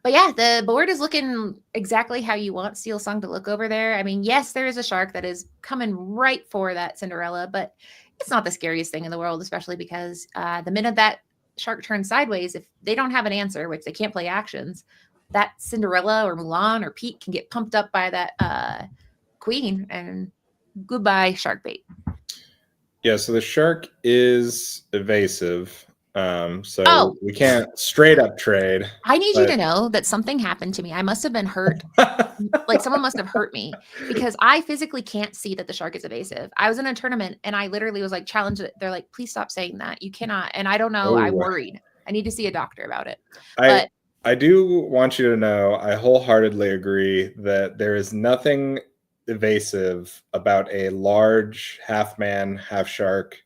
But yeah, the board is looking exactly how you want Steel Song to look over there. I mean, yes, there is a shark that is coming right for that Cinderella, but it's not the scariest thing in the world, especially because the minute that shark turns sideways, if they don't have an answer, which they can't play actions, that Cinderella or Mulan or Pete can get pumped up by that queen, and goodbye shark bait. Yeah, so the shark is evasive. So we can't straight up trade. I need you to know that something happened to me. I must have been hurt. Like someone must have hurt me, because I physically can't see that the shark is evasive. I was in a tournament and I literally was like challenged. They're like, please stop saying that. You cannot. And I don't know. I'm worried. I need to see a doctor about it. But I do want you to know, I wholeheartedly agree that there is nothing evasive about a large half man, half shark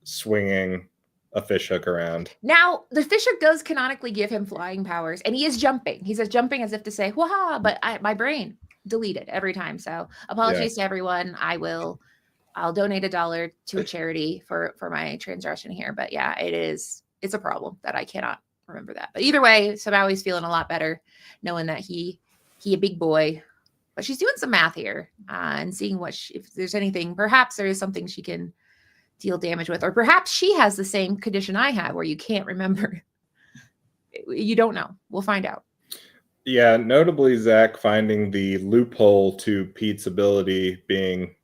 swinging a fish hook around. Now, the fish hook does canonically give him flying powers, and he is jumping. He says jumping as if to say, "Waha!" But my brain deleted every time. So apologies to everyone. I'll donate $1 to a charity for my transgression here. But yeah, it's a problem that I cannot remember that. But either way, somehow he's feeling a lot better knowing that he a big boy. But she's doing some math here and seeing if there's anything. Perhaps there is something she can deal damage with, or perhaps she has the same condition I have where you can't remember. You don't know. We'll find out. Yeah, notably Zach finding the loophole to Pete's ability being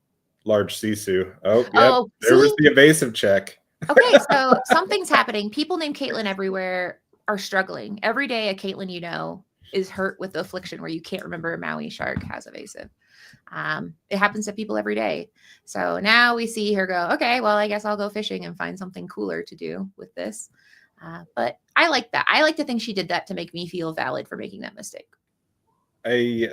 large Sisu. There was the evasive check. Okay, so something's happening. People named Caitlin everywhere are struggling. Every day a Caitlin you know is hurt with the affliction where you can't remember a Maui shark has evasive. It happens to people every day. So now we see her go, okay, well, I guess I'll go fishing and find something cooler to do with this. But I like that. I like to think she did that to make me feel valid for making that mistake. And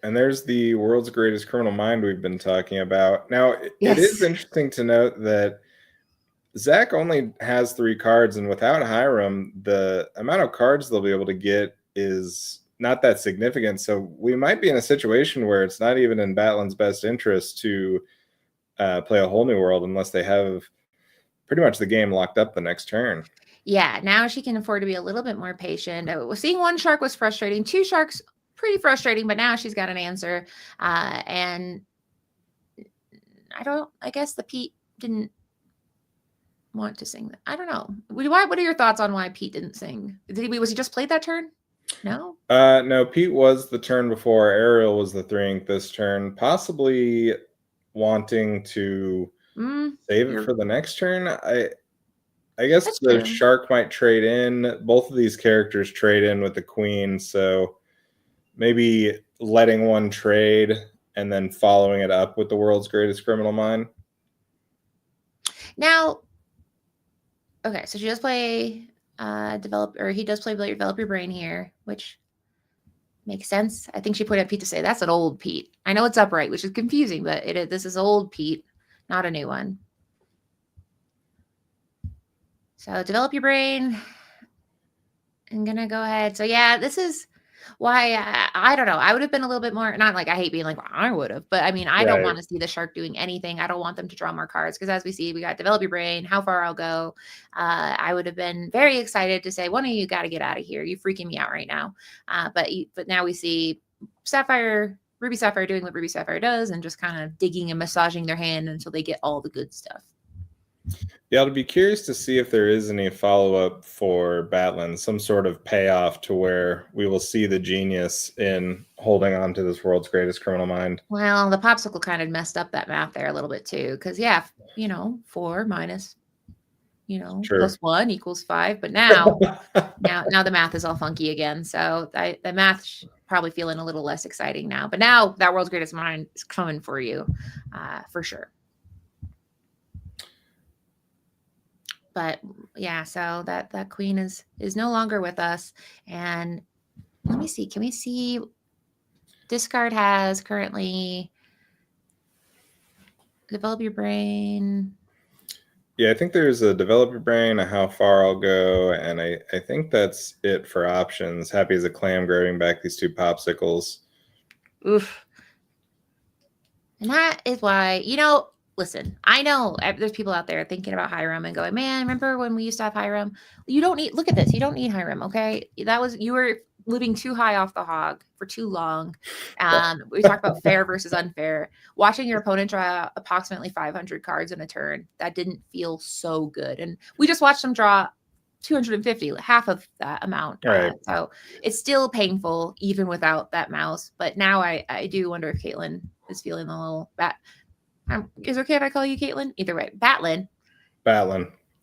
there's the world's greatest criminal mind we've been talking about. Now, It is interesting to note that Zach only has 3 cards, and without Hiram, the amount of cards they'll be able to get is not that significant. So we might be in a situation where it's not even in Batlin's best interest to play a whole new world unless they have pretty much the game locked up the next turn. Yeah, now she can afford to be a little bit more patient. Seeing 1 shark was frustrating. 2 sharks, pretty frustrating, but now she's got an answer. And I guess the Pete didn't want to sing that. I don't know. What are your thoughts on why Pete didn't sing? Was he just played that turn? No? No, Pete was the turn before. Ariel was the 3-ink this turn, possibly wanting to save it for the next turn. I guess the shark might trade in. Both of these characters trade in with the queen, so maybe letting one trade and then following it up with the world's greatest criminal mind. Now, okay, so she does play he does play develop your brain here, which makes sense. I think she put up Pete to say that's an old Pete. I know it's upright, which is confusing, but this is old Pete, not a new one. So develop your brain. I'm gonna go ahead. So yeah, this is Why? I don't know. I would have been a little bit more, not like I hate being like, well, I would have, but I mean, I don't Right. want to see the shark doing anything. I don't want them to draw more cards because as we see, we got Develop Your Brain, How Far I'll Go. I would have been very excited to say, one of you got to get out of here. You're freaking me out right now. But now we see Ruby Sapphire doing what Ruby Sapphire does and just kind of digging and massaging their hand until they get all the good stuff. Yeah, I'll be curious to see if there is any follow-up for Batlin, some sort of payoff to where we will see the genius in holding on to this world's greatest criminal mind. Well, the popsicle kind of messed up that math there a little bit too, because 4 minus, True. plus 1 equals 5. But now the math is all funky again. So the math probably feeling a little less exciting now. But now that world's greatest mind is coming for you, for sure. But yeah, so that queen is no longer with us. And let me see. Can we see? Discard has currently Develop Your Brain. Yeah, I think there's a Develop Your Brain, a How Far I'll Go, and I think that's it for options. Happy as a clam grabbing back these 2 popsicles. Oof. And that is why, listen, I know there's people out there thinking about Hiram and going, man, remember when we used to have Hiram? You don't need, look at this. You don't need Hiram. Okay. You were living too high off the hog for too long. We talked about fair versus unfair. Watching your opponent draw approximately 500 cards in a turn, that didn't feel so good. And we just watched them draw 250, half of that amount. Right. So it's still painful even without that mouse. But now I do wonder if Caitlin is feeling a little is it okay if I call you Caitlin? Either way, Batlin.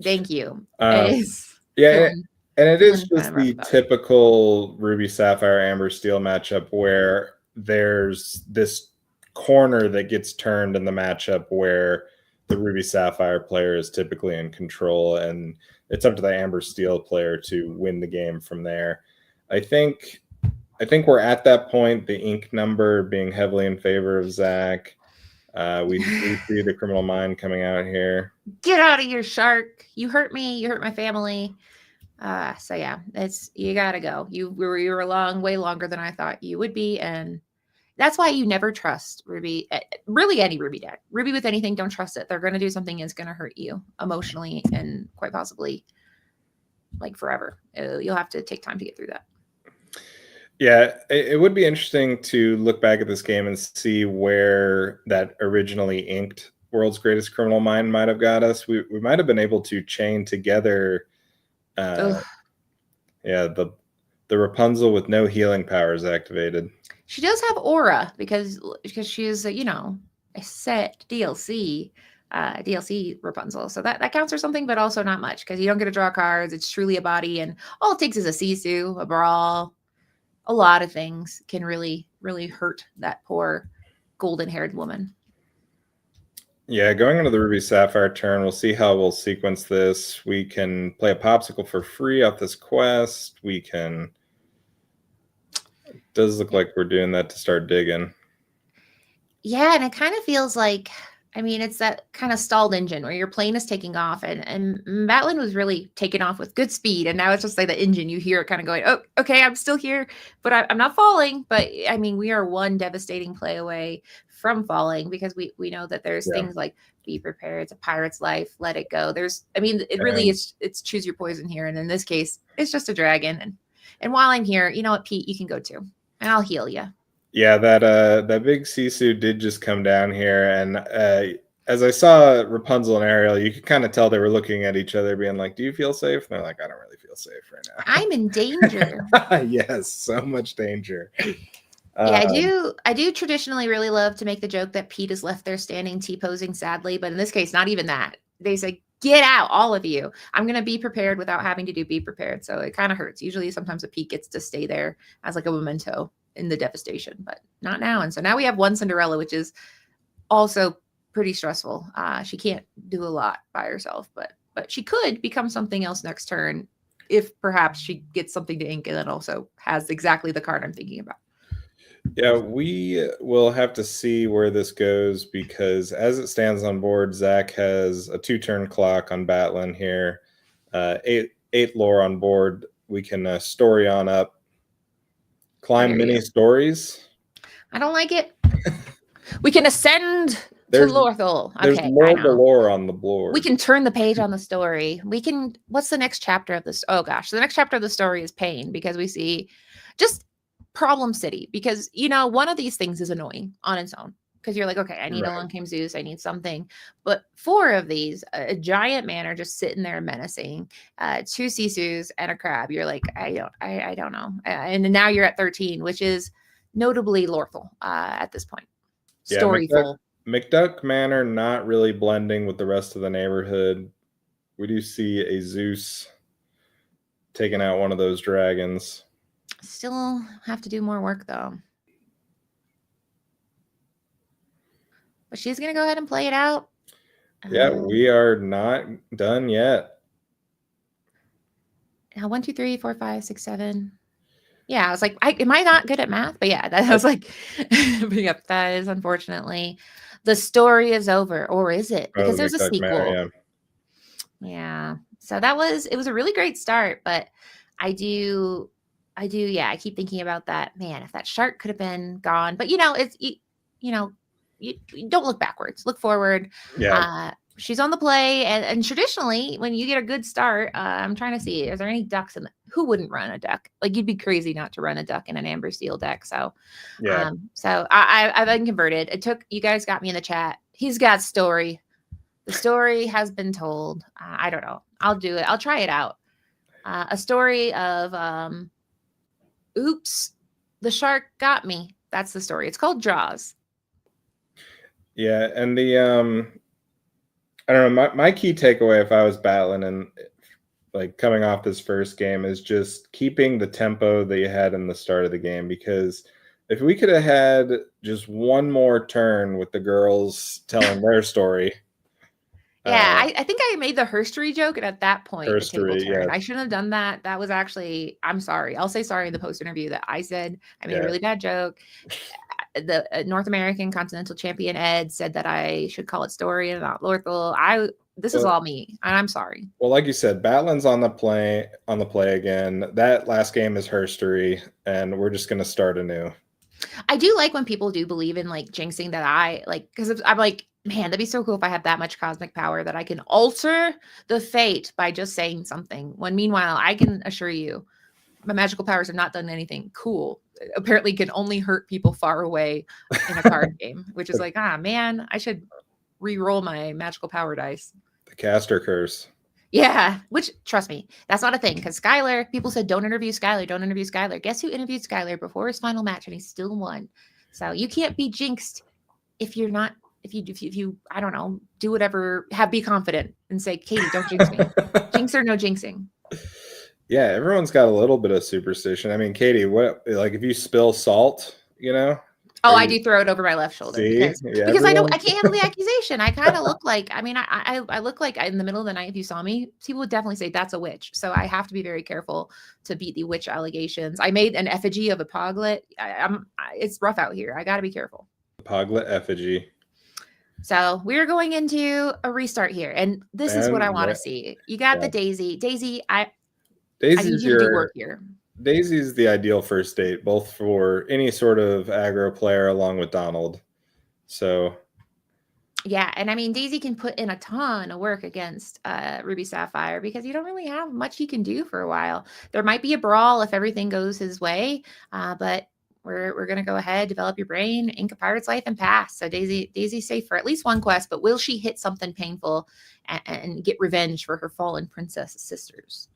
Thank you. Yeah, and it is just kind of the typical Ruby Sapphire Amber Steel matchup where there's this corner that gets turned in the matchup where the Ruby Sapphire player is typically in control, and it's up to the Amber Steel player to win the game from there. I think we're at that point, the ink number being heavily in favor of Zach. We see the criminal mind coming out here. Get out of here, shark. You hurt me. You hurt my family. So yeah, you gotta go. You were along way longer than I thought you would be, and that's why you never trust Ruby. Really, any Ruby deck. Ruby with anything, don't trust it. They're gonna do something that's gonna hurt you emotionally and quite possibly like forever. You'll have to take time to get through that. Yeah, it would be interesting to look back at this game and see where that originally inked World's Greatest Criminal Mind might have got us. We might have been able to chain together the Rapunzel with no healing powers activated. She does have aura because she is a set DLC Rapunzel. So that counts for something, but also not much because you don't get to draw cards. It's truly a body, and all it takes is a sisu, a brawl. A lot of things can really, really hurt that poor golden-haired woman. Yeah, going into the Ruby Sapphire turn, we'll see how we'll sequence this. We can play a popsicle for free off this quest. It does look like we're doing that to start digging. Yeah, and it kind of feels like, it's that kind of stalled engine where your plane is taking off, and Batlin was really taking off with good speed, and now it's just like the engine. You hear it kind of going, oh, okay, I'm still here, but I'm not falling. But we are one devastating play away from falling because we know that there's things like be prepared. It's a pirate's life. Let it go. It really is. It's choose your poison here, and in this case, it's just a dragon. And while I'm here, you know what, Pete, you can go too, and I'll heal you. Yeah, that big Sisu did just come down here, and as I saw Rapunzel and Ariel, you could kind of tell they were looking at each other, being like, "Do you feel safe?" And they're like, "I don't really feel safe right now." I'm in danger. Yes, so much danger. Yeah, I do traditionally really love to make the joke that Pete is left there standing T-posing sadly, but in this case, not even that. They say, "Get out, all of you. I'm going to be prepared without having to do be prepared." So it kind of hurts. Usually, sometimes a Pete gets to stay there as like a memento in the devastation, but not now. And so now we have one Cinderella, which is also pretty stressful. She can't do a lot by herself, but she could become something else next turn if perhaps she gets something to ink and then also has exactly the card I'm thinking about. Yeah, we will have to see where this goes because as it stands on board, Zach has a 2-turn clock on Batlin here, 8 lore on board. We can story on up, climb hear mini you. stories. I don't like it. We can ascend There's- to Lorthal. There's Okay, I more know. galore on the board. We can turn the page on the story. We can. What's the next chapter of this? Oh gosh, the next chapter of the story is pain because we see just Problem City. Because one of these things is annoying on its own. Because you're like, okay, I need a Luncame Zeus, I need something. But 4 of these, a giant manor just sitting there menacing, 2 Sisus and a crab. You're like, I don't know. And now you're at 13, which is notably Lorthal at this point. Yeah, Storyful. McDuck Manor not really blending with the rest of the neighborhood. We do see a Zeus taking out one of those dragons. Still have to do more work though. But she's gonna go ahead and play it out. Yeah, we are not done yet. Now 1, 2, 3, 4, 5, 6, 7. Yeah, I was like, am I not good at math? But yeah, that I was like, but yep, that is unfortunately the story is over, or is it? Because there's a McDuck sequel. Manor, Yeah. So it was a really great start, but I keep thinking about that. Man, if that shark could have been gone, but you don't look backwards, look forward. Yeah. She's on the play, and traditionally, when you get a good start, I'm trying to see, is there any ducks who wouldn't run a duck? Like you'd be crazy not to run a duck in an Amber Steel deck. So, yeah. So I've been converted. You guys got me in the chat. He's got story. The story has been told. I don't know. I'll do it. I'll try it out. A story of, oops, the shark got me. That's the story. It's called Jaws. Yeah, and I don't know. My key takeaway, if I was battling and like coming off this first game, is just keeping the tempo that you had in the start of the game. Because if we could have had just one more turn with the girls telling their story. Yeah, I think I made the herstory joke, and at that point, the table Herstory, turned. yeah. I shouldn't have done that. That was actually, I'm sorry. I'll say sorry in the post interview that I said I made a really bad joke. The North American Continental Champion Ed said that I should call it story and not Lorthal. This is all me, and I'm sorry. Well, like you said, Batlin's on the play again. That last game is herstory, and we're just gonna start anew. I do like when people do believe in like jinxing that I like, because I'm like, man, that'd be so cool if I had that much cosmic power that I can alter the fate by just saying something. When meanwhile, I can assure you, my magical powers have not done anything cool. Apparently can only hurt people far away in a card game, which is like, man, I should re-roll my magical power dice. The caster curse. Yeah, which, trust me, that's not a thing. Because Skylar, people said, don't interview Skylar. Guess who interviewed Skylar before his final match, and he still won. So you can't be jinxed if you I don't know, do whatever, be confident and say, Katie, don't jinx me. Jinx or no jinxing. Yeah, everyone's got a little bit of superstition. I mean, Katie, what, like if you spill salt, Oh, I do throw it over my left shoulder because I can't handle the accusation. I kind of look like, I look like in the middle of the night. If you saw me, people would definitely say that's a witch. So I have to be very careful to beat the witch allegations. I made an effigy of a poglet. It's rough out here. I got to be careful. Poglet effigy. So we're going into a restart here, and this is what I want to see. You got the Daisy. Daisy, I need you to do work here. Daisy's the ideal first date, both for any sort of aggro player along with Donald. So yeah, and I mean Daisy can put in a ton of work against Ruby Sapphire because you don't really have much he can do for a while. There might be a brawl if everything goes his way, but we're gonna go ahead, develop your brain, ink a pirate's life, and pass. So Daisy's safe for at least one quest, but will she hit something painful and get revenge for her fallen princess sisters?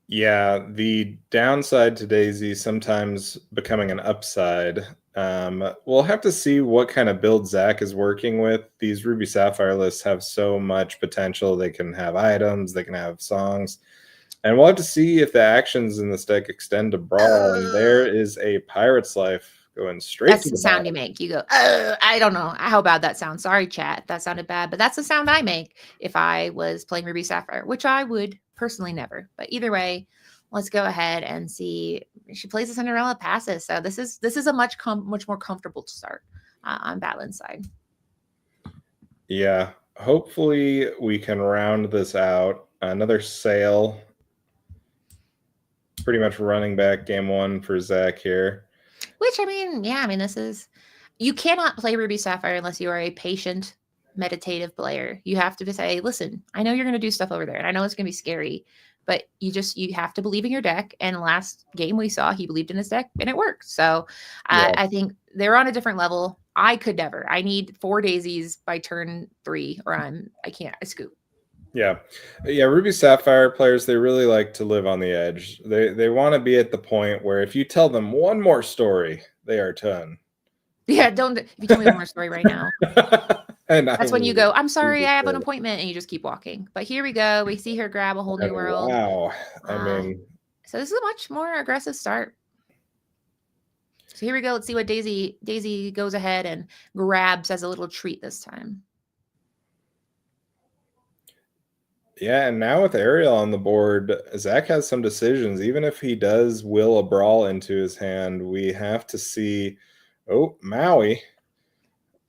Yeah, the downside to Daisy sometimes becoming an upside. We'll have to see what kind of build Zach is working with. These Ruby Sapphire lists have so much potential. They can have items, they can have songs. And we'll have to see if the actions in this deck extend to Brawl. And there is a Pirate's Life going straight that's to the sound bottom. You make. You go, I don't know how bad that sounds. Sorry, chat. That sounded bad. But that's the sound I make if I was playing Ruby Sapphire, which I would personally never. But either way, let's go ahead and see. She plays a Cinderella, passes. So this is a much more comfortable to start on Batlin's side. Yeah, hopefully we can round this out. Another sail. pretty much running back game 1 for Zach here. Which, I mean, yeah, I mean, this is, you cannot play Ruby Sapphire unless you are a patient, meditative player. You have to say, listen, I know you're going to do stuff over there, and I know it's going to be scary, but you have to believe in your deck. And last game we saw, he believed in his deck, and it worked. So Yeah. I think they're on a different level. I could never. I need 4 daisies by turn 3, or I can't. I scoop. Yeah. Ruby Sapphire players, they really like to live on the edge. They want to be at the point where if you tell them one more story, they are done. Yeah, don't. If you tell me one more story right now, and that's when you go, I'm sorry, I have an appointment, and you just keep walking. But here we go. We see her grab a whole new world. Wow. I mean, so this is a much more aggressive start. So here we go. Let's see what Daisy goes ahead and grabs as a little treat this time. Yeah, and now with Ariel on the board, Zach has some decisions. Even if he does will a brawl into his hand, we have to see. Oh, Maui.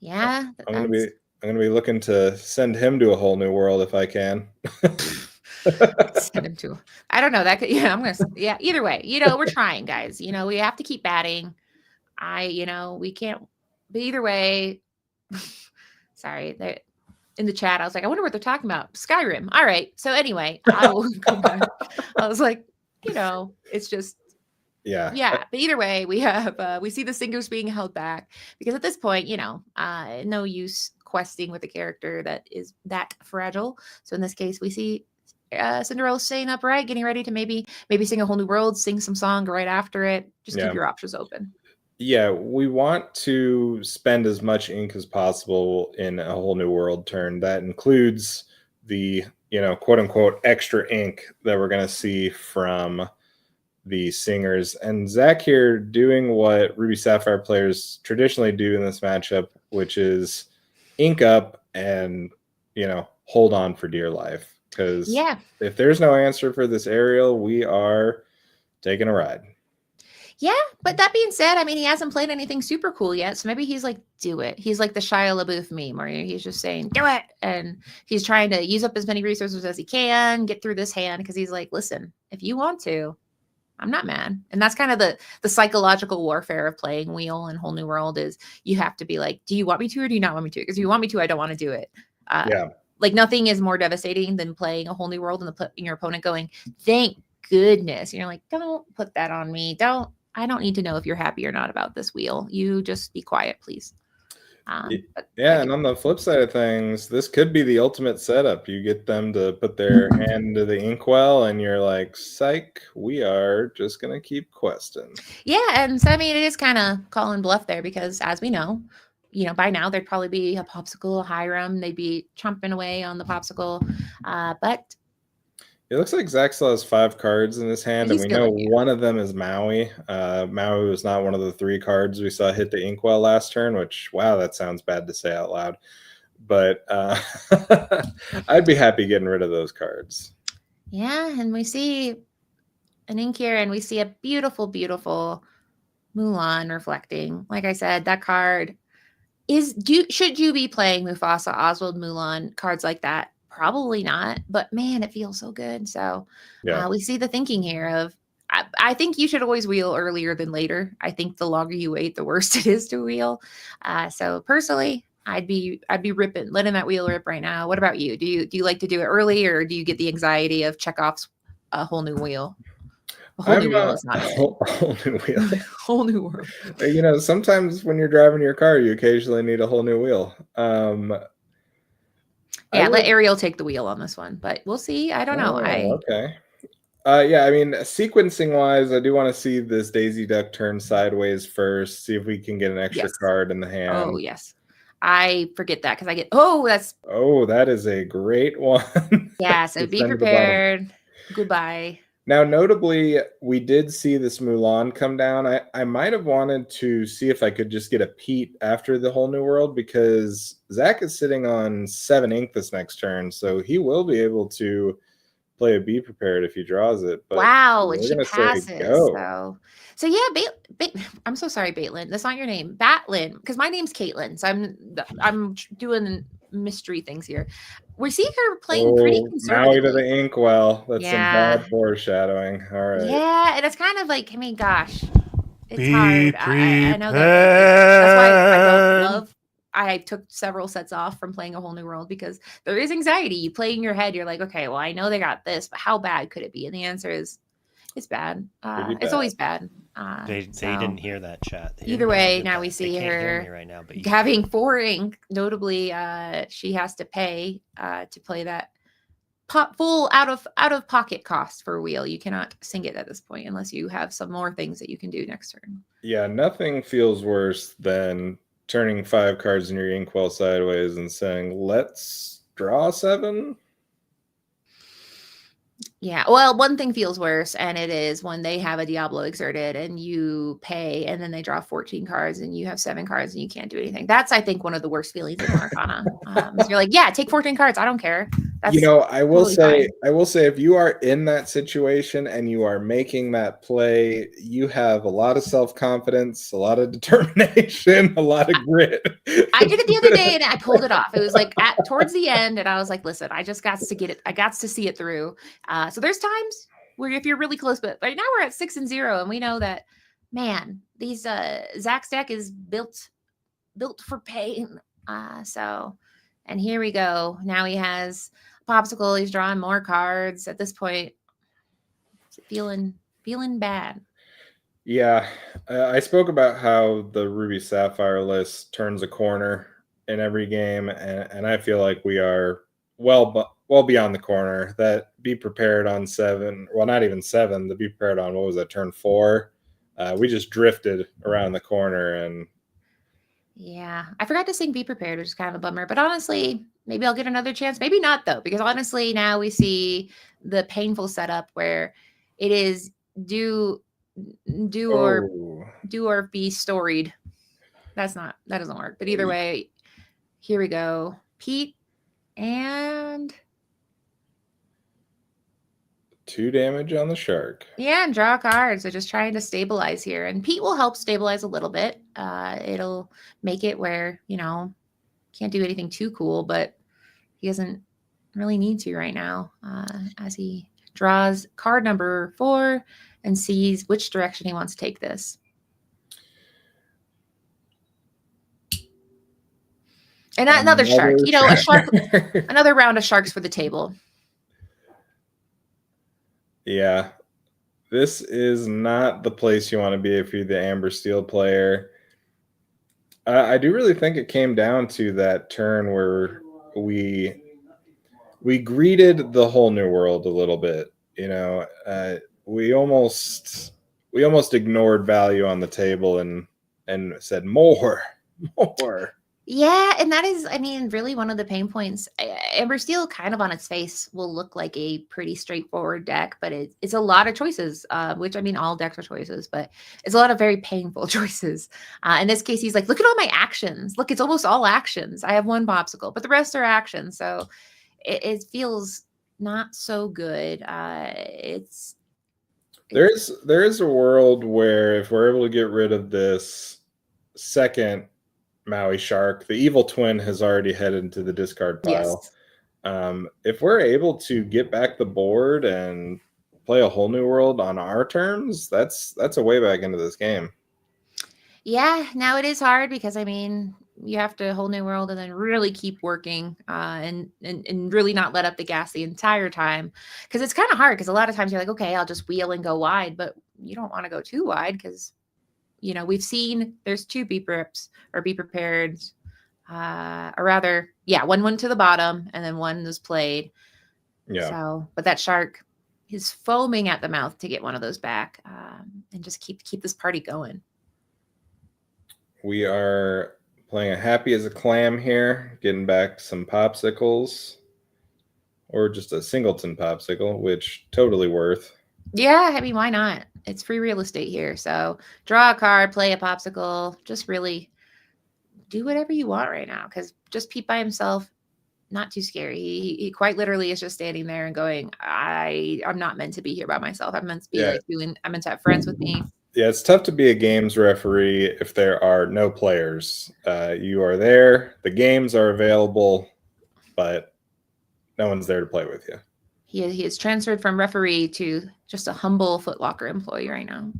Yeah, I'm gonna be looking to send him to a whole new world if I can. Send him to. I don't know. That could. Yeah, I'm gonna. Yeah. Either way, we're trying, guys. We have to keep batting. We can't. But either way, sorry. In the chat, I was like, I wonder what they're talking about. Skyrim. All right. So anyway, I will go back. I was like, it's just. Yeah. But either way, we see the singers being held back because at this point, no use questing with a character that is that fragile. So in this case, we see Cinderella staying upright, getting ready to maybe sing a whole new world, sing some song right after it. Just keep your options open. Yeah, we want to spend as much ink as possible in a whole new world turn. That includes the, quote unquote, extra ink that we're going to see from the singers. And Zach here doing what Ruby Sapphire players traditionally do in this matchup, which is ink up and, hold on for dear life. Because if there's no answer for this Ariel, we are taking a ride. Yeah, but that being said, I mean, he hasn't played anything super cool yet, so maybe he's like, do it. He's like the Shia LaBeouf meme, where he's just saying, do it, and he's trying to use up as many resources as he can, get through this hand, because he's like, listen, if you want to, I'm not mad. And that's kind of the psychological warfare of playing Wheel and Whole New World is you have to be like, do you want me to or do you not want me to? Because if you want me to, I don't want to do it. Like nothing is more devastating than playing a whole new world and your opponent going, thank goodness. And you're like, don't put that on me. I don't need to know if you're happy or not about this wheel. You just be quiet, please. And on the flip side of things, this could be the ultimate setup. You get them to put their hand into the inkwell, and you're like, psych, we are just going to keep questing. Yeah, and so, I mean, it is kind of calling bluff there because, as we know, by now there'd probably be a popsicle, a Hiram. They'd be chomping away on the popsicle. But it looks like Zach still has 5 cards in his hand, and we know one of them is Maui. Maui was not one of the 3 cards we saw hit the inkwell last turn, which, wow, that sounds bad to say out loud. But I'd be happy getting rid of those cards. Yeah, and we see an ink here, and we see a beautiful, beautiful Mulan reflecting. Like I said, that card should you be playing Mufasa, Oswald, Mulan, cards like that? Probably not, but man, it feels so good. So we see the thinking here of, I think you should always wheel earlier than later. I think the longer you wait, the worse it is to wheel. So personally, I'd be letting that wheel rip right now. What about you? Do you like to do it early, or do you get the anxiety of Chekhov's a whole new wheel? A whole new wheel is not it. Whole new wheel. Whole new world. Sometimes when you're driving your car, you occasionally need a whole new wheel. Let Ariel take the wheel on this one, but we'll see. I don't know. Okay. I mean, sequencing wise, I do want to see this Daisy Duck turn sideways first, see if we can get an extra card in the hand. Oh, yes. I forget that because I get, that is a great one. Yeah, so be prepared. Goodbye. Now, notably, we did see this Mulan come down. I might have wanted to see if I could just get a Pete after the whole new world, because Zach is sitting on 7 ink this next turn, so he will be able to play a Be Prepared if he draws it. But wow, and she passes. So yeah, I'm so sorry, Baitlin. That's not your name. Batlin, because my name's Caitlin. So I'm doing mystery things here. We see her playing pretty Maui to conservatively. the inkwell. That's some Yeah. bad foreshadowing. All right. Yeah, and it's kind of like, I mean, gosh, it's Be hard. I know that that's why I don't love. I took several sets off from playing a whole new world because there is anxiety. You play in your head, you're like, okay, well, I know they got this, but how bad could it be? And the answer is, it's bad. Pretty It's bad. always bad. They So, didn't hear that, chat. They either didn't way, hear now that. we They see can't hear her me right now, but you having 4 ink. Notably, she has to pay to play that full out of pocket cost for a wheel. You cannot sing it at this point unless you have some more things that you can do next turn. Yeah, nothing feels worse than turning 5 cards in your inkwell sideways and saying, "Let's draw 7." Yeah. Well, one thing feels worse, and it is when they have a Diablo exerted and you pay and then they draw 14 cards and you have 7 cards and you can't do anything. That's, I think, one of the worst feelings in Lorcana. You're like, yeah, take 14 cards. I don't care. That's I will totally say, if you are in that situation and you are making that play, you have a lot of self-confidence, a lot of determination, a lot of grit. I did it the other day and I pulled it off. It was like towards the end, and I was like, listen, I just got to get it. I got to see it through. So there's times where if you're really close, but right now we're at 6-0, and we know that, man, these Zach's deck is built for pain. And here we go. Now he has Popsicle. He's drawing more cards. At this point, feeling bad. Yeah, I spoke about how the Ruby Sapphire list turns a corner in every game, and I feel like we are well beyond the corner. That be prepared on 7, well, not even 7, the be prepared on, what was that, turn 4? We just drifted around the corner, and yeah, I forgot to sing Be Prepared, which is kind of a bummer. But honestly, maybe I'll get another chance. Maybe not, though, because honestly, now we see the painful setup where it is do or be storied. That doesn't work. But either way, here we go. Pete and 2 damage on the shark. yeah, and draw a card. So just trying to stabilize here. And Pete will help stabilize a little bit. It'll make it where, can't do anything too cool, but he doesn't really need to right now as he draws card number 4 and sees which direction he wants to take this. And another shark. A shark. Another round of sharks for the table. Yeah, this is not the place you want to be if you're the Amber Steel player. I do really think it came down to that turn where we greeted the whole new world a little bit. We almost ignored value on the table and said more. Yeah, and that is, really one of the pain points. Amber Steel, kind of on its face, will look like a pretty straightforward deck, but it's a lot of choices, which, all decks are choices, but it's a lot of very painful choices. In this case, he's like, look at all my actions. Look, it's almost all actions. I have 1 popsicle, but the rest are actions. So it feels not so good. There is a world where if we're able to get rid of this second Maui shark, the evil twin has already headed into the discard pile. Yes. If we're able to get back the board and play a whole new world on our terms, that's a way back into this game. Yeah, now it is hard because you have to whole new world and then really keep working and really not let up the gas the entire time, because it's kind of hard, because a lot of times you're like, okay, I'll just wheel and go wide, but you don't want to go too wide because we've seen there's 2 be preps or be prepared, or rather, yeah, one went to the bottom and then one was played. Yeah. So, but that shark is foaming at the mouth to get one of those back, and just keep this party going. We are playing a happy as a clam here, getting back some popsicles, or just a singleton popsicle, which totally worth. Yeah, why not? It's free real estate here. So draw a card, play a popsicle, just really do whatever you want right now, because just Pete by himself, not too scary. He quite literally is just standing there and going, I'm not meant to be here by myself. I'm meant to be I'm meant to have friends with me. Yeah, it's tough to be a games referee if there are no players. You are there. The games are available. but no one's there to play with you. He is transferred from referee to just a humble Foot Locker employee right now.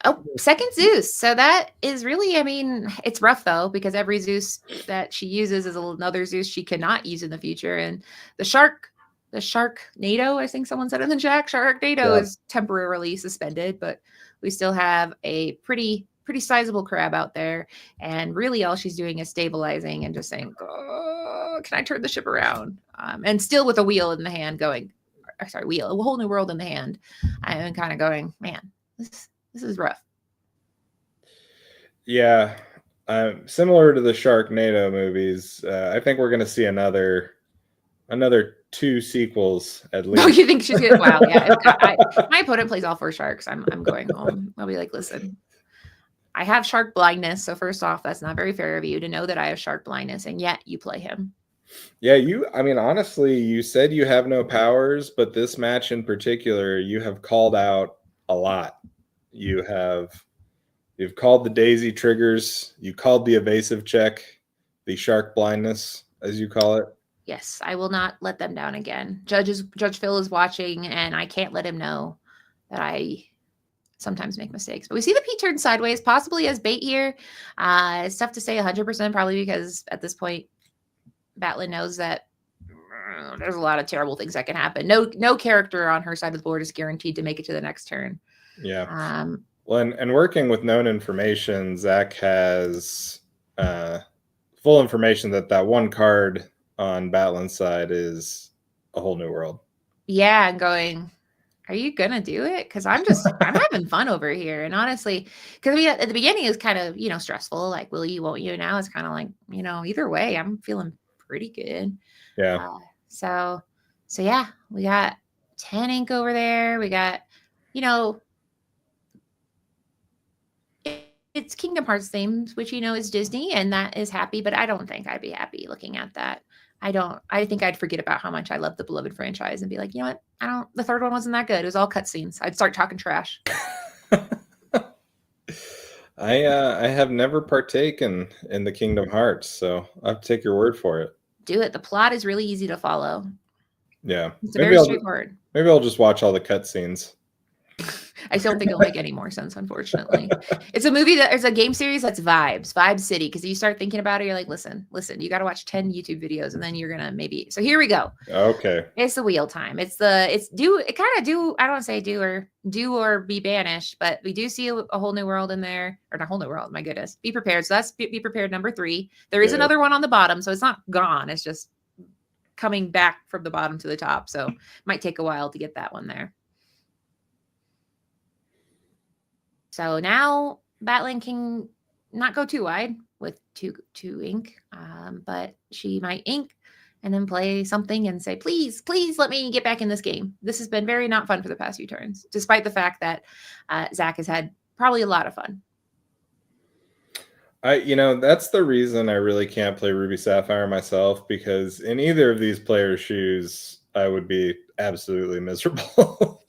Oh, second Zeus. So that is really, I mean, it's rough though, because every Zeus that she uses is another Zeus she cannot use in the future. And the Sharknado, I think someone said in the chat, Sharknado is temporarily suspended, but we still have a pretty sizable crab out there. And really all she's doing is stabilizing and just saying, oh, can I turn the ship around? And still with a wheel in the hand going, a whole new world in the hand. I'm kind of going, man, this is rough. Yeah. Similar to the Sharknado movies, I think we're going to see another 2 sequels at least. Oh, you think she's gonna? Wow, yeah. My opponent plays all 4 sharks. I'm going home. I'll be like, listen, I have shark blindness. So first off, that's not very fair of you to know that I have shark blindness, and yet you play him. Yeah, I mean, honestly, you said you have no powers, but this match in particular, you have called out a lot. You've called the daisy triggers. You called the evasive check, the shark blindness, as you call it. Yes, I will not let them down again. Judge Phil is watching, and I can't let him know that I sometimes make mistakes. But we see the P turn sideways, possibly as bait here. It's tough to say 100%, probably because at this point, Batlin knows that there's a lot of terrible things that can happen. No character on her side of the board is guaranteed to make it to the next turn. Yeah. Well, and working with known information, Zach has full information that one card on Batlin's side is a whole new world. Yeah, and going, are you gonna do it? Because I'm having fun over here. And honestly, because at the beginning it was kind of, stressful, like will you, won't you? Now it's kind of like, either way, I'm feeling pretty good. Yeah. So yeah, we got 10 ink over there. We got, it's Kingdom Hearts themed, which is Disney, and that is happy, but I don't think I'd be happy looking at that. I think I'd forget about how much I love the beloved franchise and be like, you know what? The third one wasn't that good. It was all cutscenes. I'd start talking trash. I have never partaken in the Kingdom Hearts, so I'll take your word for it. Do it. The plot is really easy to follow. Yeah. It's very straightforward. Maybe I'll just watch all the cutscenes. I don't think it'll make any more sense, unfortunately. It's a movie there's a game series that's Vibe City, because you start thinking about it, you're like, listen, you got to watch 10 YouTube videos, and then you're gonna maybe. So here we go. Okay. It's the wheel time. I don't want to say do or be banished, but we do see a whole new world in there, or not whole new world. My goodness, be prepared. So that's be prepared number 3. There is another one on the bottom, so it's not gone. It's just coming back from the bottom to the top. So it might take a while to get that one there. So now Batlin can not go too wide with two ink, but she might ink and then play something and say, please let me get back in this game. This has been very not fun for the past few turns, despite the fact that Zach has had probably a lot of fun. That's the reason I really can't play Ruby Sapphire myself, because in either of these players' shoes, I would be absolutely miserable.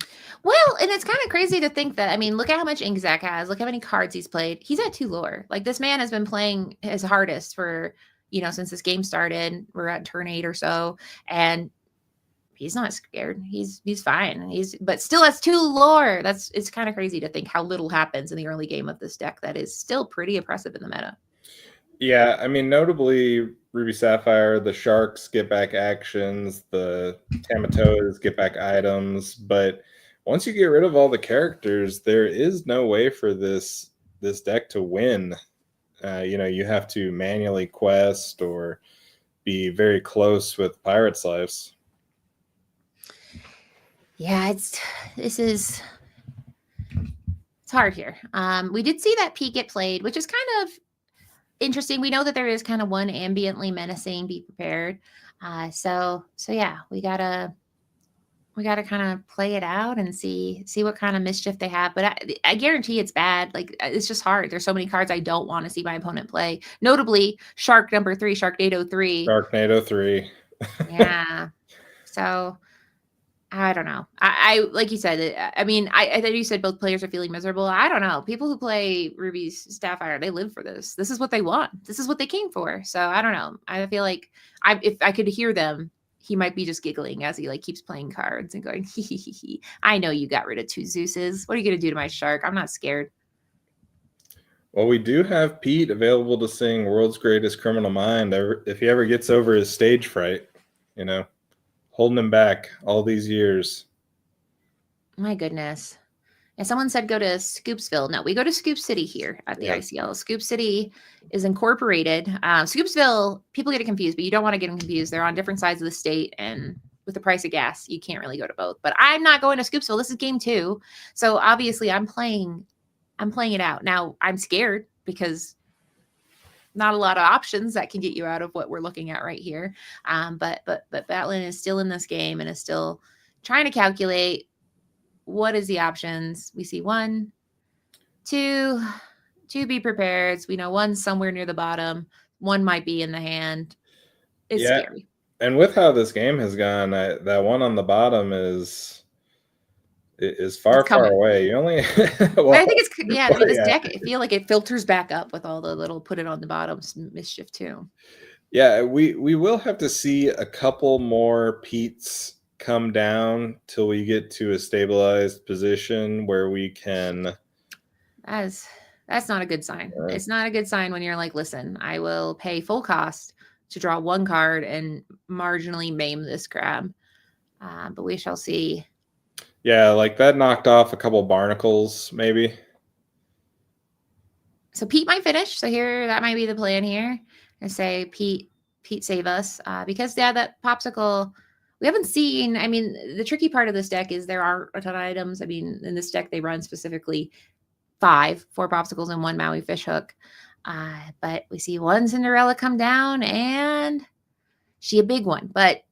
Well, and it's kind of crazy to think that, look at how much ink Zach has. Look how many cards he's played. He's at 2 lore. Like, this man has been playing his hardest for, since this game started. We're at turn 8 or so, and he's not scared. He's fine. But still has 2 lore. It's kind of crazy to think how little happens in the early game of this deck that is still pretty oppressive in the meta. Yeah, notably Ruby Sapphire, the Sharks get back actions, the Tamatoas get back items, but once you get rid of all the characters, there is no way for this deck to win. You have to manually quest or be very close with Pirate's Lives. Yeah, it's hard here. We did see that P get played, which is kind of interesting. We know that there is kind of one ambiently menacing, be prepared. So yeah, we gotta kind of play it out and see what kind of mischief they have. But I guarantee it's bad. Like, it's just hard. There's so many cards I don't want to see my opponent play. Notably, Shark number 3, Sharknado 3. Sharknado 3. Yeah. So, I don't know. I like you said. I mean, I thought you said both players are feeling miserable. I don't know. People who play Ruby's Sapphire, they live for this. This is what they want. This is what they came for. So I don't know. I feel like if I could hear them, he might be just giggling as he like keeps playing cards and going, hee hee hee hee. I know you got rid of 2 Zeuses. What are you gonna do to my shark? I'm not scared. Well, we do have Pete available to sing World's Greatest Criminal Mind if he ever gets over his stage fright, you know, holding him back all these years. My goodness. And someone said go to Scoopsville. No, we go to Scoop City here at the Yeah. ICL. Scoop City is incorporated. Scoopsville, people get it confused, but you don't want to get them confused. They're on different sides of the state, and with the price of gas, you can't really go to both. But I'm not going to Scoopsville. This is game 2. So obviously I'm playing it out. Now I'm scared because not a lot of options that can get you out of what we're looking at right here. But Batlin is still in this game and is still trying to calculate what is the options. We see 1, 2 be prepared. So we know 1's somewhere near the bottom. 1 might be in the hand. It's scary. And with how this game has gone, that 1 on the bottom is far away. You only well, I think it's this deck, I feel like it filters back up with all the little put it on the bottom mischief too. Yeah, we will have to see a couple more Pete's come down till we get to a stabilized position where we can. That's not a good sign. Right. It's not a good sign when you're like, listen, I will pay full cost to draw 1 card and marginally maim this crab. But we shall see. Yeah, like that knocked off a couple barnacles, maybe. So Pete might finish. So here, that might be the plan here. And say, Pete, save us. Because that popsicle, we haven't seen. I mean, the tricky part of this deck is there aren't a ton of items. I mean, in this deck, they run specifically 4 popsicles and 1 Maui fishhook. But we see 1 Cinderella come down, and she a big one. But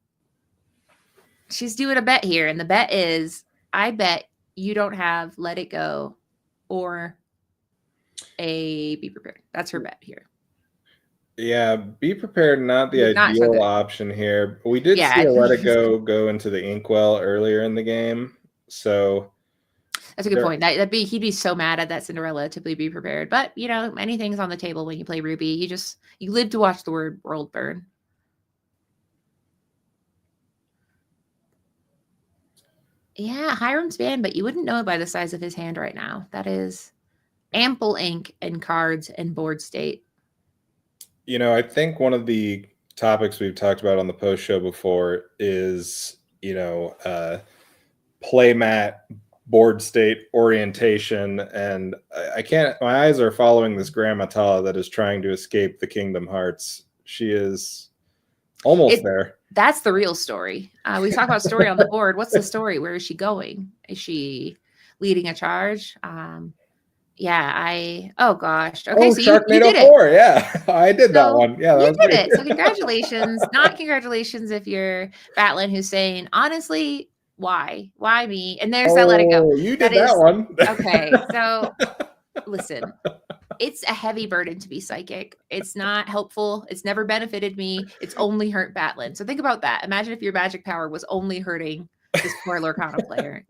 she's doing a bet here, and the bet is, I bet you don't have Let It Go or a Be Prepared. That's her bet here. Yeah, Be Prepared, not the Not so ideal good. option here. We did see a Let It go into the Inkwell earlier in the game. So that's a good point. He'd be so mad at that Cinderella to Be Prepared. But, you know, anything's on the table when you play Ruby. You live to watch the world burn. Yeah, Hiram's banned, but you wouldn't know it by the size of his hand right now. That is ample ink and cards and board state. You know, I think one of the topics we've talked about on the post show before is, you know, playmat, board state orientation. And I can't, my eyes are following this Grandma Tala that is trying to escape the Kingdom Hearts. She is almost there. That's the real story. We talk about story on the board. What's the story? Where is she going? Is she leading a charge? Oh gosh. Okay, so you did it. 4, yeah, I did that one. Yeah, you did it. So congratulations. Not congratulations if you're Batlin, who's saying, honestly, why me? And there's that Let It Go. You did that one. Okay, so listen. It's a heavy burden to be psychic. It's not helpful. It's never benefited me. It's only hurt Batlin. So think about that. Imagine if your magic power was only hurting this poor Lorcana player.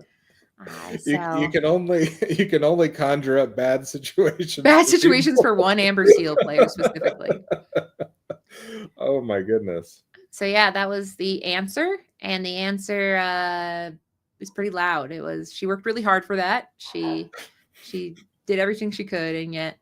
You can only conjure up bad situations. Bad situations for 1 Amber Seal player specifically. Oh my goodness. So yeah, that was the answer. And the answer was pretty loud. It was, she worked really hard for that. She did everything she could, and yet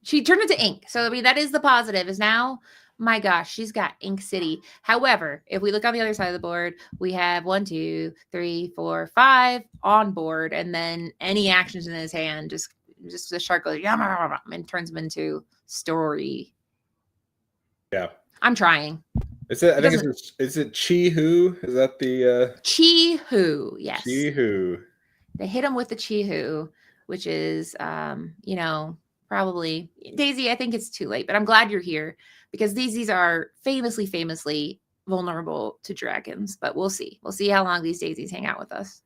she turned into ink. So, I mean, that is the positive, is now, my gosh, she's got Ink City. However, if we look on the other side of the board, we have 1, 2, 3, 4, 5 on board, and then any actions in his hand, just the shark goes, and turns him into story. Yeah. I'm trying. Is it Chi-Hu? Is that the Chi-Hu, yes. Chi-Hu. They hit him with the Chi-Hu, which is, you know, probably Daisy. I think it's too late, but I'm glad you're here because these are famously vulnerable to dragons. But we'll see. We'll see how long these daisies hang out with us.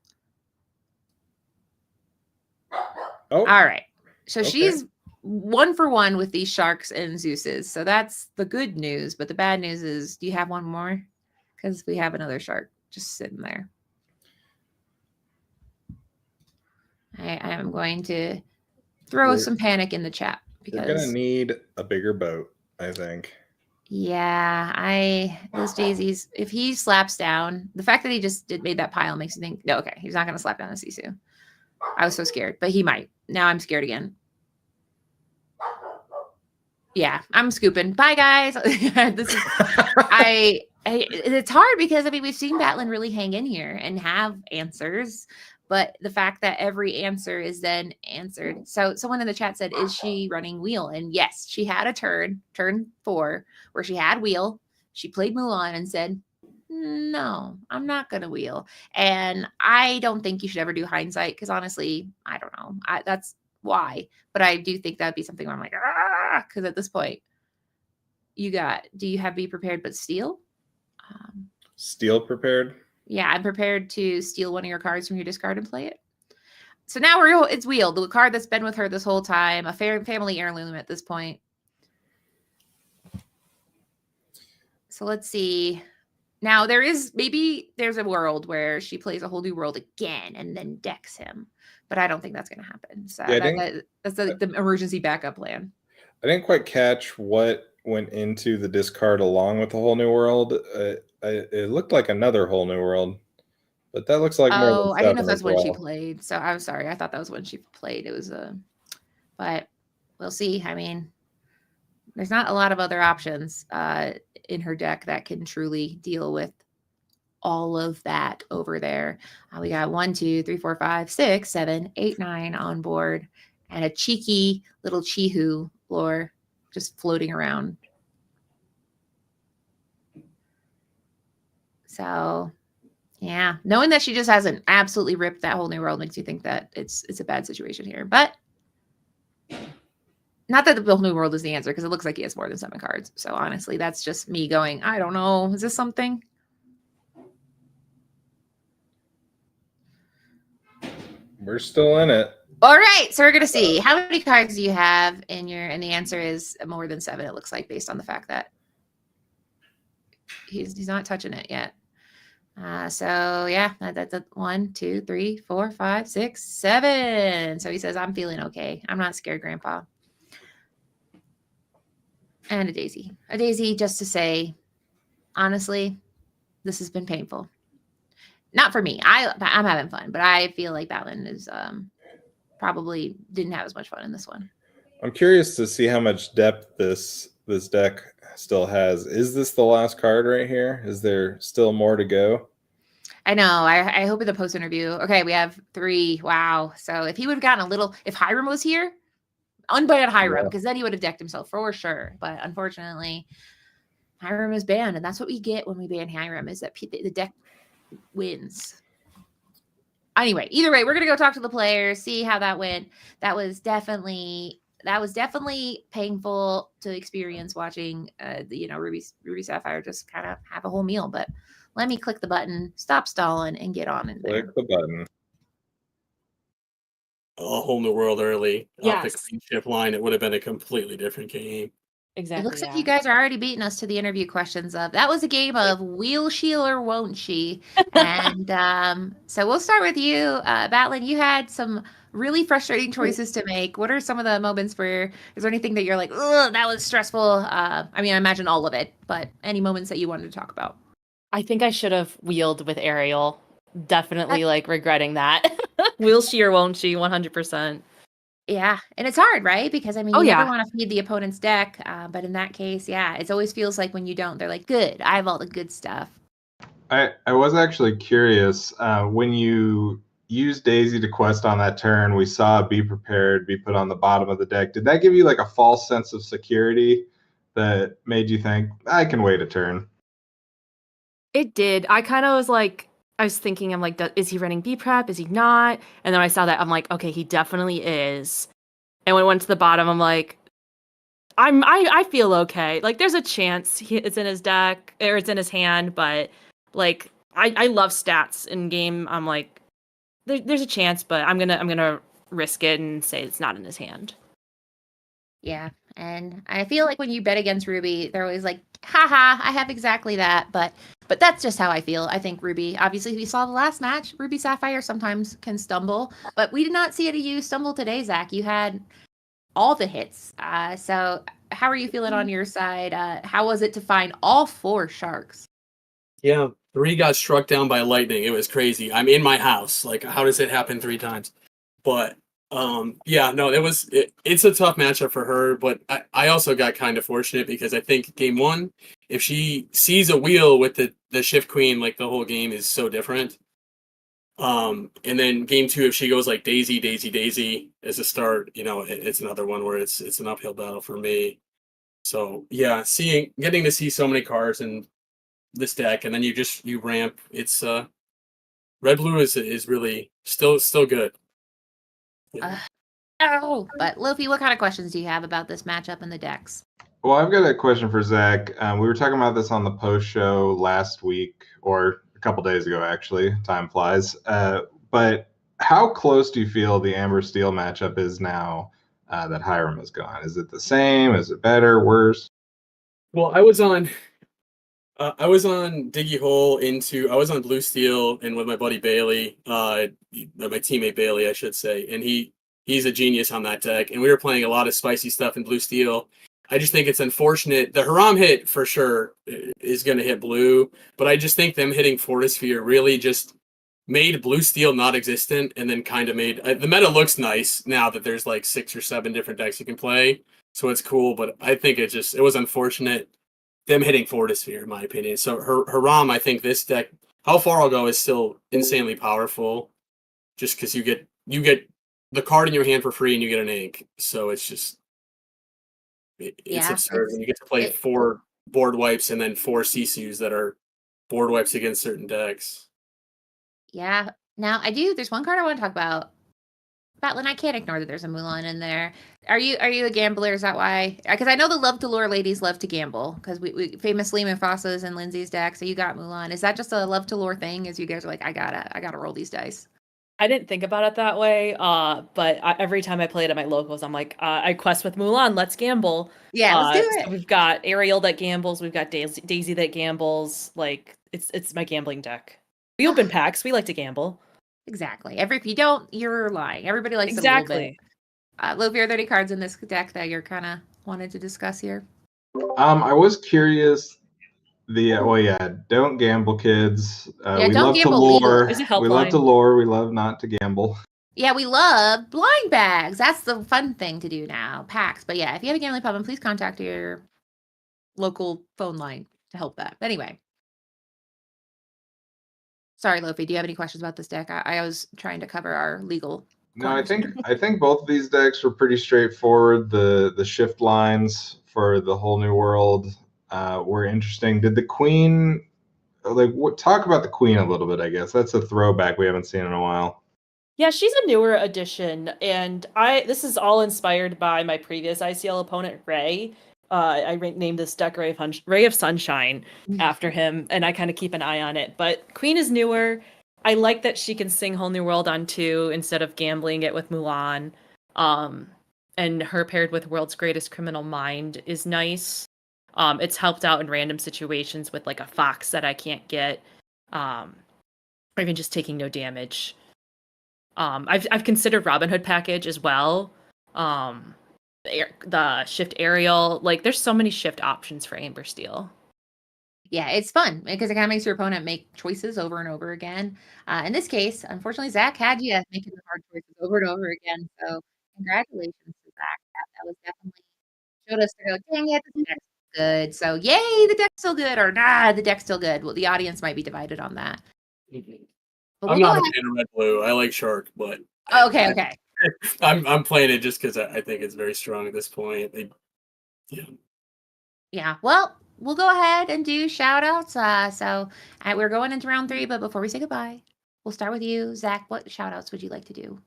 Oh, all right. So okay. She's 1 for 1 with these sharks and Zeuses. So that's the good news. But the bad news is, do you have one more? Because we have another shark just sitting there. I am going to throw some panic in the chat because we're gonna need a bigger boat, I think. Yeah, those daisies. If he slaps down, the fact that he just made that pile makes me think, no, okay, he's not going to slap down a Sisu. I was so scared, but he might. Now I'm scared again. Yeah, I'm scooping. Bye, guys. This is it's hard because I mean we've seen Batlin really hang in here and have answers, but the fact that every answer is then answered. So someone in the chat said, "Is she running wheel?" And yes, she had a turn 4, where she had wheel. She played Mulan and said, "No, I'm not gonna wheel." And I don't think you should ever do hindsight because honestly, I don't know. That's why, but I do think that'd be something where I'm like, because at this point, do you have be prepared but steal? Steal prepared? Yeah, I'm prepared to steal one of your cards from your discard and play it. So now it's wheel, the card that's been with her this whole time, a family heirloom at this point. So let's see. Now there's a world where she plays a whole new world again and then decks him, but I don't think that's going to happen. So yeah, that's the emergency backup plan. I didn't quite catch what went into the discard along with the whole new world. It looked like another whole new world, but that looks like more than I didn't know if that's when she played. So I'm sorry. I thought that was when she played. It was but we'll see. I mean, there's not a lot of other options in her deck that can truly deal with all of that over there. We got 1, 2, 3, 4, 5, 6, 7, 8, 9 on board, and a cheeky little Chihu lore just floating around. So, yeah, knowing that she just hasn't absolutely ripped that whole new world makes you think that it's a bad situation here. But not that the whole new world is the answer, because it looks like he has more than 7 cards. So honestly, that's just me going, I don't know. Is this something? We're still in it. All right, so we're gonna see how many cards do you have in your, and the answer is more than 7. It looks like, based on the fact that he's not touching it yet. So yeah, that's a 1, 2, 3, 4, 5, 6, 7. So he says, I'm feeling okay. I'm not scared, Grandpa. And a daisy just to say, honestly, this has been painful. Not for me. I'm having fun, but I feel like Batlin is probably didn't have as much fun in this one. I'm curious to see how much depth this deck still has. Is this the last card right here? Is there still more to go? I know. I hope in the post interview. Okay, we have 3. Wow. So if he would have gotten if Hiram was here, unban Hiram, because then he would have decked himself for sure. But unfortunately, Hiram is banned, and that's what we get when we ban Hiram, is that the deck wins. Anyway, either way, we're gonna go talk to the players, see how that went. That was definitely painful to experience watching Ruby Sapphire just kind of have a whole meal. But let me click the button, stop stalling, and get on in there. Click the button. A whole new world early. Yes. Off the clean ship line, it would have been a completely different game. Exactly. It looks like you guys are already beating us to the interview questions of that was a game of will she or won't she? And so we'll start with you, Batlin. You had some really frustrating choices to make. What are some of the moments where is there anything that you're like, oh, that was stressful? I mean, I imagine all of it, but any moments that you wanted to talk about? I think I should have wheeled with Ariel. Definitely regretting that. Will she or won't she? 100%. Yeah, and it's hard, right? Because I mean, you never want to feed the opponent's deck, but in that case, yeah, it always feels like when you don't, they're like, good, I have all the good stuff. I was actually curious when you used Daisy to quest on that turn. We saw Be Prepared be put on the bottom of the deck. Did that give you like a false sense of security that made you think I can wait a turn? It did. I kind of was like, I was thinking, I'm like, is he running B prep? Is he not? And then I saw that, I'm like, okay, he definitely is. And when I went to the bottom, I'm like, I feel okay. Like, there's a chance it's in his deck or it's in his hand, but like, I love stats in game. I'm like, there's a chance, but I'm gonna risk it and say it's not in his hand. Yeah, And I feel like when you bet against Ruby, they're always like, haha, I have exactly that. But that's just how I feel. I think Ruby, obviously, we saw the last match. Ruby Sapphire sometimes can stumble, but we did not see you stumble today, Zach. You had all the hits. So how are you feeling on your side? How was it to find all 4 sharks? Yeah, 3 got struck down by lightning. It was crazy. I'm in my house. Like, how does it happen 3 times? But yeah, no, it's a tough matchup for her, but I also got kind of fortunate because I think game 1, if she sees a wheel with the shift queen, like the whole game is so different. And then game 2, if she goes like Daisy, Daisy, Daisy as a start, it's another one where it's an uphill battle for me. So yeah, getting to see so many cards in this deck, and then you ramp. It's red blue is really still good. Yeah. Oh, but Luffy, what kind of questions do you have about this matchup and the decks? Well, I've got a question for Zach. We were talking about this on the post show last week, or a couple days ago, actually. Time flies. But how close do you feel the Amber Steel matchup is now that Hiram is gone? Is it the same? Is it better? Worse? Well, I was on Diggy Hole I was on Blue Steel and with my buddy Bailey, my teammate Bailey, I should say, and he's a genius on that deck, and we were playing a lot of spicy stuff in Blue Steel. I just think it's unfortunate. The Haram hit for sure is going to hit blue, but I just think them hitting Fortisphere really just made Blue Steel not existent, and then kind of made the meta looks nice now that there's like 6 or 7 different decks you can play, so it's cool. But I think it was unfortunate them hitting Fortisphere, in my opinion. So Haram, I think this deck, how far I'll go, is still insanely powerful, just because you get the card in your hand for free and you get an ink. So it's just it's absurd when you get to play 4 board wipes and then 4 Sisus that are board wipes against certain decks. Yeah. Now there's one card I want to talk about. Batlin, I can't ignore that there's a Mulan in there. Are you a gambler? Is that why? Because I know the Love to Lore ladies love to gamble. Because we famously Mufasa's and Lindsay's deck. So you got Mulan. Is that just a Love to Lore thing? As you guys are like, I gotta roll these dice. I didn't think about it that way, but every time I play it at my locals, I'm like, I quest with Mulan, let's gamble. Yeah, let's do it. So we've got Ariel that gambles, we've got Daisy that gambles. Like, it's my gambling deck. We open packs, we like to gamble. Exactly. If you don't, you're lying. Everybody likes exactly. it a little bit. Lovi, are there any cards in this deck that you're kind of wanted to discuss here? I was curious. Don't gamble, kids. We love to lure. We love to lure. We love not to gamble. Yeah, we love blind bags. That's the fun thing to do now. Packs. But yeah, if you have a gambling problem, please contact your local phone line to help that. Anyway. Sorry, Lofi. Do you have any questions about this deck? I was trying to cover our legal. No, I think both of these decks were pretty straightforward. The shift lines for the whole new world were interesting. Did the Queen talk about the Queen a little bit? I guess that's a throwback we haven't seen in a while. Yeah, she's a newer addition, and this is all inspired by my previous ICL opponent, Ray. I named this deck Ray of Sunshine after him, and I kind of keep an eye on it. But Queen is newer. I like that she can sing Whole New World on 2 instead of gambling it with Mulan. And her paired with World's Greatest Criminal Mind is nice. It's helped out in random situations with like a Fox that I can't get, or even just taking no damage. I've considered Robin Hood package as well. The shift aerial, like there's so many shift options for Amber Steel. Yeah, it's fun because it kind of makes your opponent make choices over and over again. In this case, unfortunately, Zach had you making the hard choices over and over again. So congratulations to Zach. That was definitely showed us to go, dang it, the deck's good. So yay, the deck's still good, or nah, the deck's still good. Well, the audience might be divided on that. But I'm not a fan of red blue. I like Shark, but okay. I'm playing it just because I think it's very strong at this point. Yeah. Well, we'll go ahead and do shout outs. So we're going into round 3, but before we say goodbye, we'll start with you, Zach. What shout outs would you like to do?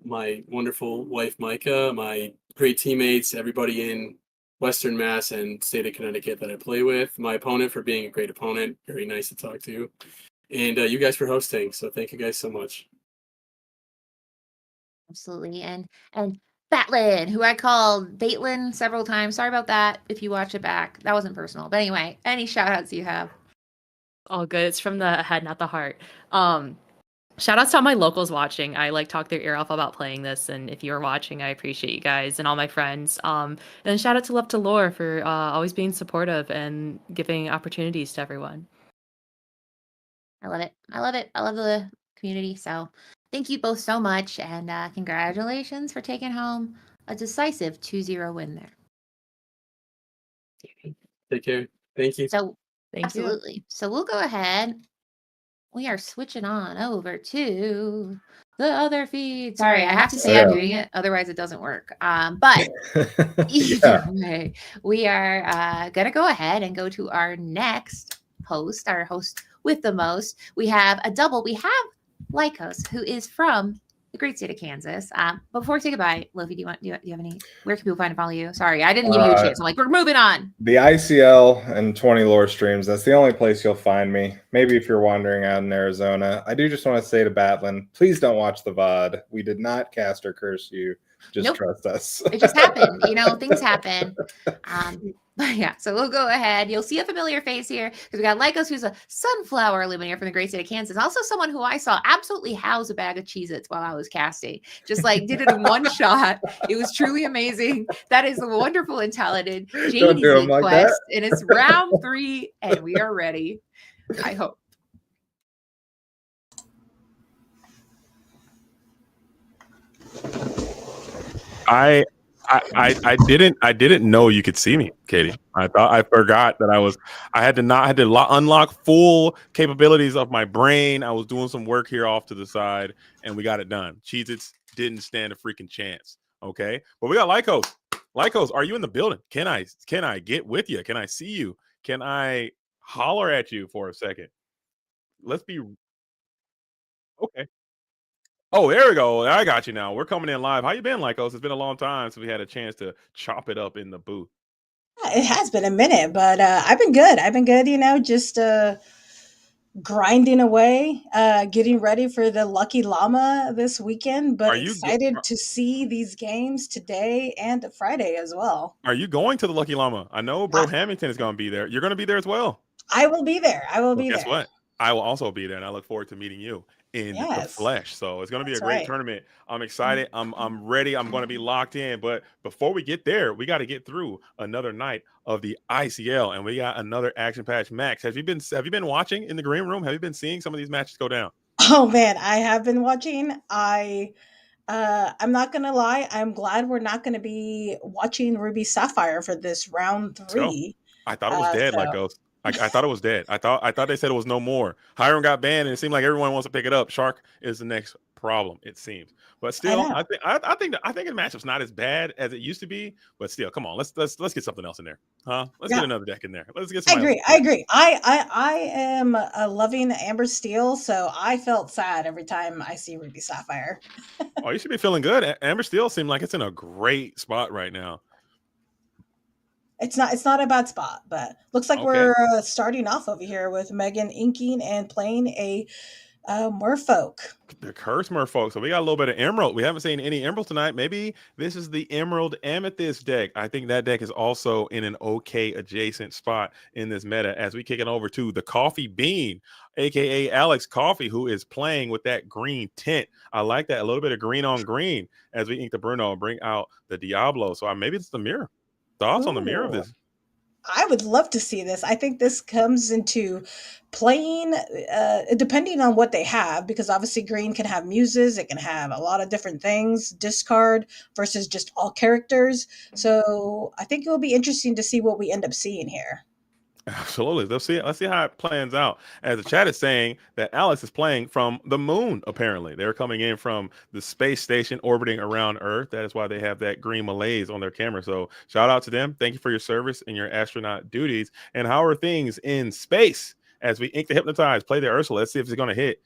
My wonderful wife, Micah, my great teammates, everybody in Western Mass and state of Connecticut that I play with, my opponent for being a great opponent, very nice to talk to, and you guys for hosting. So thank you guys so much. Absolutely. And Batlin, who I called Baitlin several times. Sorry about that if you watch it back. That wasn't personal. But anyway, any shout outs you have? All good. It's from the head, not the heart. Shout outs to all my locals watching. I like talk their ear off about playing this, and if you're watching, I appreciate you guys and all my friends. And shout out to Love to Lore for always being supportive and giving opportunities to everyone. I love it. I love it. I love the community. So thank you both so much, and congratulations for taking home a decisive 2-0 win there. Take care. Thank you. So Thank you. absolutely. So we'll go ahead. We are switching on over to the other feed. Sorry, I have to say I'm doing it, otherwise it doesn't work. But either way, we are gonna go ahead and go to our next host, our host with the most. We have a double. We have Lycos, who is from the great state of Kansas. But before we say goodbye, Lofi, do you have any? Where can people find and follow you? Sorry, I didn't give you a chance. I'm like, we're moving on. The ICL and 20 lore streams. That's the only place you'll find me. Maybe if you're wandering out in Arizona. I do just want to say to Batlin, please don't watch the VOD. We did not cast or curse you. Just trust us. It just happened. Things happen. But yeah, so we'll go ahead. You'll see a familiar face here because we got Lycos, who's a sunflower Illumineer from the great state of Kansas. Also someone who I saw absolutely house a bag of Cheez-Its while I was casting. Just like did it in one shot. It was truly amazing. That is wonderful and talented. Janie's like quest. And it's round 3 and we are ready. I hope. I didn't know you could see me, Katie. I forgot that I had to unlock full capabilities of my brain. I was doing some work here off to the side, and we got it done. Cheez-Its didn't stand a freaking chance. Okay, but we got Lycos. Lycos, are you in the building? Can I get with you? Can I see you? Can I holler at you for a second? Let's be okay. Oh, there we go. I got you now. We're coming in live. How you been, Lycos? It's been a long time since we had a chance to chop it up in the booth. It has been a minute, but I've been good. Just grinding away, getting ready for the Lucky Llama this weekend, but excited to see these games today and Friday as well. Are you going to the Lucky Llama? I know Bro Hamilton is going to be there. You're going to be there as well. I will be there. Guess what? I will also be there, and I look forward to meeting you in the flesh. So it's going to be a great tournament. I'm excited. I'm ready. I'm going to be locked in. But before we get there, we got to get through another night of the ICL, and we got another action patch. Max, have you been watching in the green room? Have you been seeing some of these matches go down? Oh man, I have been watching. I'm not gonna lie. I'm glad we're not going to be watching Ruby Sapphire for this round 3. I thought it was dead, like Ghost. I thought it was dead. I thought they said it was no more. Hiram got banned, and it seemed like everyone wants to pick it up. Shark is the next problem, it seems. But still, I think the matchup's not as bad as it used to be. But still, come on, let's get something else in there, huh? Let's get another deck in there. Let's get. I agree. I am loving Amber Steel, so I felt sad every time I see Ruby Sapphire. Oh, you should be feeling good. Amber Steel seems like it's in a great spot right now. It's not a bad spot, but looks like we're starting off over here with Megan inking and playing a Merfolk. The cursed Merfolk. So we got a little bit of Emerald. We haven't seen any Emerald tonight. Maybe this is the Emerald Amethyst deck. I think that deck is also in an okay adjacent spot in this meta as we kick it over to the Coffee Bean, aka Alex Coffee, who is playing with that green tint. I like that. A little bit of green on green as we ink the Bruno and bring out the Diablo. So maybe it's the mirror. Thoughts on the mirror of this? I would love to see this. I think this comes into playing depending on what they have, because obviously green can have muses, it can have a lot of different things, discard versus just all characters. So I think it will be interesting to see what we end up seeing here. Absolutely. Let's see how it plans out. As the chat is saying that Alex is playing from the moon, apparently. They're coming in from the space station orbiting around Earth. That is why they have that green malaise on their camera. So shout out to them. Thank you for your service and your astronaut duties. And how are things in space? As we ink the Hypnotize, play the Ursula. Let's see if it's going to hit.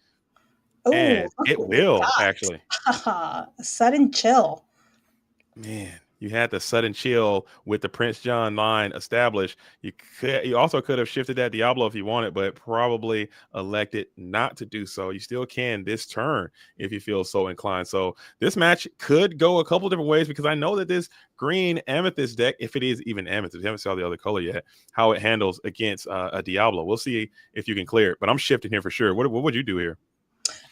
And it will, actually. A sudden chill. Man. You had the sudden chill with the Prince John line established. You also could have shifted that Diablo if you wanted, but probably elected not to do so. You still can this turn if you feel so inclined. So this match could go a couple different ways, because I know that this green amethyst deck, if it is even amethyst, we haven't saw the other color yet, how it handles against a Diablo. We'll see if you can clear it, but I'm shifting here for sure. What would you do here?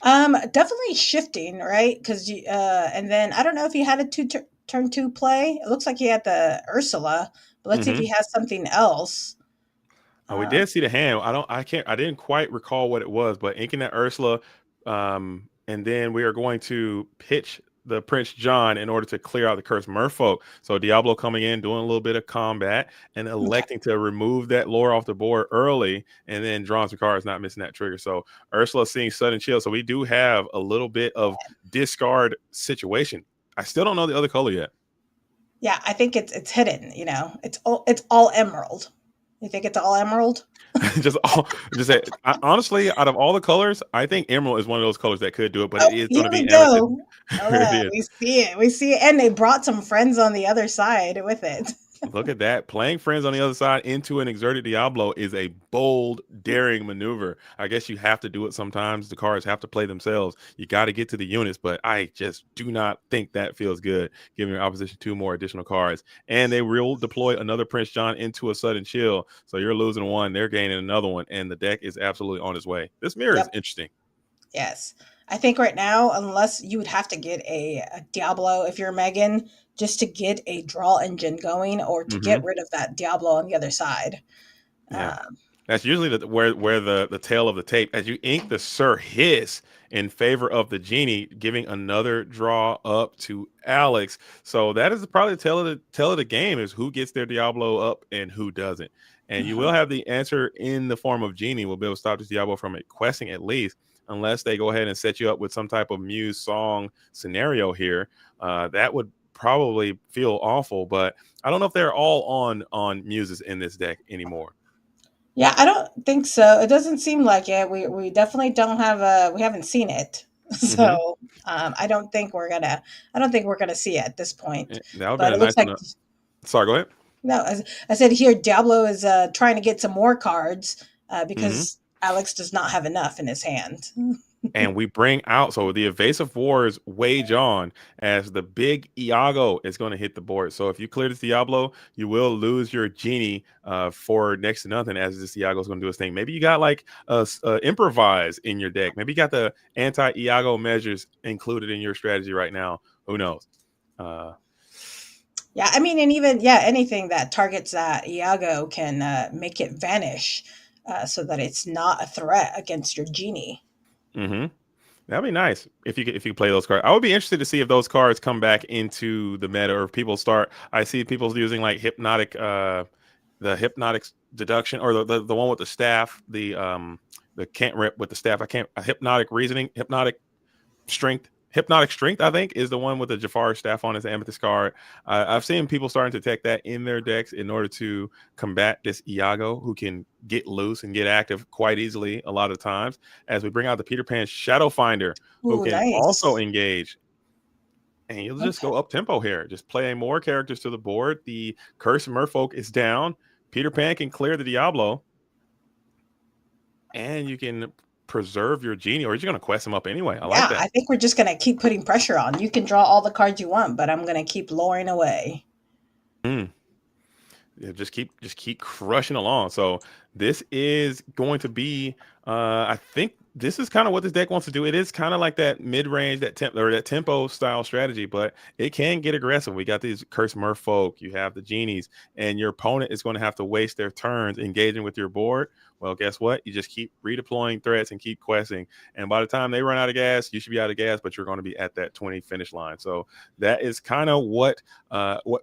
Definitely shifting, right? Because and then I don't know if he had a turn 2 play. It looks like he had the Ursula, but let's see if he has something else. We did see the hand. I didn't quite recall what it was, but inking that Ursula, and then we are going to pitch the Prince John in order to clear out the Cursed Merfolk. So Diablo coming in, doing a little bit of combat, and electing to remove that lore off the board early, and then drawing some cards, not missing that trigger. So Ursula seeing sudden chill. So we do have a little bit of discard situation. I still don't know the other color yet. Yeah, I think it's hidden. You know, it's all emerald. You think it's all emerald? Honestly, out of all the colors, I think emerald is one of those colors that could do it, but it is going to be go. amethyst. We see it, and they brought some friends on the other side with it. Look at that. Playing friends on the other side into an exerted Diablo is a bold, daring maneuver. I guess you have to do it sometimes. The cards have to play themselves. You got to get to the units, but I just do not think that feels good, giving your opposition 2 more additional cards. And they will deploy another Prince John into a sudden chill. So you're losing one, they're gaining another one, and the deck is absolutely on its way. This mirror is interesting. Yes. I think right now, unless you would have to get a Diablo if you're Megan, just to get a draw engine going, or to get rid of that Diablo on the other side. Yeah. That's usually where the tail of the tape, as you ink the Sir Hiss in favor of the Genie, giving another draw up to Alex. So that is probably the tell of the game, is who gets their Diablo up and who doesn't. And you will have the answer in the form of Genie. We'll be able to stop this Diablo from questing at least, unless they go ahead and set you up with some type of Muse song scenario here. That would probably feel awful, but I don't know if they're all on Muses in this deck anymore. Yeah, I don't think so. It doesn't seem like it. We definitely don't have we haven't seen it. So I don't think we're gonna see it at this point. That would but be a it nice looks one. like Sorry, go ahead. No, I said here, Diablo is trying to get some more cards because Alex does not have enough in his hand. And we bring out, so the Evasive Wars wage on as the big Iago is going to hit the board. So if you clear this Diablo, you will lose your Genie for next to nothing, as this Iago is going to do his thing. Maybe you got like Improvise in your deck. Maybe you got the anti-Iago measures included in your strategy right now. Who knows? Yeah, I mean, and even anything that targets that Iago can make it vanish, so that it's not a threat against your Genie. That'd be nice if you play those cards. I would be interested to see if those cards come back into the meta, or if people start. I see people using like hypnotic, the hypnotic deduction, or the one with the staff, the can't rip with the staff. Hypnotic reasoning, hypnotic strength. Hypnotic Strength, I think, is the one with the Jafar staff on his amethyst card. I've seen people starting to take that in their decks in order to combat this Iago, who can get loose and get active quite easily a lot of times, as we bring out the Peter Pan Shadow Finder, who can also engage. And you'll just go up tempo here, just playing more characters to the board. The Cursed Merfolk is down. Peter Pan can clear the Diablo, and you can preserve your Genie, or you're going to quest him up anyway. I like that. I think we're just going to keep putting pressure on. You can draw all the cards you want, but I'm going to keep lowering away. Yeah, just keep crushing along. So this is going to be, I think this is kind of what this deck wants to do. It is kind of like that mid-range, that tempo style strategy, but it can get aggressive. We got these Cursed Merfolk, you have the Genies, and your opponent is going to have to waste their turns engaging with your board. Well, guess what? You just keep redeploying threats and keep questing. And by the time they run out of gas, you should be out of gas, but you're going to be at that 20 finish line. So that is kind of what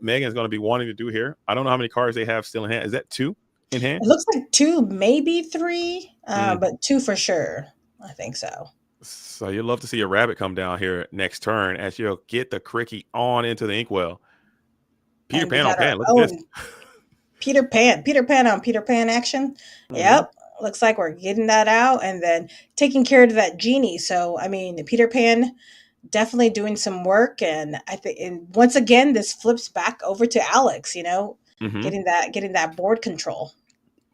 Megan is going to be wanting to do here. I don't know how many cards they have still in hand. Is that 2 in hand? It looks like 2, maybe 3, but 2 for sure. I think so. So you'd love to see a rabbit come down here next turn, as you'll get the Cricky on into the inkwell. Peter Pan on Pan. Look at this. Peter Pan on Peter Pan action. Yep. Looks like we're getting that out and then taking care of that Genie. So, I mean, Peter Pan definitely doing some work, and I think, and once again, this flips back over to Alex. Hmm. Getting that board control.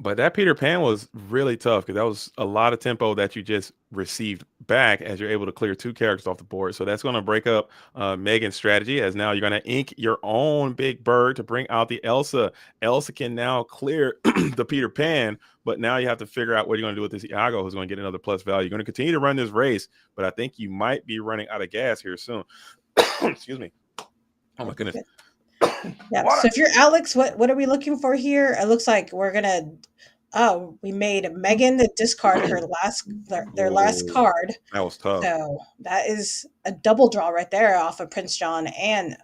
But that Peter Pan was really tough because that was a lot of tempo that you just received back as you're able to clear 2 characters off the board. So that's going to break up Megan's strategy, as now you're going to ink your own big bird to bring out the Elsa. Elsa can now clear the Peter Pan, but now you have to figure out what you're going to do with this Iago, who's going to get another plus value. You're going to continue to run this race, but I think you might be running out of gas here soon. Excuse me. Oh my goodness. Yeah. Water. So if you're Alex, what are we looking for here? It looks like we're gonna. Oh, we made Megan discard their last Oh, card. that was tough. So that is a double draw right there off of Prince John and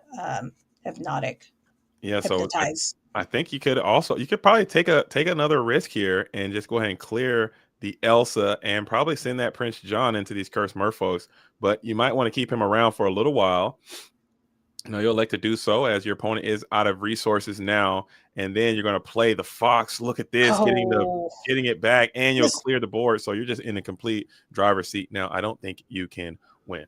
Hypnotic. Yeah, so Hypnotize. I think you could probably take another risk here and just go ahead and clear the Elsa and probably send that Prince John into these cursed merfolks. But you might want to keep him around for a little while. You'll elect to do so as your opponent is out of resources now, and then you're going to play the fox. Look at this, getting it back, and you'll clear the board. So you're just in a complete driver's seat now. I don't think you can win.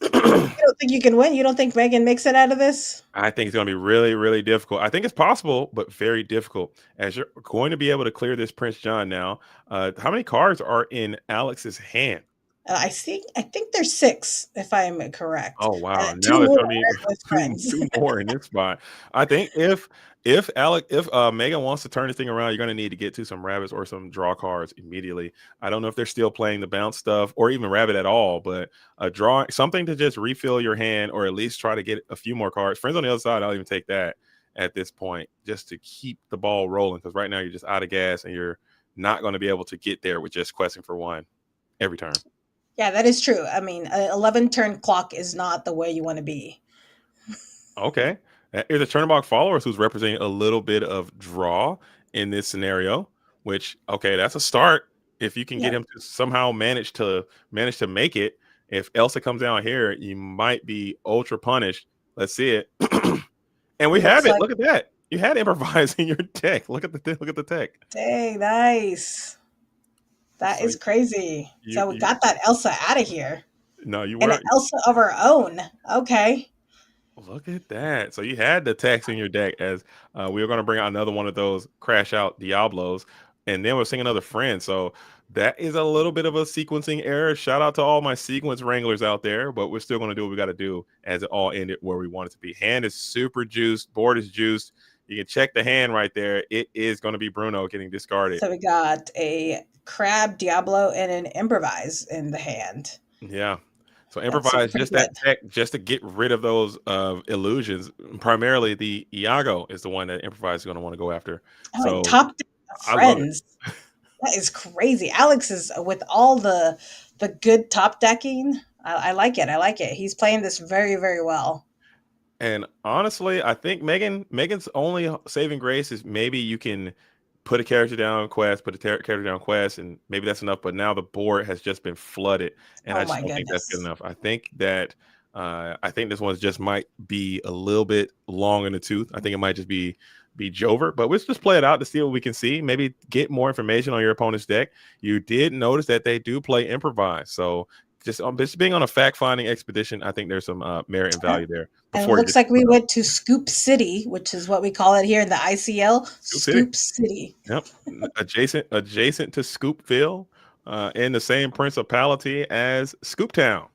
You don't think you can win? You don't think Megan makes it out of this? I think it's going to be really, really difficult. I think it's possible, but very difficult, as you're going to be able to clear this Prince John now. How many cards are in Alex's hand? I think there's 6, if I'm correct. Oh wow! Now Two there's more going to be two more in this spot. I think if Megan wants to turn this thing around, you're going to need to get to some rabbits or some draw cards immediately. I don't know if they're still playing the bounce stuff or even rabbit at all, but draw something to just refill your hand or at least try to get a few more cards. Friends on the other side, I'll even take that at this point just to keep the ball rolling, because right now you're just out of gas and you're not going to be able to get there with just questing for 1 every turn. Yeah, that is true. I mean, an 11-turn clock is not the way you want to be. Okay. Here's a Chernobog followers who's representing a little bit of draw in this scenario, which, okay, that's a start. If you can get him to somehow manage to make it. If Elsa comes down here, you might be ultra punished. Let's see it. And we have it. Look at that. You had improvise in your deck. Look at the tech. Dang, nice. That is crazy. So we got that Elsa out of here. No, you weren't. And an Elsa of our own. Okay. Look at that. So you had the text in your deck, as we were going to bring out another one of those crash out Diablos, and then we're seeing another friend. So that is a little bit of a sequencing error. Shout out to all my sequence wranglers out there, but we're still going to do what we got to do, as it all ended where we want it to be. Hand is super juiced. Board is juiced. You can check the hand right there. It is going to be Bruno getting discarded. So we got a Crab, Diablo, and an Improvise in the hand. Yeah. So improvise just that tech just to get rid of those illusions. Primarily the Iago is the one that improvise is going to want to go after. Oh, so top friends. That is crazy. Alex is with all the good top decking. I like it. I like it. He's playing this very, very well. And honestly, I think Megan's only saving grace is maybe you can put a character down quest, and maybe that's enough. But now the board has just been flooded, and I just don't think that's good enough. I think that this one just might be a little bit long in the tooth. I think it might just be Jover, but let's just play it out to see what we can see. Maybe get more information on your opponent's deck. You did notice that they do play improvise, so just being on a fact-finding expedition, I think there's some merit and value there. And it looks like we went to Scoop City, which is what we call it here in the ICL. Scoop City. Yep, adjacent to Scoopville, in the same principality as Scooptown.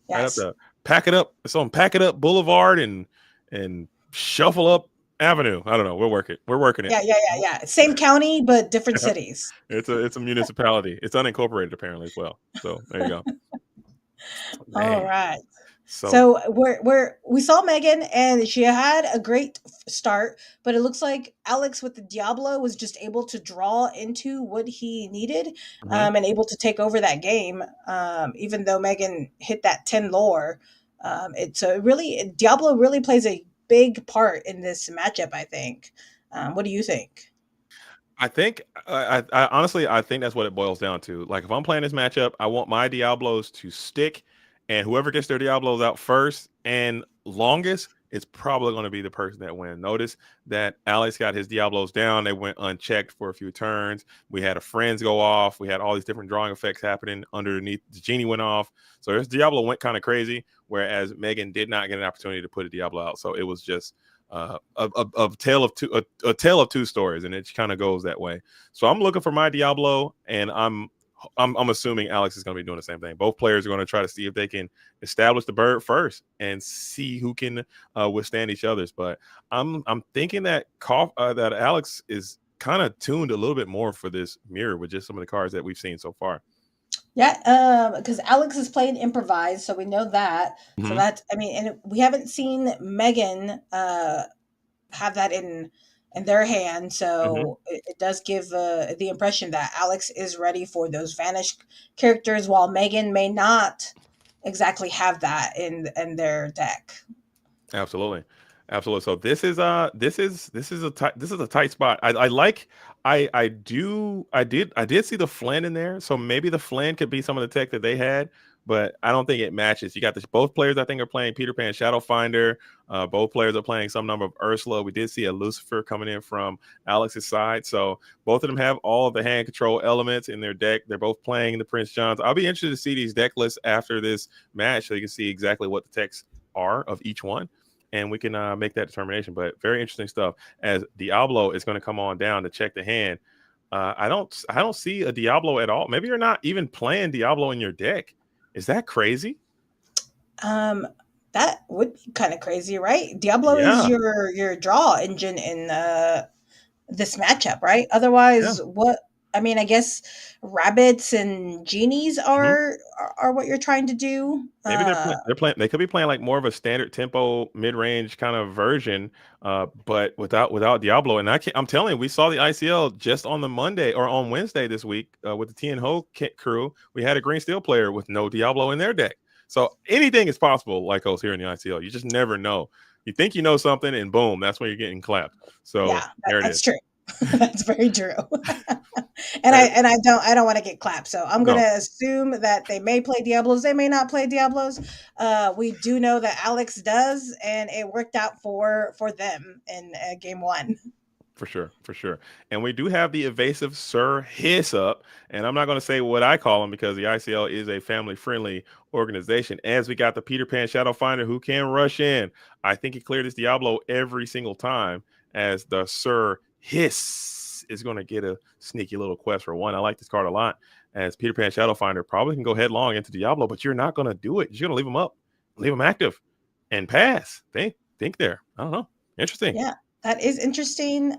Yes. Right up to Pack It Up. It's on Pack It Up Boulevard and Shuffle Up Avenue. I don't know. We're working it. Yeah. Same county, but different cities. It's a municipality. It's unincorporated apparently as well. So there you go. All right. So we saw Megan, and she had a great start, but it looks like Alex with the Diablo was just able to draw into what he needed, and able to take over that game. Even though Megan hit that 10 lore, Diablo really plays a big part in this matchup, I think. What do you think? I think I honestly think that's what it boils down to. Like, if I'm playing this matchup, I want my Diablos to stick, and whoever gets their Diablos out first and longest it's probably going to be the person that wins. Notice that Alex got his Diablos down. They went unchecked for a few turns. We had a friends go off. We had all these different drawing effects happening underneath. The genie went off. So this Diablo went kind of crazy, whereas Megan did not get an opportunity to put a Diablo out. So it was just a tale of two stories, and it kind of goes that way. So I'm looking for my Diablo, and I'm assuming Alex is going to be doing the same thing. Both players are going to try to see if they can establish the bird first and see who can withstand each other's. But I'm thinking that that Alex is kind of tuned a little bit more for this mirror with just some of the cards that we've seen so far. Yeah, because Alex is playing improvised, so we know that. So that's, I mean, and we haven't seen Megan have that in their hand, so it does give the impression that Alex is ready for those vanished characters, while Megan may not exactly have that in their deck. Absolutely. So this is a tight spot. I did see the Flan in there, so maybe the Flan could be some of the tech that they had, but I don't think it matches. You got this. Both players I think are playing Peter Pan Shadowfinder. Both players are playing some number of Ursula. We did see a Lucifer coming in from Alex's side, so both of them have all of the hand control elements in their deck. They're both playing the Prince Johns. I'll be interested to see these deck lists after this match, so you can see exactly what the techs are of each one, and we can make that determination. But very interesting stuff, as Diablo is going to come on down to check the hand. I don't see a Diablo at all. Maybe you're not even playing Diablo in your deck. Is that crazy? That would be kind of crazy, right? Diablo is your draw engine in this matchup, right? Otherwise, what? I mean, I guess rabbits and genies are what you're trying to do. Maybe they're playing. They could be playing like more of a standard tempo, mid range kind of version, but without Diablo. And I'm telling you, we saw the ICL just on the Monday or on Wednesday this week with the Tien Ho crew. We had a Green Steel player with no Diablo in their deck. So anything is possible, like us here in the ICL. You just never know. You think you know something, and boom, that's when you're getting clapped. So yeah, there it that's is. True. That's very true. And I don't want to get clapped, so I'm going to assume that they may play Diablos. They may not play Diablos. We do know that Alex does, and it worked out for them in game one. For sure. And we do have the evasive Sir Hiss up, and I'm not going to say what I call him because the ICL is a family-friendly organization. As we got the Peter Pan Shadowfinder who can rush in. I think he cleared his Diablo every single time, as the Sir Hiss is going to get a sneaky little quest for one. I like this card a lot, as Peter Pan Shadowfinder probably can go headlong into Diablo, but you're not going to do it. You're going to leave him up, leave him active, and pass. Think there. I don't know. Interesting. Yeah. That is interesting.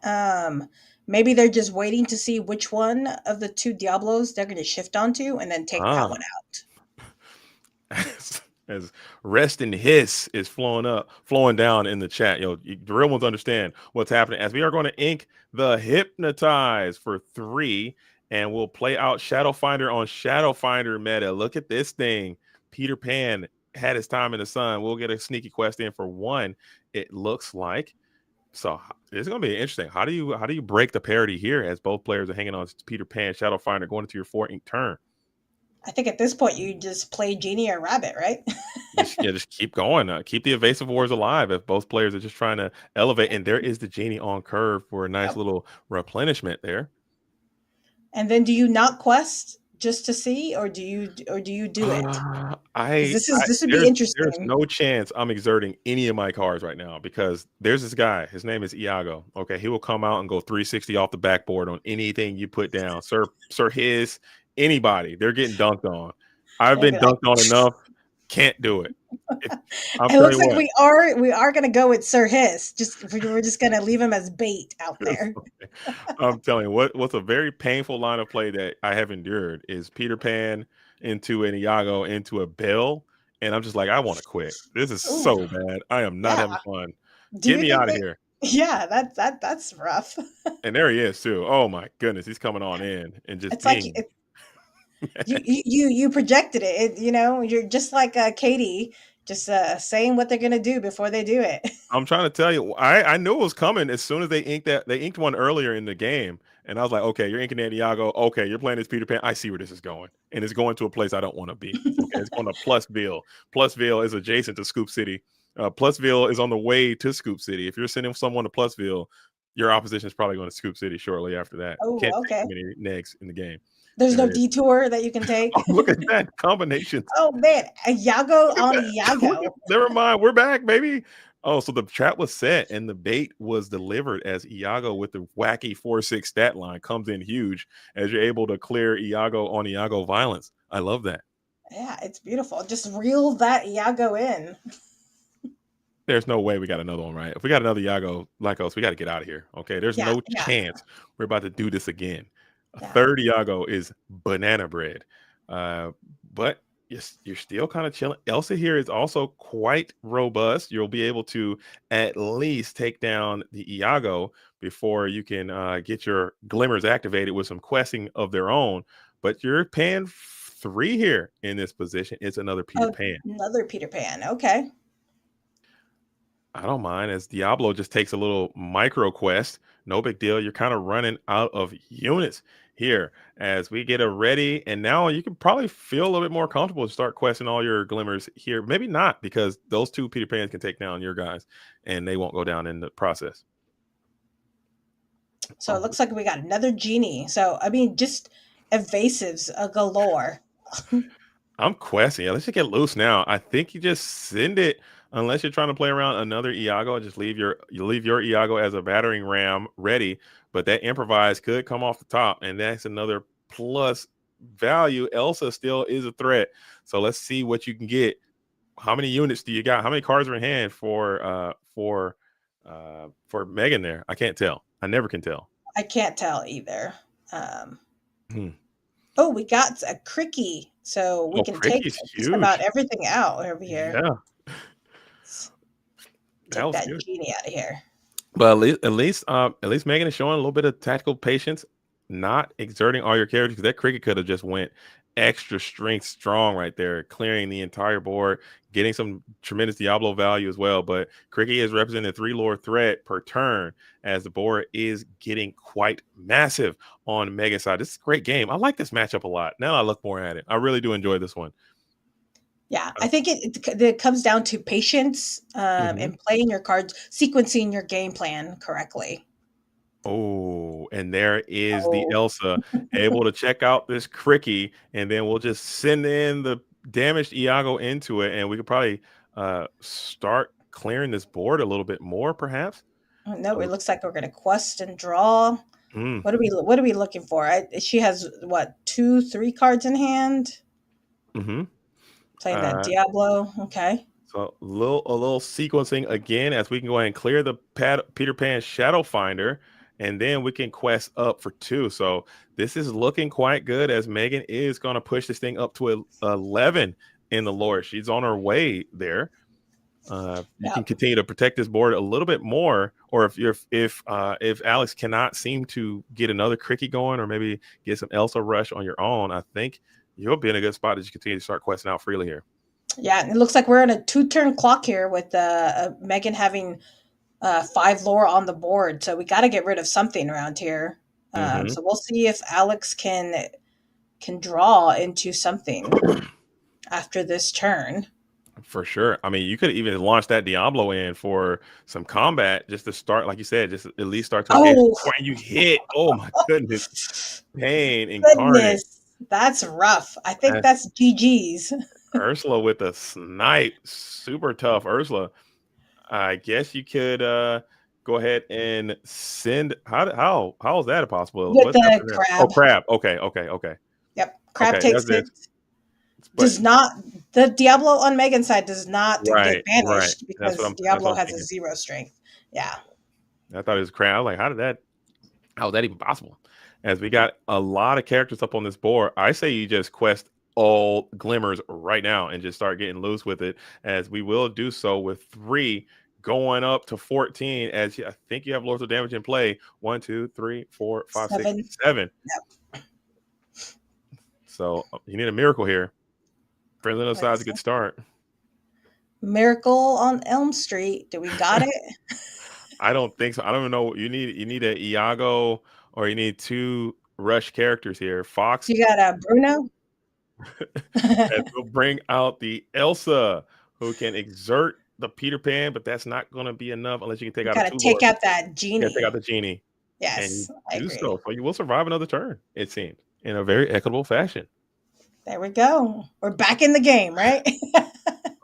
Maybe they're just waiting to see which one of the two Diablos they're going to shift onto and then take that one out. As Rest in Hiss is flowing down in the chat. The real ones understand what's happening, as we are going to ink the Hypnotize for 3, and we'll play out Shadowfinder on Shadowfinder meta. Look at this thing. Peter Pan had his time in the sun. We'll get a sneaky quest in for 1, it looks like. So it's going to be interesting. How do you break the parity here, as both players are hanging on Peter Pan Shadowfinder going into your 4 ink turn? I think at this point you just play Genie or Rabbit, right? just keep going. Keep the evasive wars alive if both players are just trying to elevate. And there is the Genie on curve for a nice little replenishment there. And then do you not quest just to see, or do you do it? This would be interesting. There's no chance I'm exerting any of my cards right now, because there's this guy. His name is Iago. Okay, he will come out and go 360 off the backboard on anything you put down. Sir Hiss, anybody. They're getting dunked on. I've been dunked on enough. Can't do it. It looks like we are going to go with Sir Hiss. We're just going to leave him as bait out there. I'm telling you, what's a very painful line of play that I have endured is Peter Pan into an Iago into a Bell, and I'm just like, I want to quit. This is so bad. I am not having fun. Get me out of here. Yeah, that's rough. And there he is too. Oh my goodness, he's coming on in and just. It's like you projected it. You're just like Katie, just saying what they're gonna do before they do it. I'm trying to tell you, I knew it was coming as soon as they inked that. They inked one earlier in the game, and I was like, okay, you're inking that Iago. Okay, you're playing this Peter Pan. I see where this is going, and it's going to a place I don't want to be. Okay, it's going to Plusville. Plusville is adjacent to Scoop City. Plusville is on the way to Scoop City. If you're sending someone to Plusville, your opposition is probably going to Scoop City shortly after that. Oh, Can't okay. take too many negs in the game. There's no There is. detour that you can take. Oh, look at that combination. Oh man, Iago on Iago. Never mind. We're back, baby. Oh, so the trap was set and the bait was delivered as Iago with the wacky 4-6 stat line comes in huge as you're able to clear Iago on Iago violence. I love that. Yeah, it's beautiful. Just reel that Iago in. There's no way we got another one, right? If we got another Iago like us, we got to get out of here. Okay. There's no chance we're about to do this again. A third Iago is banana bread. But you're still kind of chilling. Elsa here is also quite robust. You'll be able to at least take down the Iago before you can get your glimmers activated with some questing of their own. But you're paying 3 here in this position. It's another Peter Pan. Another Peter Pan. Okay. I don't mind as Diablo just takes a little micro quest. No big deal. You're kind of running out of units here as we get a ready. And now you can probably feel a little bit more comfortable to start questing all your glimmers here. Maybe not, because those 2 Peter Pans can take down your guys and they won't go down in the process. So it looks like we got another genie. So, I mean, just evasives galore. I'm questing. Yeah, let's just get loose now. I think you just send it unless you're trying to play around another Iago. Just leave your Iago as a battering ram ready. But that improvise could come off the top, and that's another plus value. Elsa still is a threat. So let's see what you can get. How many units do you got? How many cards are in hand for Megan there? I can't tell. I never can tell. I can't tell either. Oh, we got a Cricky. So we can take just about everything out over here. Yeah. Take that genie out of here. But at least Megan is showing a little bit of tactical patience, not exerting all your characters, because that Cricket could have just went extra strength strong right there, clearing the entire board, getting some tremendous Diablo value as well. But Cricket is representing a 3 lore threat per turn as the board is getting quite massive on Megan's side. This is a great game. I like this matchup a lot. Now I look more at it. I really do enjoy this one. Yeah, I think it comes down to patience and playing your cards, sequencing your game plan correctly. Oh, and there is the Elsa able to check out this Cricky, and then we'll just send in the damaged Iago into it, and we could probably start clearing this board a little bit more, perhaps. No, it looks like we're going to quest and draw. What are we looking for? She has what, 2, 3 cards in hand? Playing that Diablo. Okay. So a little sequencing again as we can go ahead and clear the Peter Pan Shadow Finder, and then we can quest up for 2. So this is looking quite good as Megan is going to push this thing up to 11 in the lore. She's on her way there. You can continue to protect this board a little bit more, or if Alex cannot seem to get another Cricky going, or maybe get some Elsa Rush on your own, I think you'll be in a good spot as you continue to start questing out freely here. Yeah, and it looks like we're in a 2-turn clock here with Megan having 5 lore on the board. So we got to get rid of something around here. So we'll see if Alex can draw into something after this turn. For sure. I mean, you could even launch that Diablo in for some combat just to start, like you said, just at least start to engage before you hit. Oh my goodness. Pain incarnate. That's rough. I think that's GG's. Ursula with a snipe. Super tough, Ursula. I guess you could go ahead and send. How is that a possibility? With the crab. Oh, crab. Okay. Yep. Crab takes it. Does not, the Diablo on Megan's side does not get banished because Diablo has a 0 strength. Yeah. I thought it was crab. I was like, how is that even possible? As we got a lot of characters up on this board, I say you just quest all glimmers right now and just start getting loose with it, as we will do so with 3 going up to 14, as I think you have Lords of Damage in play. 1, 2, 3, 4, 5, 6, 7. Yep. So you need a miracle here. Friendly on the side is a good start. Miracle on Elm Street. Do we got it? I don't think so. I don't even know. You need a Iago, or you need 2 rush characters here. Fox. You got a Bruno. And we'll bring out the Elsa, who can exert the Peter Pan, but that's not going to be enough unless you can take You out gotta a take two-lord. out that You genie. gotta take out the genie, and Yes, you I do agree. so. So you will survive another turn, it seems, in a very equitable fashion. There we go. We're back in the game, right?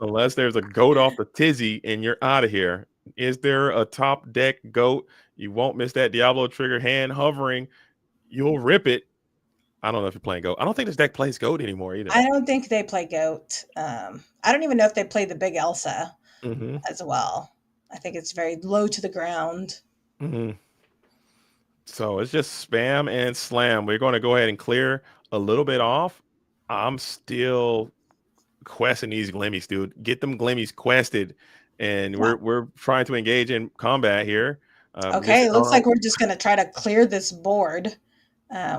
Unless there's a goat off the tizzy and you're out of here. Is there a top deck goat? You won't miss that Diablo trigger hand hovering. You'll rip it. I don't know if you're playing goat. I don't think this deck plays goat anymore either. I don't think they play goat. I don't even know if they play the big Elsa Mm-hmm. as well. I think it's very low to the ground. Mm-hmm. So it's just spam and slam. We're going to go ahead and clear a little bit off. I'm still questing these glimmies, dude. Get them glimmies quested, and we're trying to engage in combat here. Okay, it looks like we're just going to try to clear this board,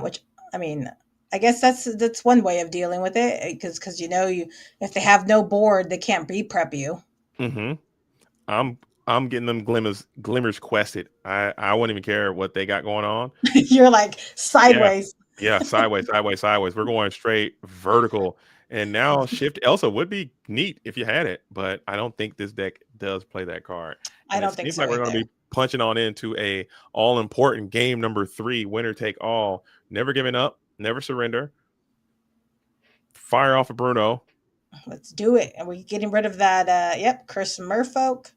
which I mean, I guess that's one way of dealing with it because if they have no board, they can't prep you. Mm-hmm. I'm getting them glimmers quested. I wouldn't even care what they got going on. You're like sideways. Yeah, sideways. We're going straight vertical. And now Shift Elsa would be neat if you had it, but I don't think this deck does play that card. I don't think seems so like we're going to either. be punching on into a all-important game number 3, winner take all. Never giving up, never surrender. Fire off of Bruno. Let's do it. Are we getting rid of that? Curse Merfolk.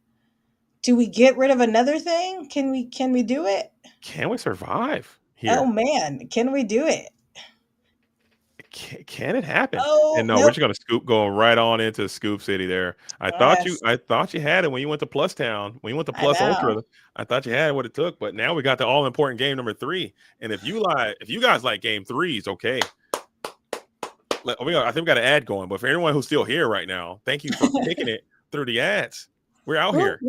Do we get rid of another thing? Can we do it? Can we survive here? Oh man, can we do it? Can it happen? Oh, and no, nope. we're just gonna scoop going right on into Scoop City there. I thought you had it when you went to Plus Town, when you went to Plus Ultra. I thought you had what it took, but now we got the all important game number 3. And if you guys like game 3s, okay. I think we got an ad going, but for anyone who's still here right now, thank you for picking it through the ads. We're out here.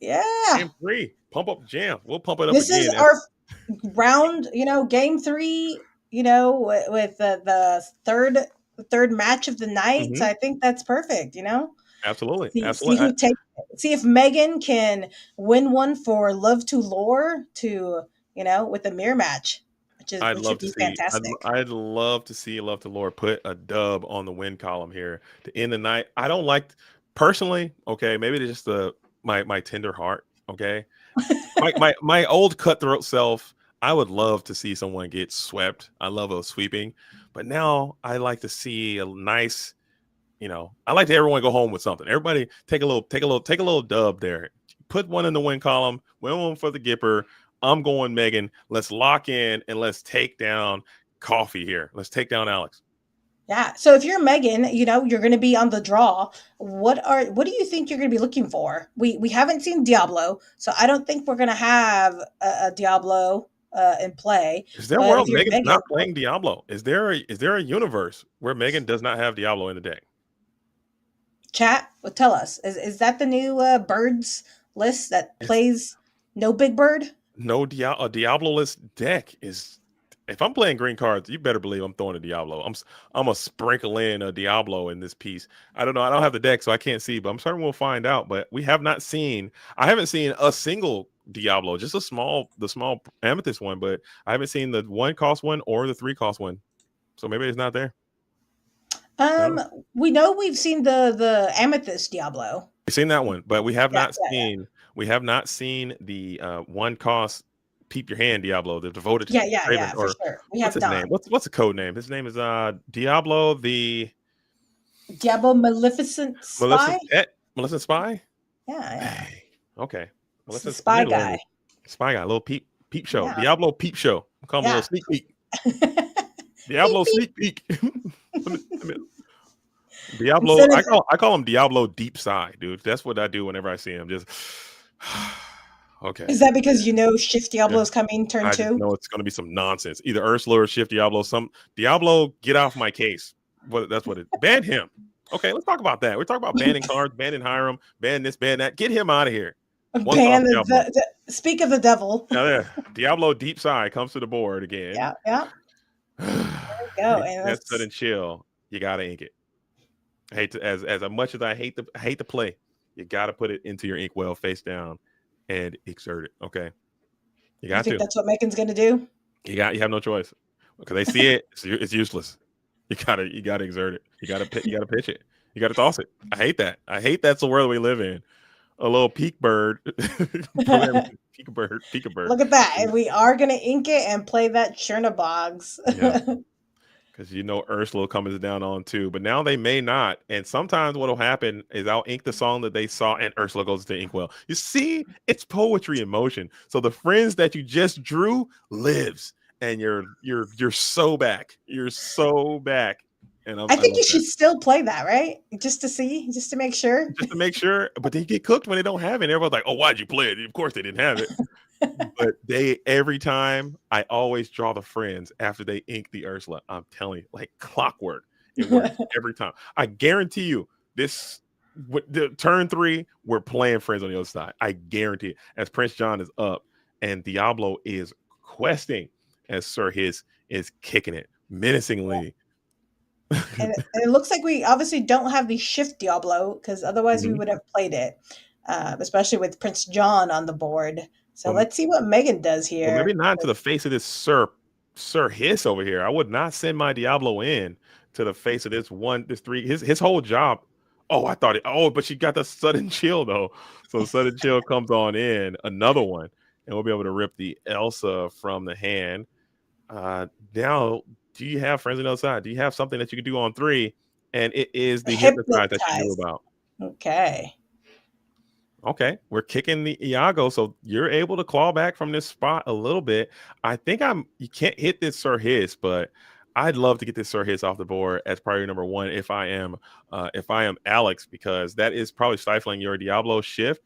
Yeah. Game 3. Pump up the jam. We'll pump it up This again. is our round, game 3, with the third match of the night. Mm-hmm. So I think that's perfect, Absolutely. See if Megan can win one for Love to Lore with the mirror match, which would be fantastic. I'd love to see Love to Lore put a dub on the win column here to end the night. I don't like personally, okay, maybe it's just my tender heart, okay? my old cutthroat self, I would love to see someone get swept. I love a sweeping, but now I like to see a nice, I like to everyone go home with something. Everybody take a little dub there. Put one in the win column, win one for the Gipper. I'm going Megan. Let's lock in and let's take down Coffee here. Let's take down Alex. Yeah. So if you're Megan, you're going to be on the draw. What do you think you're going to be looking for? We haven't seen Diablo, so I don't think we're going to have a Diablo in play. Is there a world Megan's not playing Diablo? Is there a universe where Megan does not have Diablo in the deck? Chat, tell us. Is that the new birds list that plays no big bird? No, a Diablo-less deck is. If I'm playing green cards, you better believe I'm throwing a Diablo. I'm gonna sprinkle in a Diablo in this piece. I don't know. I don't have the deck, so I can't see, but I'm certain we'll find out. But we have not seen. I haven't seen a single Diablo, just the small amethyst one, but I haven't seen the 1-cost one or the 3-cost one. So maybe it's not there. We know we've seen the amethyst Diablo. We've seen that one, but we have not seen. We have not seen the 1-cost. Peep your hand, Diablo. The devoted. Yeah, for sure. We have what's his name? What's the code name? His name is Diablo the Diablo Maleficent Spy. Maleficent Spy. Yeah. Okay. Maleficent Spy guy. Spy guy. Little peep show. Yeah. Diablo peep show. Come a little sneak peek. Diablo sneak peek. Diablo. I call him Diablo deep sigh, dude. That's what I do whenever I see him. Just. Okay. Is that because Shift Diablo is coming turn 2? I just know it's going to be some nonsense. Either Ursula or Shift Diablo. Some Diablo, get off my case. That's what it. Ban him. Okay, let's talk about that. We're talking about banning cards, banning Hiram, ban this, ban that. Get him out of here. Speak of the devil. Now there, Diablo Deep Sigh comes to the board again. Yeah. There we go. That's sudden chill. You gotta ink it. I hate to, as much as I hate to play, you gotta put it into your inkwell face down. And exert it. Okay, you got to. That's what Megan's gonna do. You have no choice because they see it. It's useless. You gotta exert it. You gotta pitch it. You gotta toss it. I hate that. That's the world we live in. a little peak bird. Peek-a-bird. Look at that. And we are going to ink it and play that Chernobygs. Yeah. Because Ursula comes down on too, but now they may not. And sometimes what'll happen is I'll ink the song that they saw, and Ursula goes to inkwell. You see, it's poetry in motion. So the friends that you just drew lives, and you're so back. You're so back. And I think you should still play that, right? Just to see, just to make sure. Just to make sure. But they get cooked when they don't have it. And everyone's like, "Oh, why'd you play it?" Of course they didn't have it. But every time I always draw the friends after they ink the Ursula. I'm telling you, like clockwork. It works every time. I guarantee you this the turn 3, we're playing friends on the other side. I guarantee it. As Prince John is up and Diablo is questing, as Sir Hiss is kicking it menacingly. And it looks like we obviously don't have the shift Diablo, because otherwise we would have played it, especially with Prince John on the board. So let's see what Megan does here. Well, maybe not to the face of this Sir Hiss over here. I would not send my Diablo in to the face of this 3. His whole job. Oh, I thought it. Oh, but she got the sudden chill though. So sudden chill comes on in, another one, and we'll be able to rip the Elsa from the hand. Now, do you have friends on the other side? Do you have something that you can do on 3? And it is the hypnotize that you knew about. Okay, we're kicking the Iago, so you're able to claw back from this spot a little bit. I think you can't hit this Sir Hiss, but I'd love to get this Sir Hiss off the board as priority number 1 if I am Alex, because that is probably stifling your Diablo shift,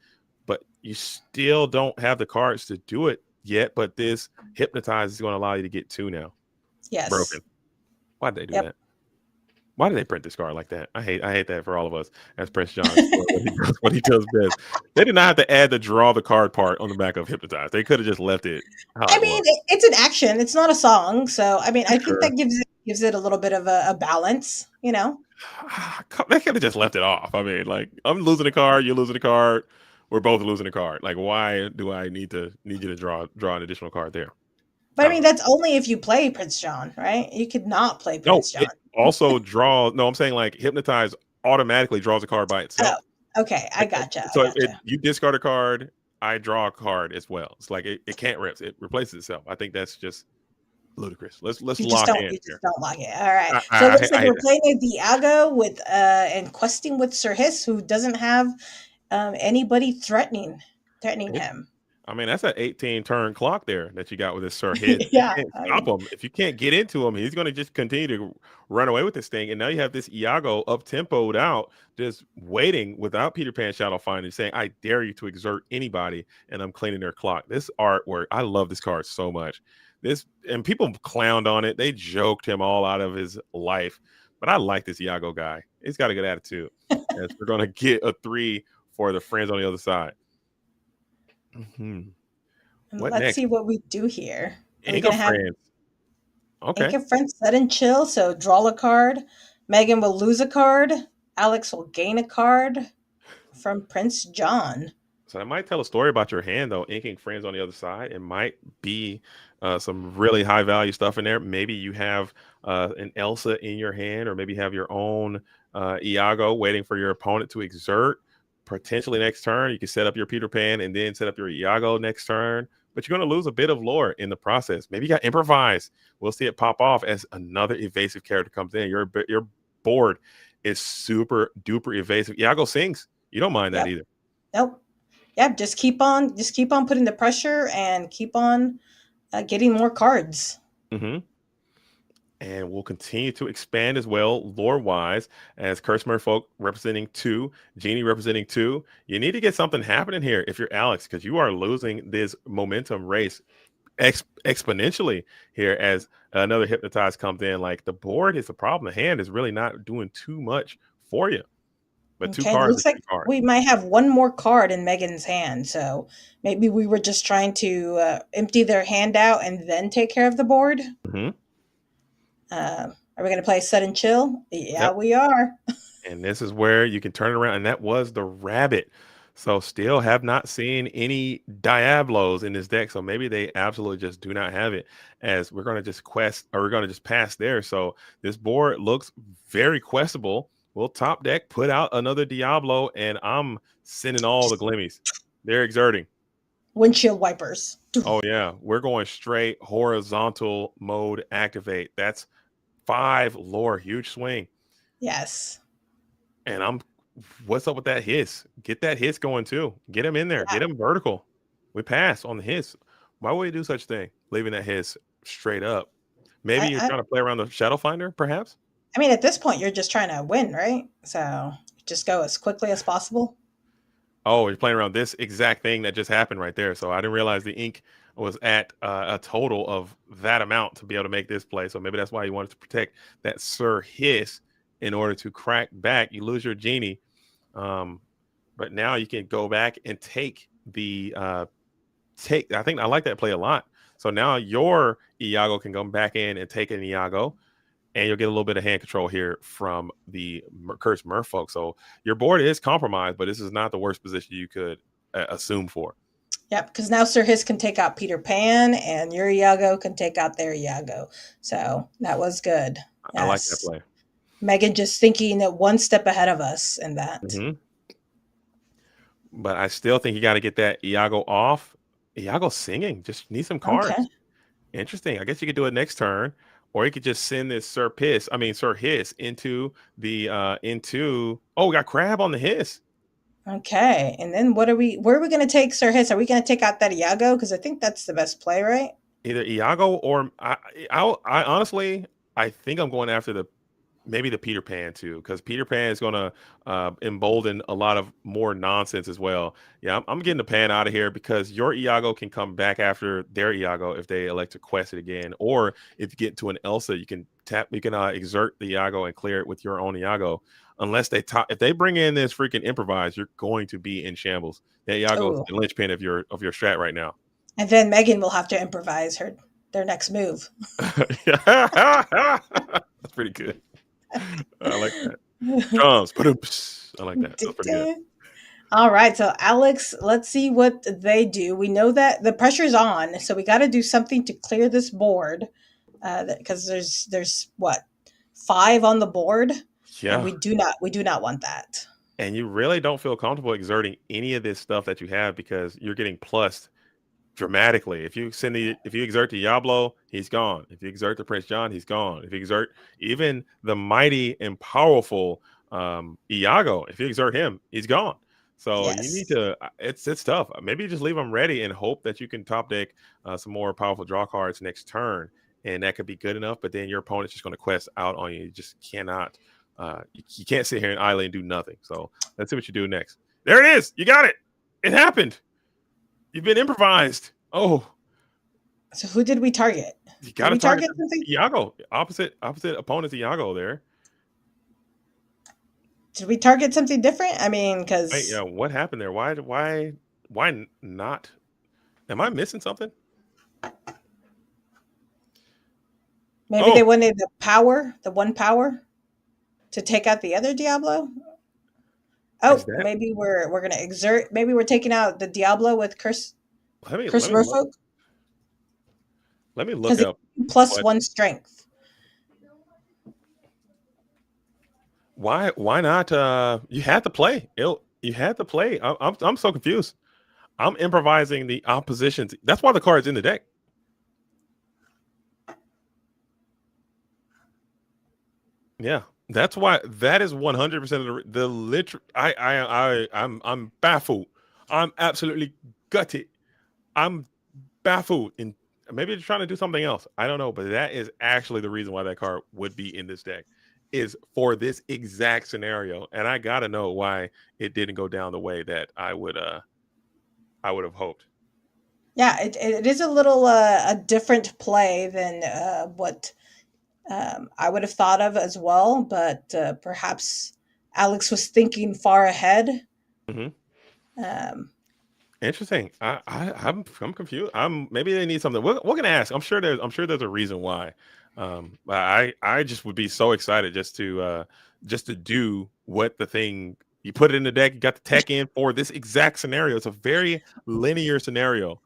but you still don't have the cards to do it yet. But this hypnotize is going to allow you to get 2 now. Yes. Broken. Why'd they do that? Why did they print this card like that? I hate that for all of us as Prince John. what he does best. They did not have to add the draw the card part on the back of hypnotize. They could have just left it. I mean, it's an action. It's not a song. So I mean, I think that gives it a little bit of a balance, They could have just left it off. I mean, like, I'm losing a card, you're losing a card, we're both losing a card. Like, why do I need you to draw an additional card there? But I mean, that's only if you play Prince John, right? You could not play Prince John. Also I'm saying like hypnotize automatically draws a card by itself. Oh, okay, I gotcha. So you discard a card, I draw a card as well. It's like it can't rip, it replaces itself. I think that's just ludicrous. Let's lock in. You just don't lock it. All right. So it looks like we're playing a Diago with and questing with Sir Hiss, who doesn't have anybody threatening him. I mean, that's an 18 turn clock there that you got with this Sir Hiss. Yeah, you can't stop him. If you can't get into him, he's going to just continue to run away with this thing. And now you have this Iago up tempoed out, just waiting without Peter Pan Shadow Finder, saying, "I dare you to exert anybody," and I'm cleaning their clock. This artwork, I love this card so much. And people clowned on it. They joked him all out of his life. But I like this Iago guy. He's got a good attitude. As we're going to get a 3 for the friends on the other side. Let's see what we do here. Ink of friends. Okay. Ink of friends, sudden chill. So draw a card. Megan will lose a card. Alex will gain a card from Prince John. So that might tell a story about your hand, though. Inking friends on the other side. It might be some really high value stuff in there. Maybe you have an Elsa in your hand, or maybe you have your own Iago waiting for your opponent to exert. Potentially next turn, you can set up your Peter Pan and then set up your Iago next turn, but you're going to lose a bit of lore in the process. Maybe you got improvise. We'll see it pop off as another evasive character comes in. Your board is super duper evasive. Iago sings. You don't mind that either. Nope. Yep. Just keep on putting the pressure and keep on getting more cards. Mm-hmm. And we'll continue to expand as well, lore-wise, as Curse Merfolk representing 2, Genie representing 2. You need to get something happening here if you're Alex, because you are losing this momentum race exponentially here as another Hypnotize comes in. Like, the board is a problem. The hand is really not doing too much for you. But 2 cards. Looks like we might have one more card in Megan's hand. So maybe we were just trying to empty their hand out and then take care of the board. Mm-hmm. Are we going to play Sudden Chill? Yeah, we are. And this is where you can turn it around. And that was the rabbit. So still have not seen any Diablos in this deck. So maybe they absolutely just do not have it, as we're going to just quest, or we're going to just pass there. So this board looks very questable we'll top deck, put out another Diablo, and I'm sending all the glimmies. They're exerting. Windshield wipers. Oh yeah, we're going straight horizontal mode activate. That's 5 lore, huge swing. Yes. And what's up with that hiss? Get that hiss going too. Get him in there. Yeah. Get him vertical. We pass on the hiss. Why would you do such thing? Leaving that hiss straight up. Maybe you're trying to play around the Shadow Finder, perhaps? I mean, at this point, you're just trying to win, right? So just go as quickly as possible. Oh, you're playing around this exact thing that just happened right there. So I didn't realize the ink was at a total of that amount to be able to make this play. So maybe that's why you wanted to protect that Sir Hiss in order to crack back. You lose your genie. But now you can go back and take the I think I like that play a lot. So now your Iago can come back in and take an Iago, and you'll get a little bit of hand control here from the Cursed Merfolk. So your board is compromised, but this is not the worst position you could assume for. Yep, because now Sir Hiss can take out Peter Pan, and your Iago can take out their Iago. So that was good. Yes. I like that play. Megan just thinking one step ahead of us in that. Mm-hmm. But I still think you got to get that Iago off. Iago singing, just need some cards. Okay. Interesting. I guess you could do it next turn, or you could just send this Sir Hiss into the we got Crab on the Hiss. Okay. And then where are we going to take Sir Hiss? Are we going to take out that Iago? Because I think that's the best play, right? Either Iago or I honestly, I think I'm going after maybe the Peter Pan too, because Peter Pan is going to embolden a lot of more nonsense as well. Yeah, I'm getting the Pan out of here because your Iago can come back after their Iago if they elect to quest it again, or if you get to an Elsa, you can exert the Iago and clear it with your own Iago. Unless if they bring in this freaking improvise, you're going to be in shambles. That Iago is the linchpin of your strat right now. And then Megan will have to improvise their next move. That's pretty good. I like that. Drums. I like that. That's pretty good. All right. So, Alex, let's see what they do. We know that the pressure's on, so we got to do something to clear this board because there's what, 5 on the board? Yeah. And we do not want that. And you really don't feel comfortable exerting any of this stuff that you have because you're getting plussed dramatically. If you exert the Diablo, he's gone. If you exert the Prince John, he's gone. If you exert even the mighty and powerful Iago, if you exert him, he's gone. So you need to. It's tough. Maybe you just leave them ready and hope that you can top deck some more powerful draw cards next turn, and that could be good enough. But then your opponent's just going to quest out on you. You just cannot. You can't sit here and idly and do nothing. So let's see what you do next. There it is. You got it. It happened. You've been improvised. Oh. So who did we target? You got to target Iago. Opposite opponent's Iago there. Did we target something different? I mean, because what happened there? Why not? Am I missing something? Maybe they wanted the one power to take out the other Diablo. Oh, maybe we're gonna exert. Maybe we're taking out the Diablo with Curse Merfolk. Let me look up +1 strength. Why not? You had to play. You had to play. I'm so confused. I'm improvising the oppositions. That's why the card's in the deck. Yeah, that's why. That is 100% of the literal. I'm baffled. I'm absolutely gutted. I'm baffled. And maybe they're trying to do something else. I don't know, but that is actually the reason why that card would be in this deck, is for this exact scenario. And I gotta know why it didn't go down the way that I would have hoped. Yeah, it is a little a different play than what I would have thought of as well, but perhaps Alex was thinking far ahead. Mm-hmm. Interesting. I'm confused. Maybe they need something. We're gonna ask. I'm sure there's a reason why. I just would be so excited just to do what the thing. You put it in the deck. You got the tech in for this exact scenario. It's a very linear scenario.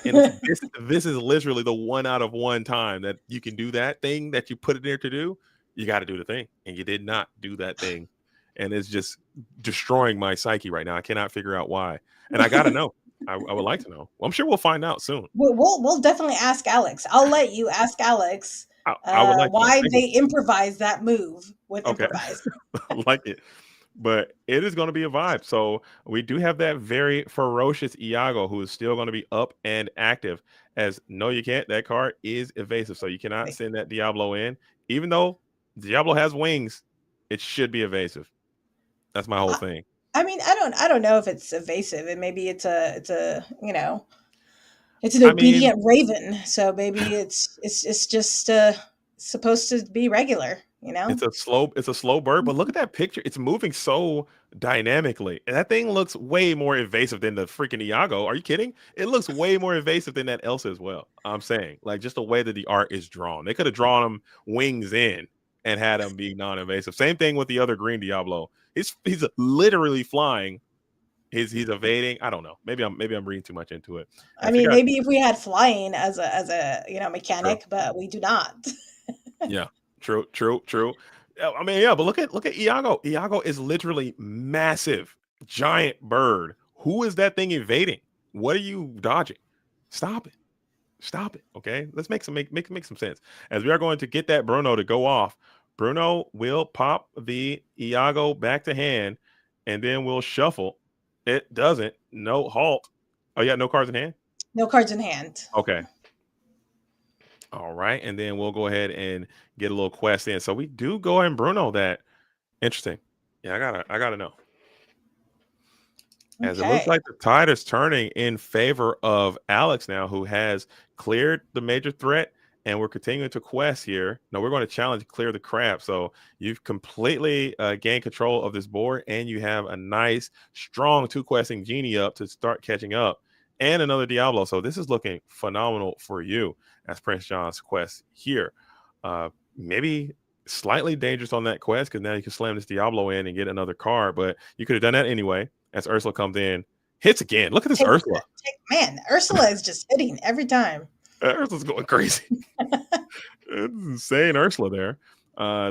And this is literally the 1 out of 1 time that you can do that thing that you put it there to do. You got to do the thing, and you did not do that thing. and it's just destroying my psyche right now. I cannot figure out why, and I gotta know. I would like to know. Well, I'm sure we'll find out soon. We'll definitely ask Alex. I'll let you ask Alex I would like to know. why Thank they you. improvised that move with Okay. improvise. I like it. But it is going to be a vibe. So we do have that very ferocious Iago who is still going to be up and active. As no, you can't. That card is evasive. So you cannot send that Diablo in. Even though Diablo has wings, it should be evasive. That's my whole thing. I mean, I don't know if it's evasive, and maybe it's a it's an obedient raven. So maybe it's just supposed to be regular. It's a slow bird, but look at that picture. It's moving so dynamically. And that thing looks way more invasive than the freaking Iago. Are you kidding? It looks way more invasive than that Elsa as well. I'm saying, like, just the way that the art is drawn. They could have drawn him wings in and had him be non-invasive. Same thing with the other green Diablo. He's literally flying. He's evading. I don't know. Maybe I'm reading too much into it. I mean, maybe if we had flying as a mechanic, but we do not. Yeah. True. I mean, yeah, but look at Iago. Iago is literally massive, giant bird. Who is that thing evading? What are you dodging? Stop it. Okay, let's make some sense. As we are going to get that Bruno to go off, Bruno will pop the Iago back to hand, and then we'll shuffle. It doesn't. No halt. Oh yeah, no cards in hand. No cards in hand. Okay. All right, and then we'll go ahead and get a little quest in. So we do go ahead and Bruno that. Interesting. Yeah, I gotta know. As it looks like the tide is turning in favor of Alex now, who has cleared the major threat, and we're continuing to quest here. No, we're going to challenge clear the crab. So you've completely gained control of this board, and you have a nice, strong 2-questing genie up to start catching up, and another Diablo. So this is looking phenomenal for you as Prince John's quest here. Maybe slightly dangerous on that quest because now you can slam this Diablo in and get another card, but you could have done that anyway. As Ursula comes in, hits again. Look at this Ursula. Man, Ursula is just hitting every time. Ursula's going crazy. It's insane, Ursula there.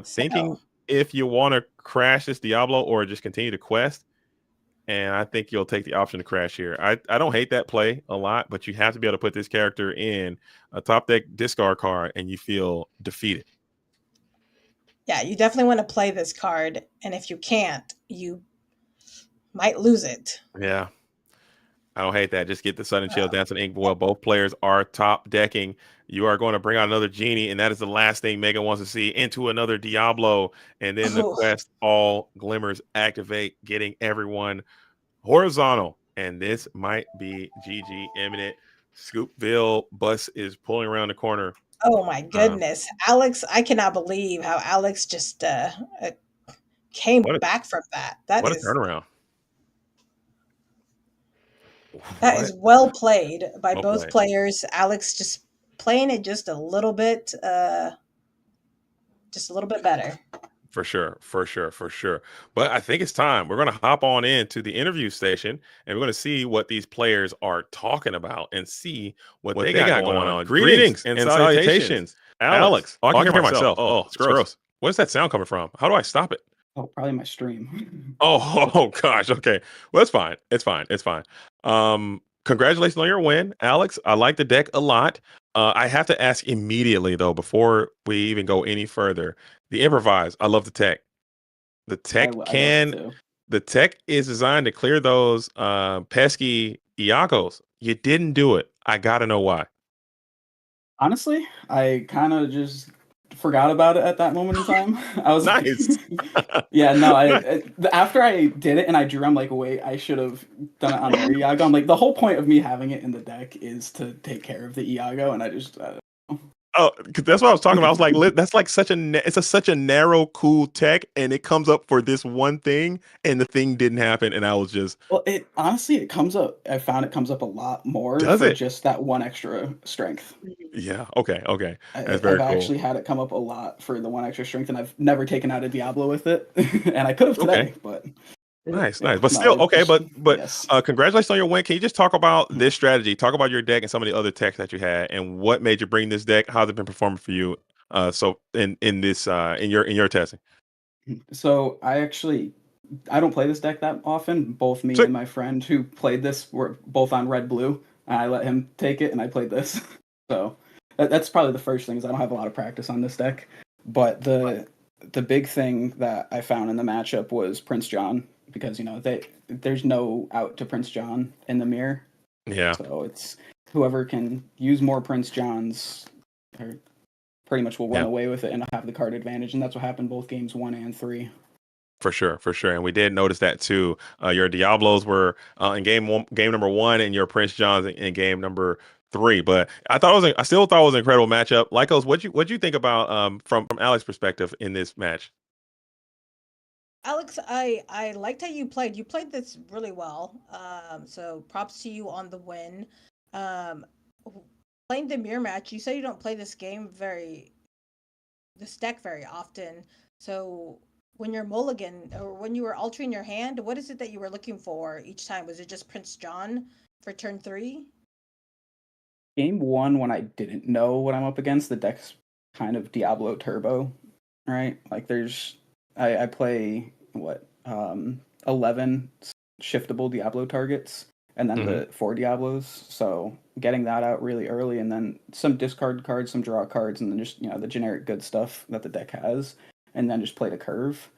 Thinking if you want to crash this Diablo or just continue to quest, and I think you'll take the option to crash here. I don't hate that play a lot, but you have to be able to put this character in a top deck discard card and you feel defeated. Yeah, you definitely want to play this card, and if you can't, you might lose it. Yeah. I don't hate that. Just get the Sudden Chill, Dancing Ink Boil. Both players are top decking. You are going to bring out another genie, and that is the last thing Megan wants to see, into another Diablo. And then the quest, all glimmers activate, getting everyone horizontal. And this might be GG imminent. Scoopville bus is pulling around the corner. Oh my goodness. Alex, I cannot believe how Alex just came back from that. What a turnaround. That is well played by both players. Alex just playing it just a little bit better. For sure. But I think it's time. We're going to hop on into the interview station, and we're going to see what these players are talking about and see what they got going on. Greetings and salutations. Alex. Oh, I can hear myself. Oh, it's gross. Where's that sound coming from? How do I stop it? Oh, probably my stream. Oh gosh. Okay. Well, it's fine. It's fine. Congratulations on your win, Alex. I like the deck a lot. I have to ask immediately though, before we even go any further, the improvise. I love the tech. The tech is designed to clear those pesky Iagos. You didn't do it. I gotta know why. Honestly, I kind of just forgot about it at that moment in time. I was nice. Yeah, no, after I did it and I drew, I'm like, wait, I should have done it on the Iago. I'm like, the whole point of me having it in the deck is to take care of the Iago, and I just Oh, that's what I was talking about. I was like, that's like such a narrow, cool tech, and it comes up for this one thing, and the thing didn't happen, and I was just. Well, it honestly comes up. I found it comes up a lot more for just that one extra strength. Yeah. Okay. That's very cool. I've actually had it come up a lot for the one extra strength, and I've never taken out a Diablo with it, and I could have today, but. Nice. But still, okay. But yes. Congratulations on your win. Can you just talk about this strategy? Talk about your deck and some of the other techs that you had, and what made you bring this deck. How's it been performing for you? So in your testing. So I actually I don't play this deck that often. Both me Sure. and my friend who played this were both on red blue. And I let him take it, and I played this. So that's probably the first thing is I don't have a lot of practice on this deck. But the big thing that I found in the matchup was Prince John because there's no out to Prince John in the mirror. Yeah. So it's whoever can use more Prince Johns pretty much will run away with it and have the card advantage, and that's what happened both games 1 and 3. For sure, and we did notice that too. Your Diablos were in game number 1, and your Prince Johns in game number 3. But I still thought it was an incredible matchup. Lycos, what'd you think about from Alex's perspective in this match? Alex, I liked how you played. You played this really well. So props to you on the win. Um, Playing the mirror match, you say you don't play this deck very often. So when you're mulligan or when you were altering your hand, what is it that you were looking for each time? Was it just Prince John for turn 3? Game 1, when I didn't know what I'm up against, the deck's kind of Diablo Turbo, right? Like I play 11 shiftable Diablo targets and then the 4 Diablos. So getting that out really early, and then some discard cards, some draw cards, and then just the generic good stuff that the deck has, and then just play the curve.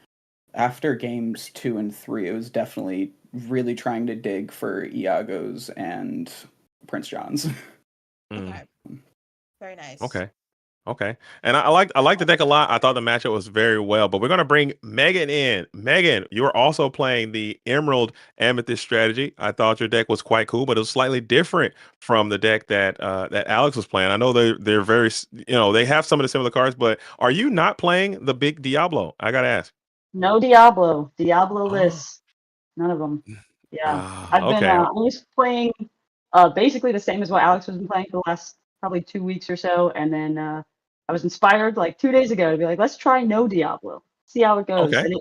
After games 2 and 3, it was definitely really trying to dig for Iagos and Prince Johns. Okay. Very nice. Okay. And I like the deck a lot. I thought the matchup was very well, but we're gonna bring Megan in. Megan, you are also playing the Emerald Amethyst strategy. I thought your deck was quite cool, but it was slightly different from the deck that Alex was playing. I know they're very they have some of the similar cards, but are you not playing the big Diablo? I gotta ask. No Diablo-less. None of them. Yeah, I've been Okay. only playing basically the same as what Alex has been playing for the last probably 2 weeks or so, and then I was inspired like 2 days ago to be like, let's try no Diablo, see how it goes, Okay. and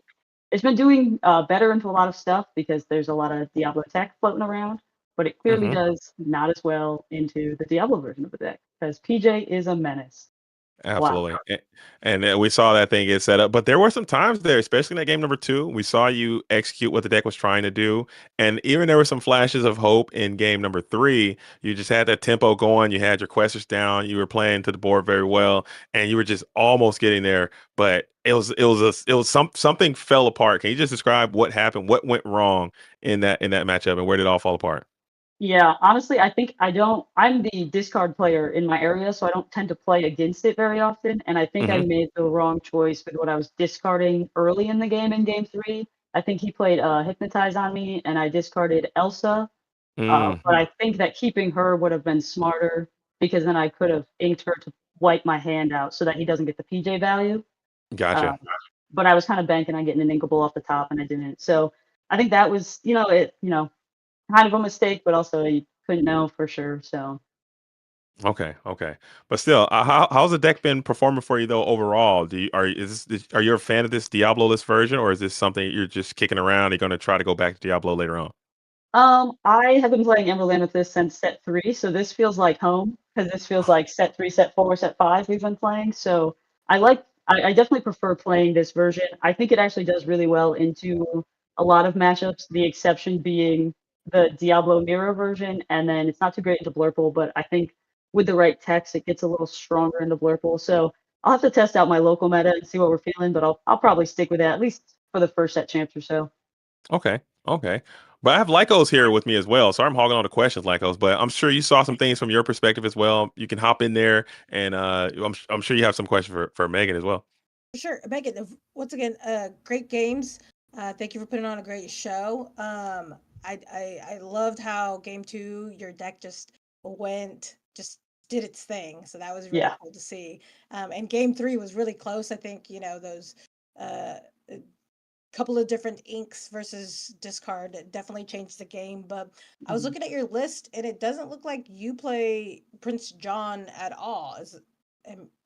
it's been doing better into a lot of stuff because there's a lot of Diablo tech floating around, but it clearly does not as well into the Diablo version of the deck because PJ is a menace. Wow. Absolutely. And we saw that thing get set up. But there were some times there, especially in that game number 2, we saw you execute what the deck was trying to do. And even there were some flashes of hope in game number 3. You just had that tempo going. You had your questers down. You were playing to the board very well. And you were just almost getting there. But something fell apart. Can you just describe what happened? What went wrong in that matchup, and where did it all fall apart? Yeah, honestly, I think I'm the discard player in my area, so I don't tend to play against it very often. And I think I Mm-hmm. made the wrong choice with what I was discarding early in the game in game 3. I think he played Hypnotize on me, and I discarded Elsa. But I think that keeping her would have been smarter because then I could have inked her to wipe my hand out so that he doesn't get the PJ value. Gotcha. But I was kind of banking on getting an inkable off the top, and I didn't. So I think that was, kind of a mistake, but also you couldn't know for sure. So Okay. But still, how's the deck been performing for you though overall? Are you a fan of this Diablo-less version, or is this something you're just kicking around? You're going to try to go back to Diablo later on? I have been playing Emerald Amethyst since set 3, so this feels like home because this feels like set 3, set 4, set 5 we've been playing. So I definitely prefer playing this version. I think it actually does really well into a lot of matchups, the exception being the Diablo Mirror version, and then it's not too great into Blurple, but I think with the right text, it gets a little stronger into Blurple. So I'll have to test out my local meta and see what we're feeling, but I'll probably stick with that at least for the first set champs or so. Okay. But I have Lycos here with me as well, so I'm hogging all the questions, Lycos. But I'm sure you saw some things from your perspective as well. You can hop in there, and I'm sure you have some questions for Megan as well. For sure. Megan, once again, great games. Thank you for putting on a great show. I loved how game 2, your deck just did its thing. So that was really Yeah. cool to see. And game 3 was really close. I think, those couple of different inks versus discard definitely changed the game. But I was looking at your list, and it doesn't look like you play Prince John at all.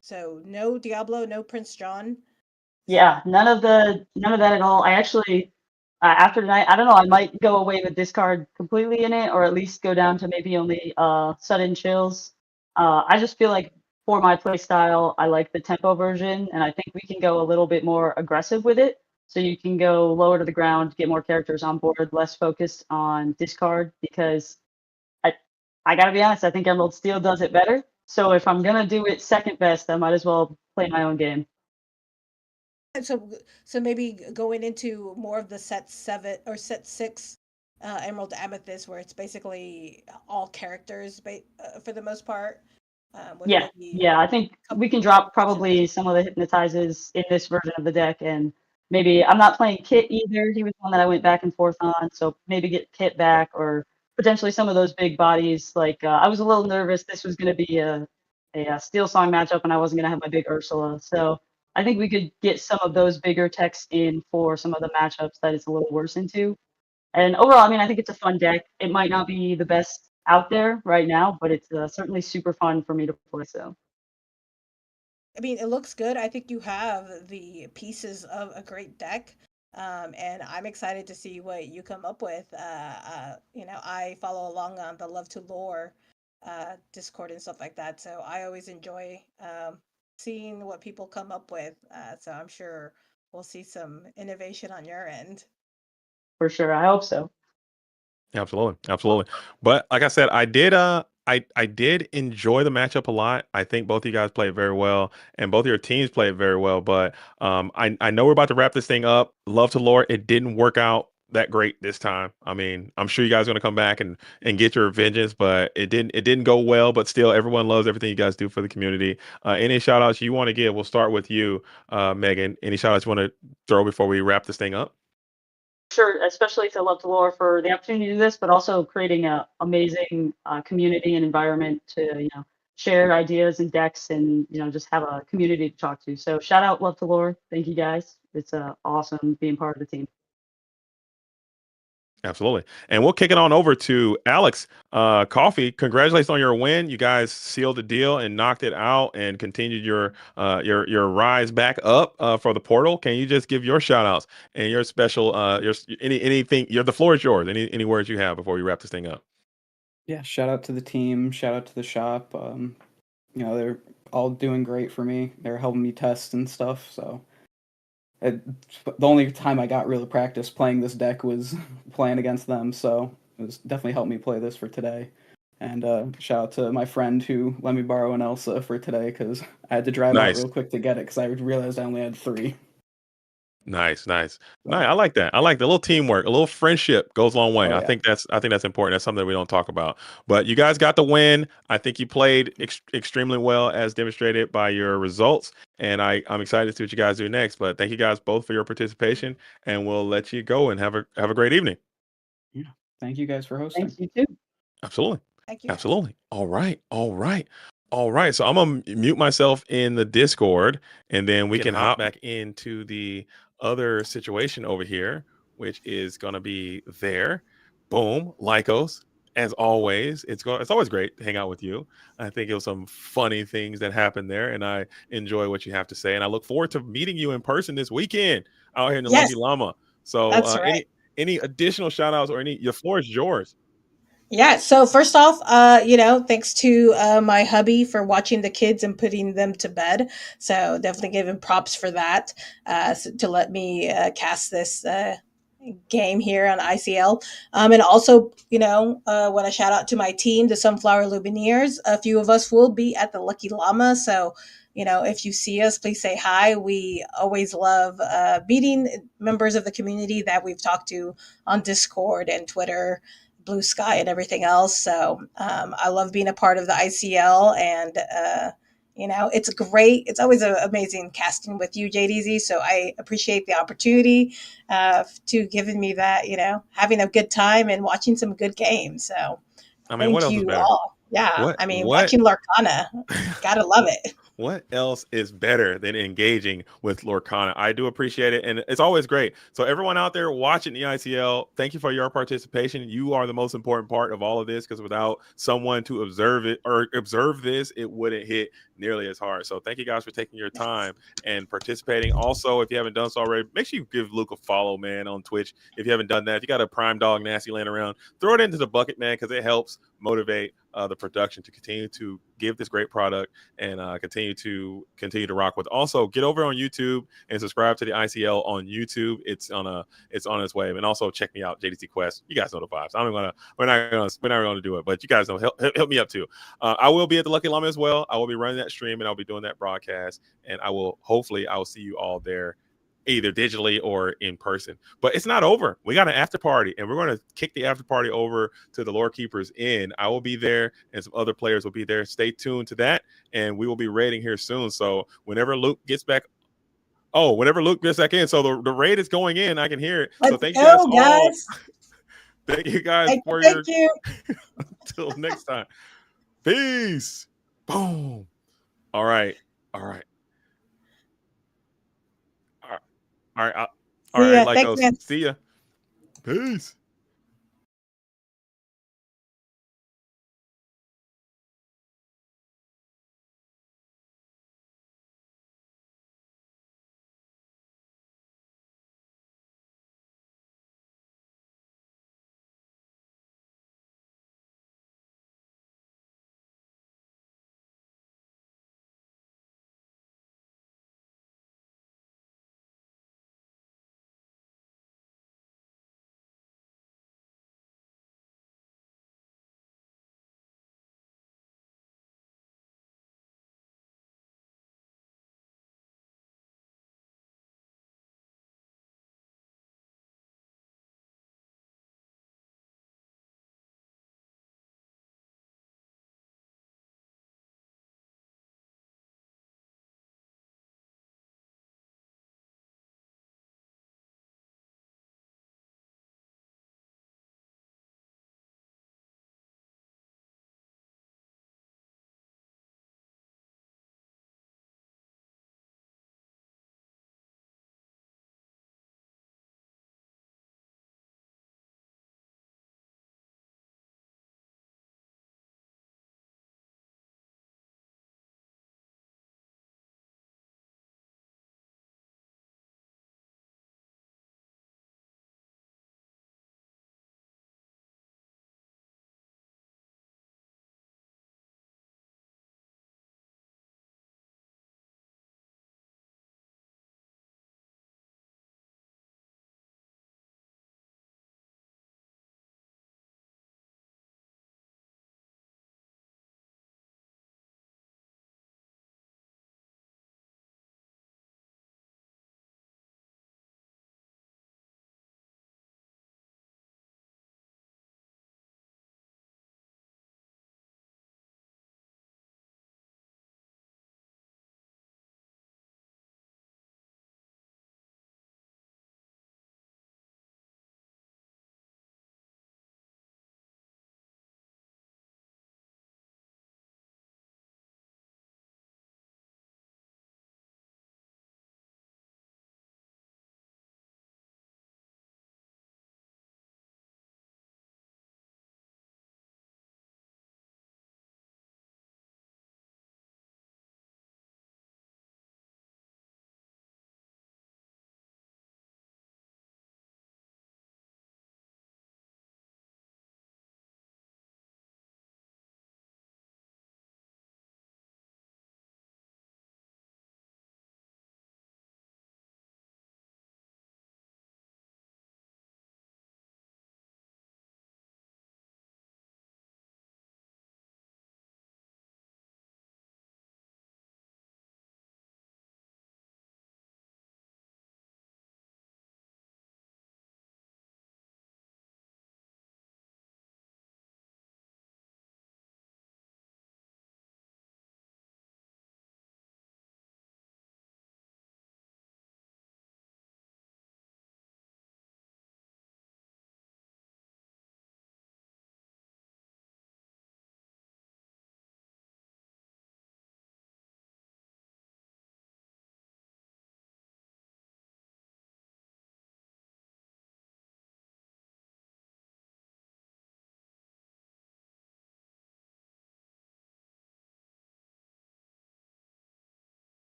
So no Diablo, no Prince John. Yeah, none of that at all. I actually, after tonight, I don't know, I might go away with discard completely in it, or at least go down to maybe only sudden chills. I just feel like for my play style, I like the tempo version, and I think we can go a little bit more aggressive with it. So you can go lower to the ground, get more characters on board, less focused on discard, because I gotta be honest, I think Emerald Steel does it better. So if I'm gonna do it second best, I might as well play my own game. So maybe going into more of the set 7 or set 6 Emerald Amethyst, where it's basically all characters for the most part. With Yeah, maybe yeah. I think we can drop probably some of the hypnotizes in this version of the deck, and maybe I'm not playing Kit either. He was one that I went back and forth on, so maybe get Kit back, or potentially some of those big bodies. Like I was a little nervous. This was going to be a Steel Song matchup, and I wasn't going to have my big Ursula. So I think we could get some of those bigger techs in for some of the matchups that it's a little worse into. And overall, I mean, I think it's a fun deck. It might not be the best out there right now, but it's certainly super fun for me to play. So I mean, it looks good. I think you have the pieces of a great deck. And I'm excited to see what you come up with. I follow along on the Love to Lore Discord and stuff like that. So I always enjoy seeing what people come up with. So I'm sure we'll see some innovation on your end. for sure, I hope so. Absolutely, absolutely. But like I said, I did enjoy the matchup a lot. I think both of you guys played very well, and both of your teams played very well. But I know we're about to wrap this thing up. Love to Lore, it didn't work out that great this time. I mean, I'm sure you guys are going to come back and get your vengeance, but it didn't go well. But still, everyone loves everything you guys do for the community. Any shout outs you want to give? We'll start with you, Megan. Any shout outs you want to throw before we wrap this thing up? Sure, especially to Love to Lore for the opportunity to do this, but also creating an amazing community and environment to share ideas and decks, and just have a community to talk to. So shout out Love to Lore. Thank you guys. It's awesome being part of the team. Absolutely. And we'll kick it on over to Alex. Coffee, congratulations on your win. You guys sealed the deal and knocked it out and continued your rise back up for the portal. Can you just give your shout outs and your special anything? The floor is yours. Any words you have before we wrap this thing up? Yeah, shout out to the team, shout out to the shop. They're all doing great for me. They're helping me test and stuff, so the only time I got real practice playing this deck was playing against them, so it was definitely helped me play this for today. And shout out to my friend who let me borrow an Elsa for today, because I had to drive out real quick to get it because I realized I only had 3. Nice. I like that. I like the little teamwork, a little friendship goes a long way. Oh, I yeah. think that's important. That's something that we don't talk about. But you guys got the win. I think you played extremely well, as demonstrated by your results. And I'm excited to see what you guys do next. But thank you guys both for your participation, and we'll let you go and have a great evening. Yeah. Thank you guys for hosting. Thanks, you too. Absolutely. Thank you. Absolutely. All right. So I'm gonna mute myself in the Discord, and then we can hop back into the other situation over here, which is gonna be there. Boom, Lycos. As always, it's always great to hang out with you. I think it was some funny things that happened there, and I enjoy what you have to say. And I look forward to meeting you in person this weekend out here in the Yes. Lucky Llama. So That's right. any additional shout outs or your floor is yours. Yeah, so first off, thanks to my hubby for watching the kids and putting them to bed. So definitely give him props for that, to let me cast this game here on ICL. And also, want to shout out to my team, the Sunflower Illumineers. A few of us will be at the Lucky Llama. So, if you see us, please say hi. We always love meeting members of the community that we've talked to on Discord and Twitter, Blue Sky, and everything else. So I love being a part of the ICL, and it's great. It's always amazing casting with you, JDZ. So I appreciate the opportunity to giving me that, having a good time and watching some good games. So I mean, what else is better? All. Yeah, watching Lorcana, gotta love it. What else is better than engaging with Lorcana? I do appreciate it, and it's always great. So everyone out there watching the ICL, thank you for your participation. You are the most important part of all of this, because without someone to observe this, it wouldn't hit nearly as hard. So thank you guys for taking your time and participating. Also, if you haven't done so already, make sure you give Luke a follow, man, on Twitch. If you haven't done that, if you got a Prime Dog Nasty laying around, throw it into the bucket, man, because it helps motivate the production to continue to give this great product and continue to rock with. Also, get over on YouTube and subscribe to the ICL on YouTube. It's on its way. And also check me out, JDC Quest. You guys know the vibes. We're not gonna do it, but you guys know help me up too. I will be at the Lucky Llama as well. I will be running that stream and I'll be doing that broadcast. And I will see you all there, either digitally or in person. But it's not over. We got an after party, and we're going to kick the after party over to the Lore Keepers Inn. I will be there, and some other players will be there. Stay tuned to that, and we will be raiding here soon. So whenever Luke gets back in, so the raid is going in. I can hear it. So thank you guys all. Thank you guys for your. Until next time. Peace. Boom. All right. All right, Lycos. See ya. Peace.